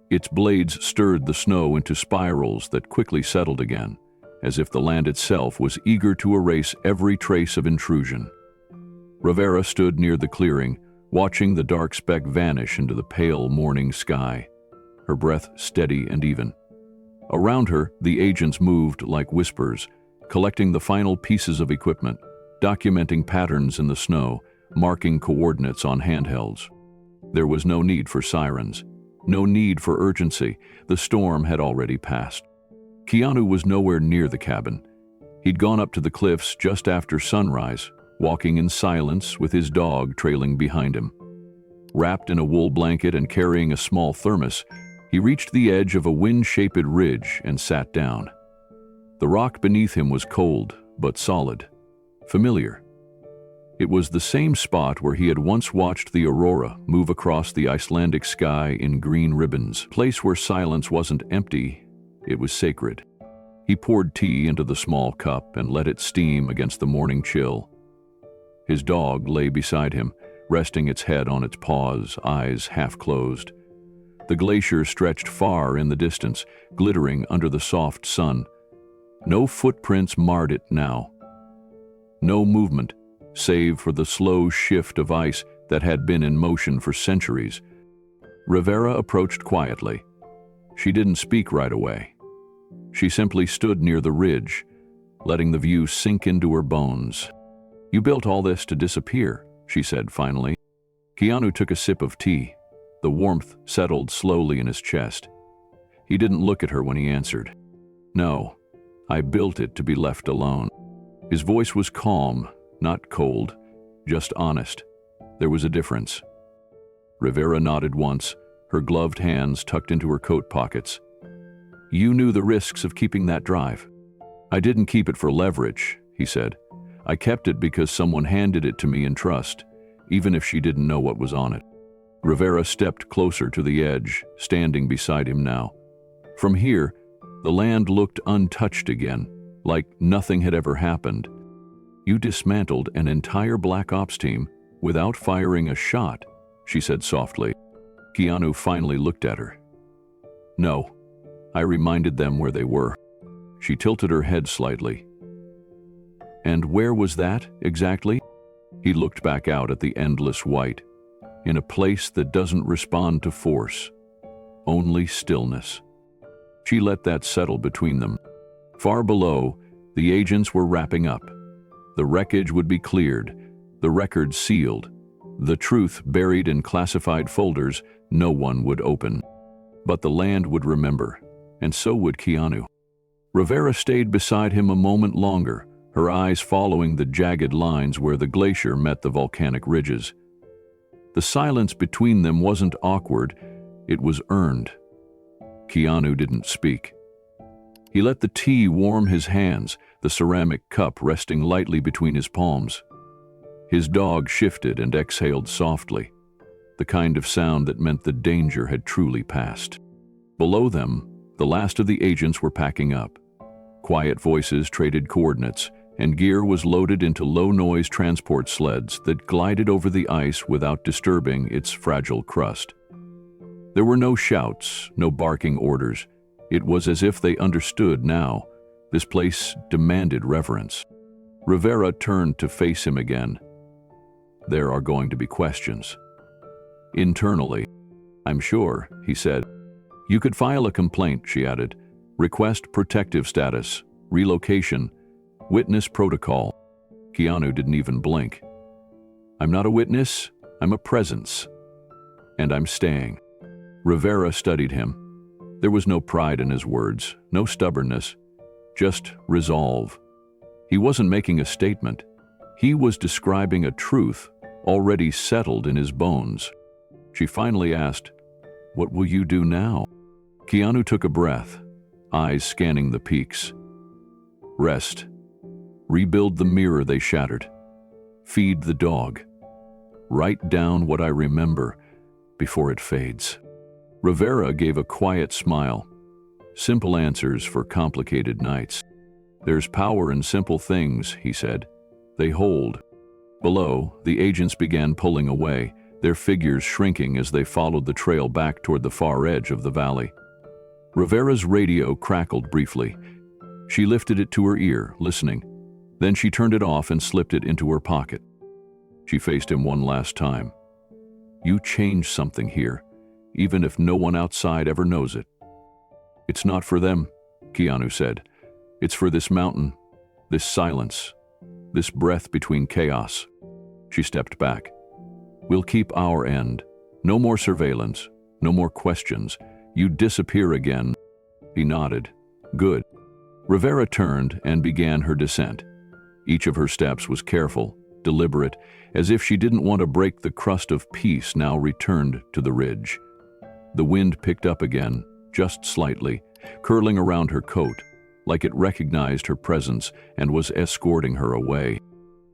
Its blades stirred the snow into spirals that quickly settled again, as if the land itself was eager to erase every trace of intrusion. Rivera stood near the clearing, watching the dark speck vanish into the pale morning sky, her breath steady and even. Around her, the agents moved like whispers, collecting the final pieces of equipment, documenting patterns in the snow, marking coordinates on handhelds. There was no need for sirens, no need for urgency. The storm had already passed. Keanu was nowhere near the cabin. He'd gone up to the cliffs just after sunrise, walking in silence with his dog trailing behind him. Wrapped in a wool blanket and carrying a small thermos, he reached the edge of a wind-shaped ridge and sat down. The rock beneath him was cold, but solid, familiar. It was the same spot where he had once watched the aurora move across the Icelandic sky in green ribbons, a place where silence wasn't empty, it was sacred. He poured tea into the small cup and let it steam against the morning chill. His dog lay beside him, resting its head on its paws, eyes half closed. The glacier stretched far in the distance, glittering under the soft sun. No footprints marred it now. No movement, save for the slow shift of ice that had been in motion for centuries. Rivera approached quietly. She didn't speak right away. She simply stood near the ridge, letting the view sink into her bones. You built all this to disappear, she said finally. Keanu took a sip of tea. The warmth settled slowly in his chest. He didn't look at her when he answered. No, I built it to be left alone. His voice was calm, not cold, just honest. There was a difference. Rivera nodded once, her gloved hands tucked into her coat pockets. You knew the risks of keeping that drive. I didn't keep it for leverage, he said. I kept it because someone handed it to me in trust, even if she didn't know what was on it. Rivera stepped closer to the edge, standing beside him now. From here, the land looked untouched again, like nothing had ever happened. "You dismantled an entire Black Ops team without firing a shot," she said softly. Keanu finally looked at her. "No, I reminded them where they were." She tilted her head slightly. "And where was that, exactly?" He looked back out at the endless white, in a place that doesn't respond to force, only stillness. She let that settle between them. Far below, the agents were wrapping up. The wreckage would be cleared, the records sealed, the truth buried in classified folders no one would open. But the land would remember, and so would Keanu. Rivera stayed beside him a moment longer, her eyes following the jagged lines where the glacier met the volcanic ridges. The silence between them wasn't awkward, it was earned. Keanu didn't speak. He let the tea warm his hands, the ceramic cup resting lightly between his palms. His dog shifted and exhaled softly, the kind of sound that meant the danger had truly passed. Below them, the last of the agents were packing up. Quiet voices traded coordinates, and gear was loaded into low-noise transport sleds that glided over the ice without disturbing its fragile crust. There were no shouts, no barking orders. It was as if they understood now. This place demanded reverence. Rivera turned to face him again. "There are going to be questions." "Internally, I'm sure," he said. "You could file a complaint," she added. "Request protective status, relocation, witness protocol." Keanu didn't even blink. "I'm not a witness, I'm a presence. And I'm staying." Rivera studied him. There was no pride in his words, no stubbornness, just resolve. He wasn't making a statement. He was describing a truth already settled in his bones. She finally asked, "What will you do now?" Keanu took a breath, eyes scanning the peaks. "Rest. Rebuild the mirror they shattered. Feed the dog. Write down what I remember before it fades." Rivera gave a quiet smile. Simple answers for complicated nights. "There's power in simple things," he said. "They hold." Below, the agents began pulling away, their figures shrinking as they followed the trail back toward the far edge of the valley. Rivera's radio crackled briefly. She lifted it to her ear, listening. Then she turned it off and slipped it into her pocket. She faced him one last time. "You changed something here, even if no one outside ever knows it." "It's not for them," Keanu said. "It's for this mountain, this silence, this breath between chaos." She stepped back. "We'll keep our end. No more surveillance, no more questions. You disappear again." He nodded. "Good." Rivera turned and began her descent. Each of her steps was careful, deliberate, as if she didn't want to break the crust of peace now returned to the ridge. The wind picked up again, just slightly, curling around her coat, like it recognized her presence and was escorting her away.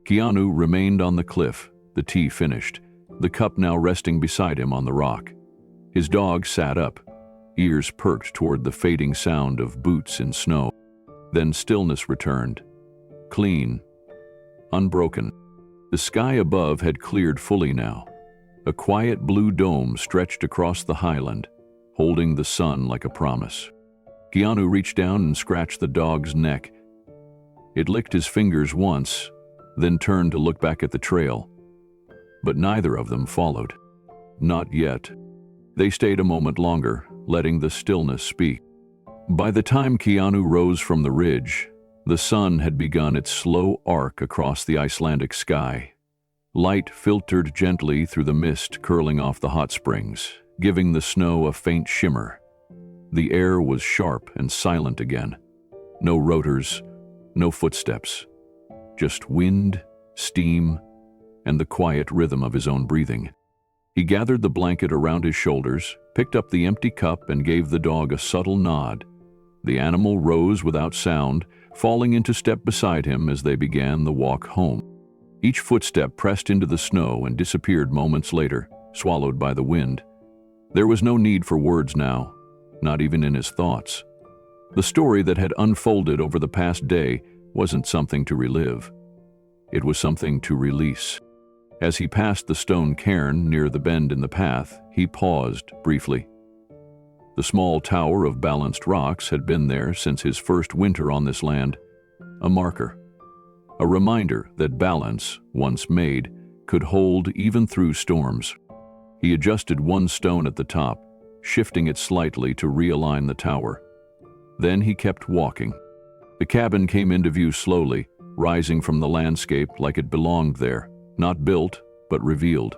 Keanu remained on the cliff, the tea finished, the cup now resting beside him on the rock. His dog sat up, ears perked toward the fading sound of boots in snow. Then stillness returned, clean, unbroken. The sky above had cleared fully now. A quiet blue dome stretched across the highland, holding the sun like a promise. Keanu reached down and scratched the dog's neck. It licked his fingers once, then turned to look back at the trail. But neither of them followed. Not yet. They stayed a moment longer, letting the stillness speak. By the time Keanu rose from the ridge, the sun had begun its slow arc across the Icelandic sky. Light filtered gently through the mist curling off the hot springs, giving the snow a faint shimmer. The air was sharp and silent again. No rotors, no footsteps. Just wind, steam, and the quiet rhythm of his own breathing. He gathered the blanket around his shoulders, picked up the empty cup, and gave the dog a subtle nod. The animal rose without sound, falling into step beside him as they began the walk home. Each footstep pressed into the snow and disappeared moments later, swallowed by the wind. There was no need for words now. not even in his thoughts. The story that had unfolded over the past day wasn't something to relive. It was something to release. As he passed the stone cairn near the bend in the path, he paused briefly. The small tower of balanced rocks had been there since his first winter on this land, a marker, a reminder that balance, once made, could hold even through storms. He adjusted one stone at the top, shifting it slightly to realign the tower. Then he kept walking. The cabin came into view slowly, rising from the landscape like it belonged there, not built, but revealed.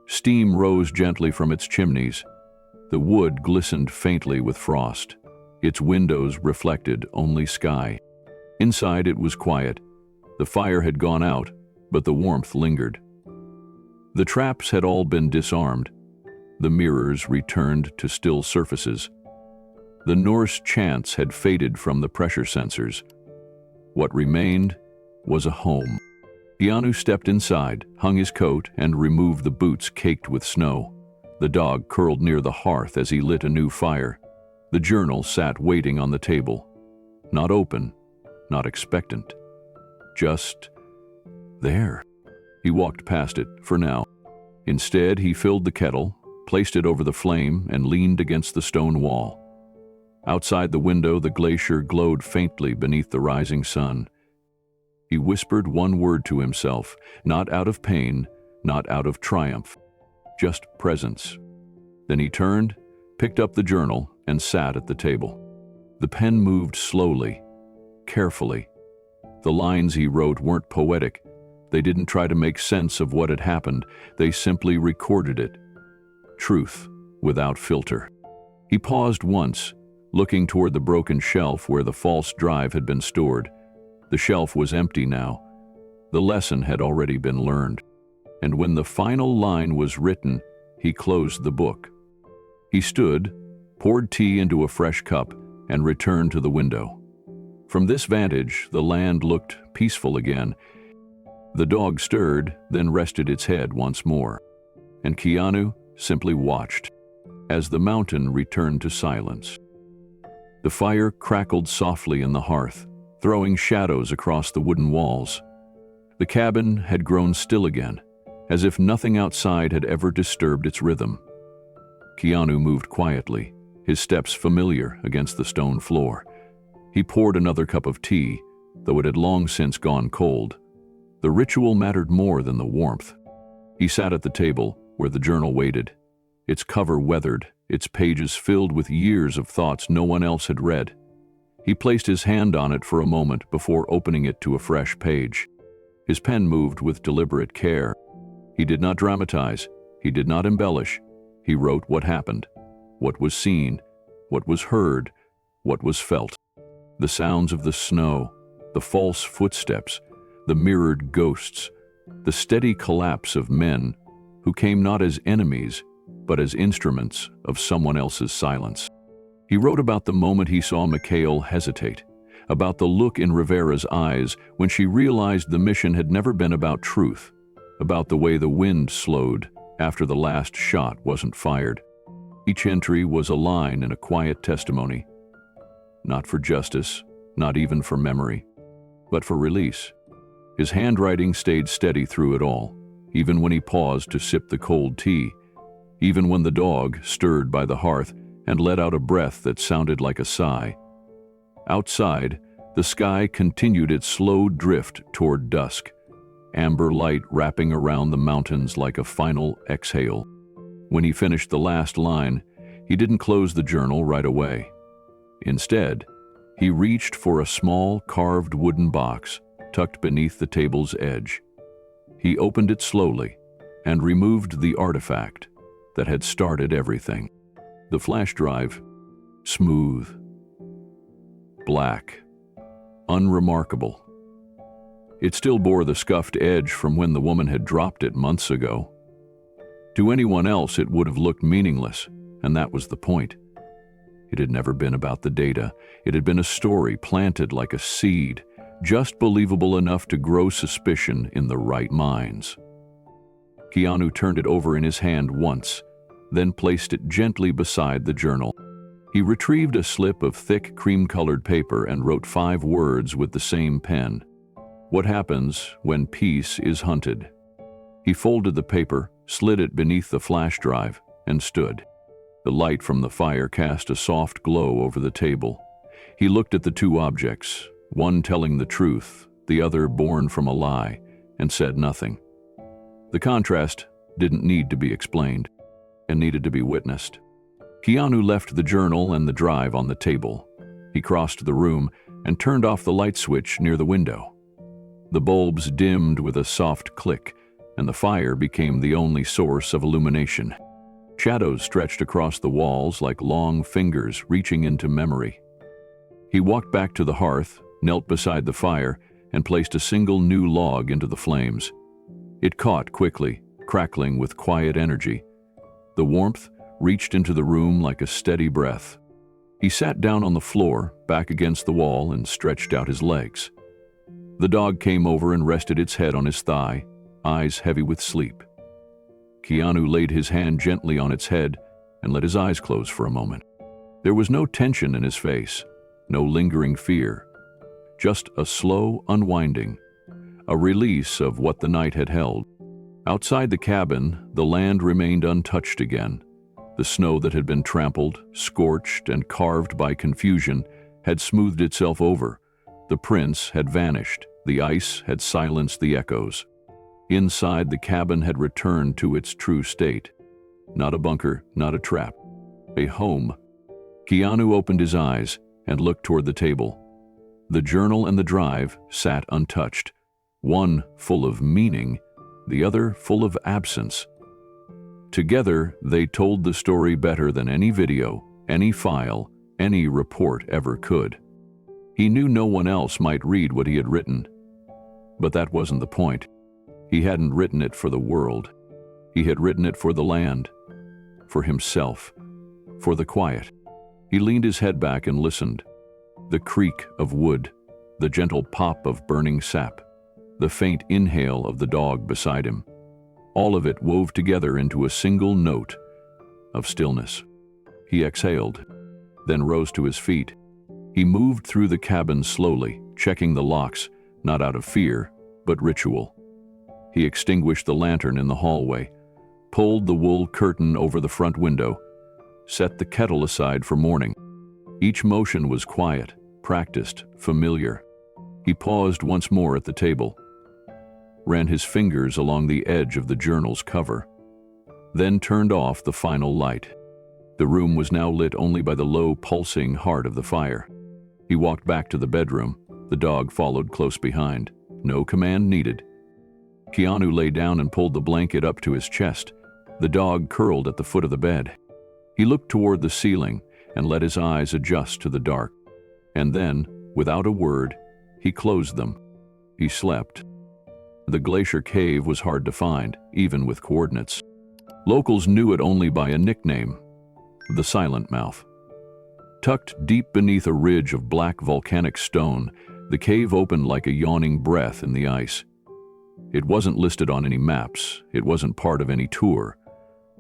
Steam rose gently from its chimneys. The wood glistened faintly with frost. Its windows reflected only sky. Inside it was quiet. The fire had gone out, but the warmth lingered. The traps had all been disarmed. The mirrors returned to still surfaces. The Norse chants had faded from the pressure sensors. What remained was a home. Keanu stepped inside, hung his coat, and removed the boots caked with snow. The dog curled near the hearth as he lit a new fire. The journal sat waiting on the table. Not open, not expectant. Just there. He walked past it, for now. Instead, he filled the kettle, placed it over the flame, and leaned against the stone wall. Outside the window, the glacier glowed faintly beneath the rising sun. He whispered one word to himself, not out of pain, not out of triumph, just presence. Then he turned, picked up the journal, and sat at the table. The pen moved slowly, carefully. The lines he wrote weren't poetic. They didn't try to make sense of what had happened. They simply recorded it. Truth, without filter. He paused once, looking toward the broken shelf where the false drive had been stored. The shelf was empty now. The lesson had already been learned. And when the final line was written, he closed the book. He stood, poured tea into a fresh cup, and returned to the window. From this vantage, the land looked peaceful again. The dog stirred, then rested its head once more. And Keanu simply watched as the mountain returned to silence. The fire crackled softly in the hearth, throwing shadows across the wooden walls. The cabin had grown still again, as if nothing outside had ever disturbed its rhythm. Keanu moved quietly, his steps familiar against the stone floor. He poured another cup of tea, though it had long since gone cold. The ritual mattered more than the warmth. He sat at the table where the journal waited, its cover weathered, its pages filled with years of thoughts no one else had read. He placed his hand on it for a moment before opening it to a fresh page. His pen moved with deliberate care. He did not dramatize. He did not embellish. He wrote what happened, what was seen, what was heard, what was felt. The sounds of the snow, the false footsteps, the mirrored ghosts, the steady collapse of men who came not as enemies, but as instruments of someone else's silence. He wrote about the moment he saw Mikhail hesitate, about the look in Rivera's eyes when she realized the mission had never been about truth, about the way the wind slowed after the last shot wasn't fired. Each entry was a line in a quiet testimony, not for justice, not even for memory, but for release. His handwriting stayed steady through it all, even when he paused to sip the cold tea, even when the dog stirred by the hearth and let out a breath that sounded like a sigh. Outside, the sky continued its slow drift toward dusk, amber light wrapping around the mountains like a final exhale. When he finished the last line, he didn't close the journal right away. Instead, he reached for a small carved wooden box tucked beneath the table's edge. He opened it slowly and removed the artifact that had started everything. The flash drive, smooth, black, unremarkable. It still bore the scuffed edge from when the woman had dropped it months ago. To anyone else, it would have looked meaningless, and that was the point. It had never been about the data. It had been a story planted like a seed, just believable enough to grow suspicion in the right minds. Keanu turned it over in his hand once, then placed it gently beside the journal. He retrieved a slip of thick cream-colored paper and wrote 5 words with the same pen. What happens when peace is hunted? He folded the paper, slid it beneath the flash drive, and stood. The light from the fire cast a soft glow over the table. He looked at the 2 objects, one telling the truth, the other born from a lie, and said nothing. The contrast didn't need to be explained, and needed to be witnessed. Keanu left the journal and the drive on the table. He crossed the room and turned off the light switch near the window. The bulbs dimmed with a soft click, and the fire became the only source of illumination. Shadows stretched across the walls like long fingers reaching into memory. He walked back to the hearth, knelt beside the fire, and placed a single new log into the flames. It caught quickly, crackling with quiet energy. The warmth reached into the room like a steady breath. He sat down on the floor, back against the wall, and stretched out his legs. The dog came over and rested its head on his thigh, eyes heavy with sleep. Keanu laid his hand gently on its head and let his eyes close for a moment. There was no tension in his face, no lingering fear, just a slow unwinding, a release of what the night had held. Outside the cabin, the land remained untouched again. The snow that had been trampled, scorched, and carved by confusion had smoothed itself over. The prints had vanished. The ice had silenced the echoes. Inside, the cabin had returned to its true state. Not a bunker, not a trap. A home. Keanu opened his eyes and looked toward the table. The journal and the drive sat untouched, one full of meaning, the other full of absence. Together, they told the story better than any video, any file, any report ever could. He knew no one else might read what he had written, but that wasn't the point. He hadn't written it for the world. He had written it for the land, for himself, for the quiet. He leaned his head back and listened. The creak of wood, the gentle pop of burning sap, the faint inhale of the dog beside him. All of it wove together into a single note of stillness. He exhaled, then rose to his feet. He moved through the cabin slowly, checking the locks, not out of fear, but ritual. He extinguished the lantern in the hallway, pulled the wool curtain over the front window, set the kettle aside for morning. Each motion was quiet, practiced, familiar. He paused once more at the table, ran his fingers along the edge of the journal's cover, then turned off the final light. The room was now lit only by the low, pulsing heart of the fire. He walked back to the bedroom. The dog followed close behind. No command needed. Keanu lay down and pulled the blanket up to his chest. The dog curled at the foot of the bed. He looked toward the ceiling and let his eyes adjust to the dark. And then, without a word, he closed them. He slept. The glacier cave was hard to find, even with coordinates. Locals knew it only by a nickname, the Silent Mouth. Tucked deep beneath a ridge of black volcanic stone, the cave opened like a yawning breath in the ice. It wasn't listed on any maps, it wasn't part of any tour,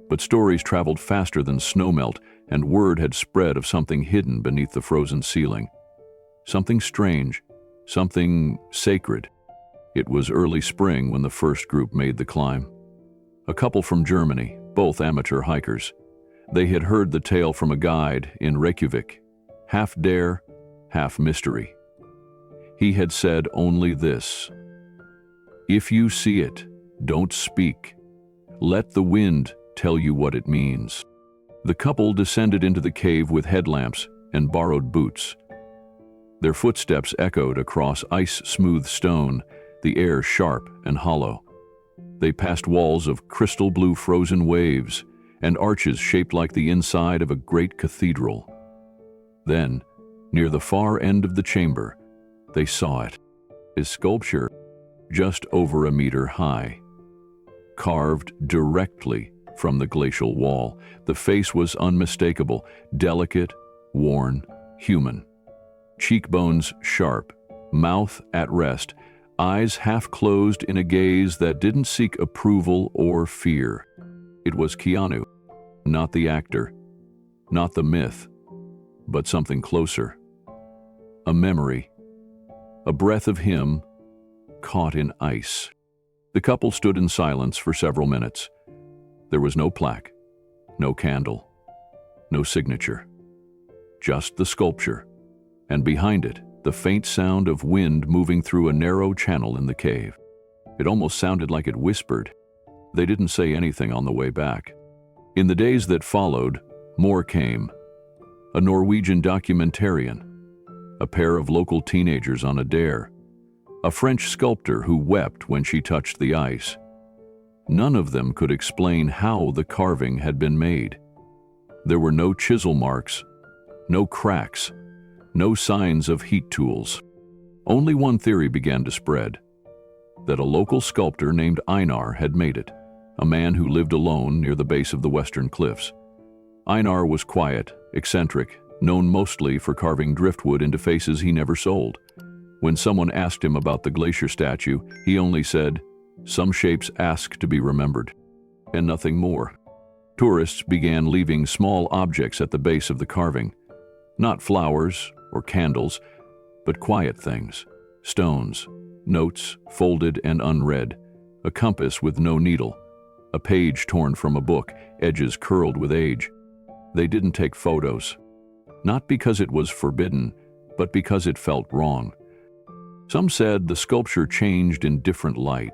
but stories traveled faster than snowmelt, and word had spread of something hidden beneath the frozen ceiling. Something strange, something sacred. It was early spring when the first group made the climb. A couple from Germany, both amateur hikers. They had heard the tale from a guide in Reykjavik, half dare, half mystery. He had said only this: "If you see it, don't speak. Let the wind tell you what it means." The couple descended into the cave with headlamps and borrowed boots. Their footsteps echoed across ice-smooth stone, the air sharp and hollow. They passed walls of crystal blue frozen waves and arches shaped like the inside of a great cathedral. Then, near the far end of the chamber, they saw it. A sculpture just over a meter high, carved directly from the glacial wall. The face was unmistakable, delicate, worn, human. Cheekbones sharp, mouth at rest, eyes half closed in a gaze that didn't seek approval or fear. It was Keanu, not the actor, not the myth, but something closer. A memory. A breath of him caught in ice. The couple stood in silence for several minutes. There was no plaque, no candle, no signature. Just the sculpture, and behind it, the faint sound of wind moving through a narrow channel in the cave. It almost sounded like it whispered. They didn't say anything on the way back. In the days that followed, more came. A Norwegian documentarian, a pair of local teenagers on a dare, a French sculptor who wept when she touched the ice. None of them could explain how the carving had been made. There were no chisel marks, no cracks, no signs of heat tools. Only one theory began to spread, that a local sculptor named Einar had made it, a man who lived alone near the base of the western cliffs. Einar was quiet, eccentric, known mostly for carving driftwood into faces he never sold. When someone asked him about the glacier statue, he only said, "Some shapes ask to be remembered," and nothing more. Tourists began leaving small objects at the base of the carving. Not flowers or candles, but quiet things. Stones, notes folded and unread, a compass with no needle, a page torn from a book, edges curled with age. They didn't take photos. Not because it was forbidden, but because it felt wrong. Some said the sculpture changed in different light,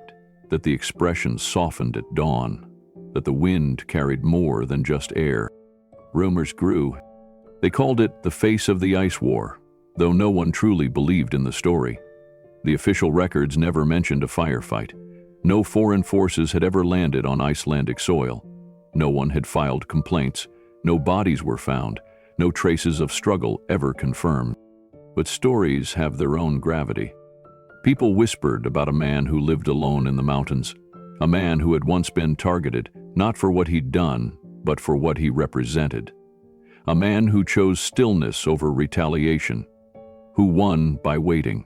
that the expression softened at dawn, that the wind carried more than just air. Rumors grew. They called it the face of the ice war, though no one truly believed in the story. The official records never mentioned a firefight. No foreign forces had ever landed on Icelandic soil. No one had filed complaints. No bodies were found. No traces of struggle ever confirmed. But stories have their own gravity. People whispered about a man who lived alone in the mountains, a man who had once been targeted, not for what he'd done, but for what he represented. A man who chose stillness over retaliation, who won by waiting,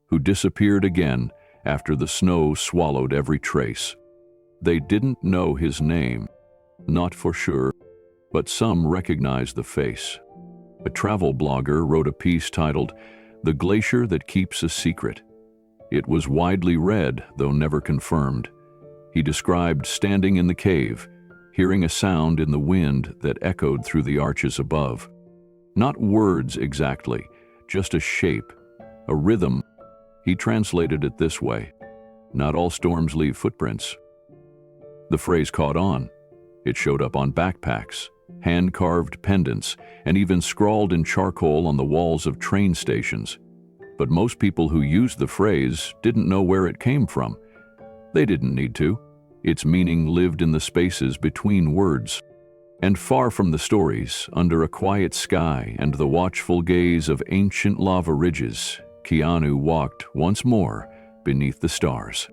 who disappeared again after the snow swallowed every trace. They didn't know his name, not for sure, but some recognized the face. A travel blogger wrote a piece titled, "The Glacier That Keeps a Secret." It was widely read, though never confirmed. He described standing in the cave, hearing a sound in the wind that echoed through the arches above. Not words exactly, just a shape, a rhythm. He translated it this way: "Not all storms leave footprints." The phrase caught on. It showed up on backpacks, hand-carved pendants, and even scrawled in charcoal on the walls of train stations. But most people who used the phrase didn't know where it came from. They didn't need to. Its meaning lived in the spaces between words. And far from the stories, under a quiet sky and the watchful gaze of ancient lava ridges, Keanu walked once more beneath the stars.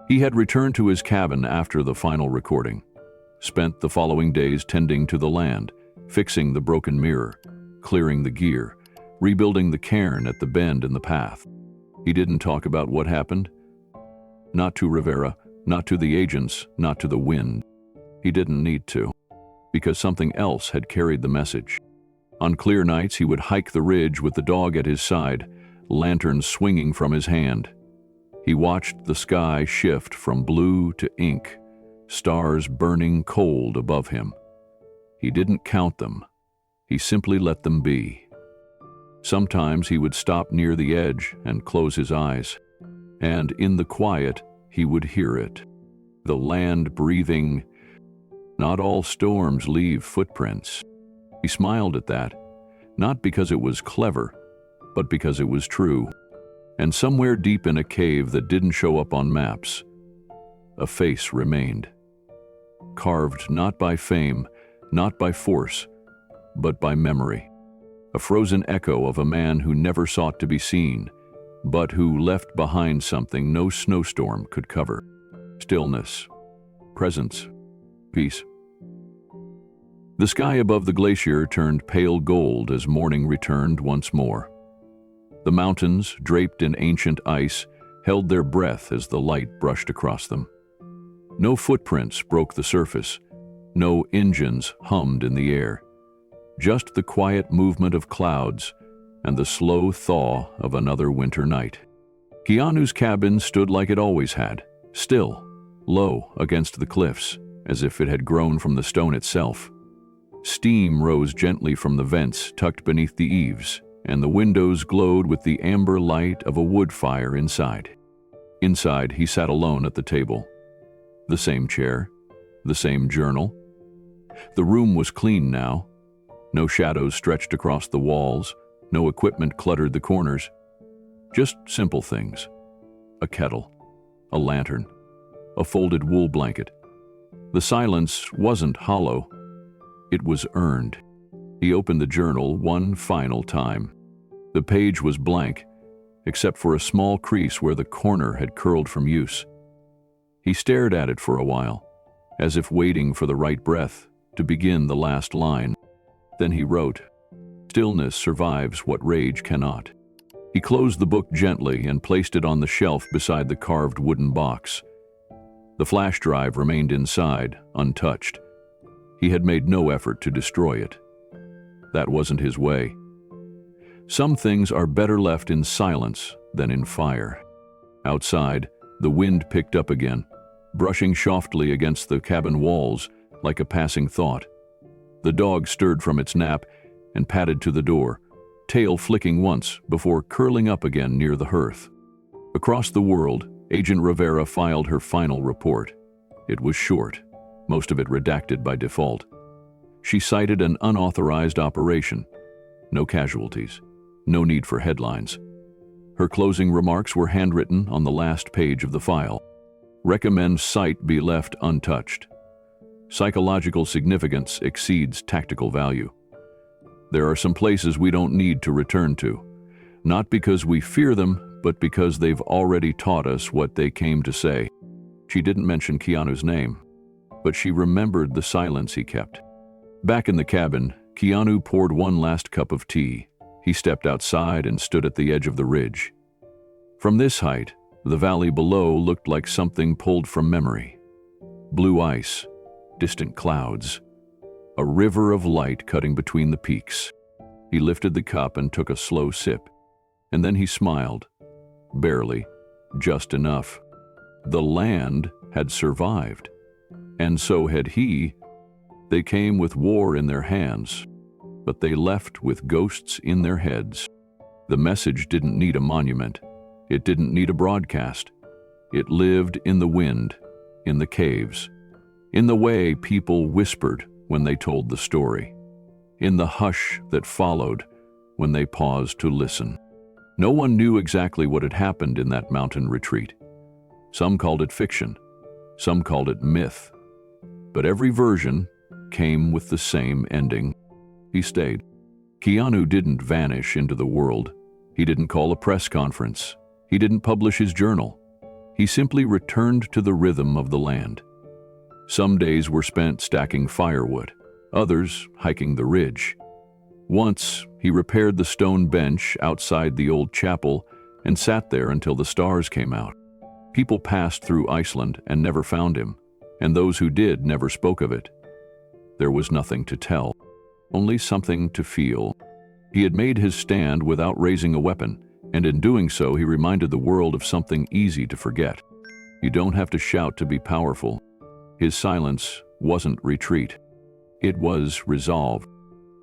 He had returned to his cabin after the final recording, spent the following days tending to the land, fixing the broken mirror, clearing the gear, rebuilding the cairn at the bend in the path. He didn't talk about what happened. Not to Rivera, not to the agents, not to the wind. He didn't need to, because something else had carried the message. On clear nights, he would hike the ridge with the dog at his side, lantern swinging from his hand. He watched the sky shift from blue to ink, stars burning cold above him. He didn't count them. He simply let them be. Sometimes he would stop near the edge and close his eyes, and in the quiet, he would hear it. The land breathing, "Not all storms leave footprints." He smiled at that, not because it was clever, but because it was true. And somewhere deep in a cave that didn't show up on maps, a face remained. Carved not by fame, not by force, but by memory. A frozen echo of a man who never sought to be seen, but who left behind something no snowstorm could cover. Stillness, presence, peace. The sky above the glacier turned pale gold as morning returned once more. The mountains, draped in ancient ice, held their breath as the light brushed across them. No footprints broke the surface. No engines hummed in the air. just the quiet movement of clouds and the slow thaw of another winter night. Keanu's cabin stood like it always had, still, low against the cliffs, as if it had grown from the stone itself. Steam rose gently from the vents tucked beneath the eaves, and the windows glowed with the amber light of a wood fire inside. Inside, he sat alone at the table. The same chair, the same journal. The room was clean now. No shadows stretched across the walls, no equipment cluttered the corners. Just simple things. A kettle, a lantern, a folded wool blanket. The silence wasn't hollow. It was earned. He opened the journal one final time. The page was blank, except for a small crease where the corner had curled from use. He stared at it for a while, as if waiting for the right breath to begin the last line. Then he wrote, "Stillness survives what rage cannot." He closed the book gently and placed it on the shelf beside the carved wooden box. The flash drive remained inside, untouched. He had made no effort to destroy it. That wasn't his way. Some things are better left in silence than in fire. Outside, the wind picked up again, brushing softly against the cabin walls like a passing thought. The dog stirred from its nap and padded to the door, tail flicking once before curling up again near the hearth. Across the world, Agent Rivera filed her final report. It was short, most of it redacted by default. She cited an unauthorized operation. No casualties. No need for headlines. Her closing remarks were handwritten on the last page of the file. Recommend site be left untouched. Psychological significance exceeds tactical value. There are some places we don't need to return to, not because we fear them, but because they've already taught us what they came to say. She didn't mention Keanu's name, but she remembered the silence he kept. Back in the cabin, Keanu poured one last cup of tea. He stepped outside and stood at the edge of the ridge. From this height, the valley below looked like something pulled from memory. Blue ice, distant clouds, a river of light cutting between the peaks. He lifted the cup and took a slow sip, and then he smiled. Barely, just enough. The land had survived, and so had he. They came with war in their hands, but they left with ghosts in their heads. The message didn't need a monument. It didn't need a broadcast. It lived in the wind, in the caves, in the way people whispered when they told the story, in the hush that followed when they paused to listen. No one knew exactly what had happened in that mountain retreat. Some called it fiction, some called it myth, but every version came with the same ending. He stayed. Keanu didn't vanish into the world. He didn't call a press conference. He didn't publish his journal. He simply returned to the rhythm of the land. Some days were spent stacking firewood, others hiking the ridge. Once, he repaired the stone bench outside the old chapel and sat there until the stars came out. People passed through Iceland and never found him, and those who did never spoke of it. There was nothing to tell, only something to feel. He had made his stand without raising a weapon, and in doing so he reminded the world of something easy to forget. You don't have to shout to be powerful. His silence wasn't retreat. It was resolve.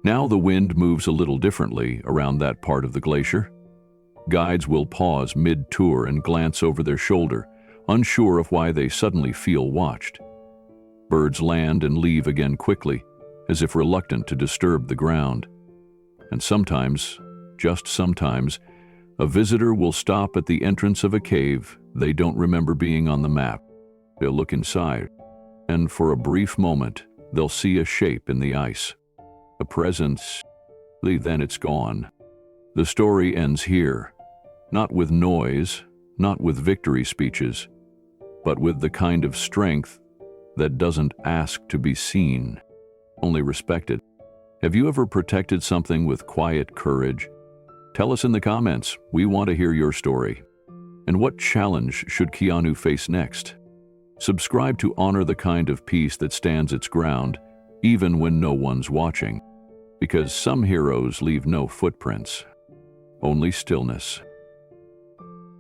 Now the wind moves a little differently around that part of the glacier. Guides will pause mid-tour and glance over their shoulder, unsure of why they suddenly feel watched. Birds land and leave again quickly, as if reluctant to disturb the ground. And sometimes, just sometimes, a visitor will stop at the entrance of a cave they don't remember being on the map. They'll look inside, and for a brief moment, they'll see a shape in the ice. A presence, then it's gone. The story ends here, not with noise, not with victory speeches, but with the kind of strength that doesn't ask to be seen, only respected. Have you ever protected something with quiet courage? Tell us in the comments. We want to hear your story. And what challenge should Keanu face next? Subscribe to honor the kind of peace that stands its ground, even when no one's watching. Because some heroes leave no footprints, only stillness.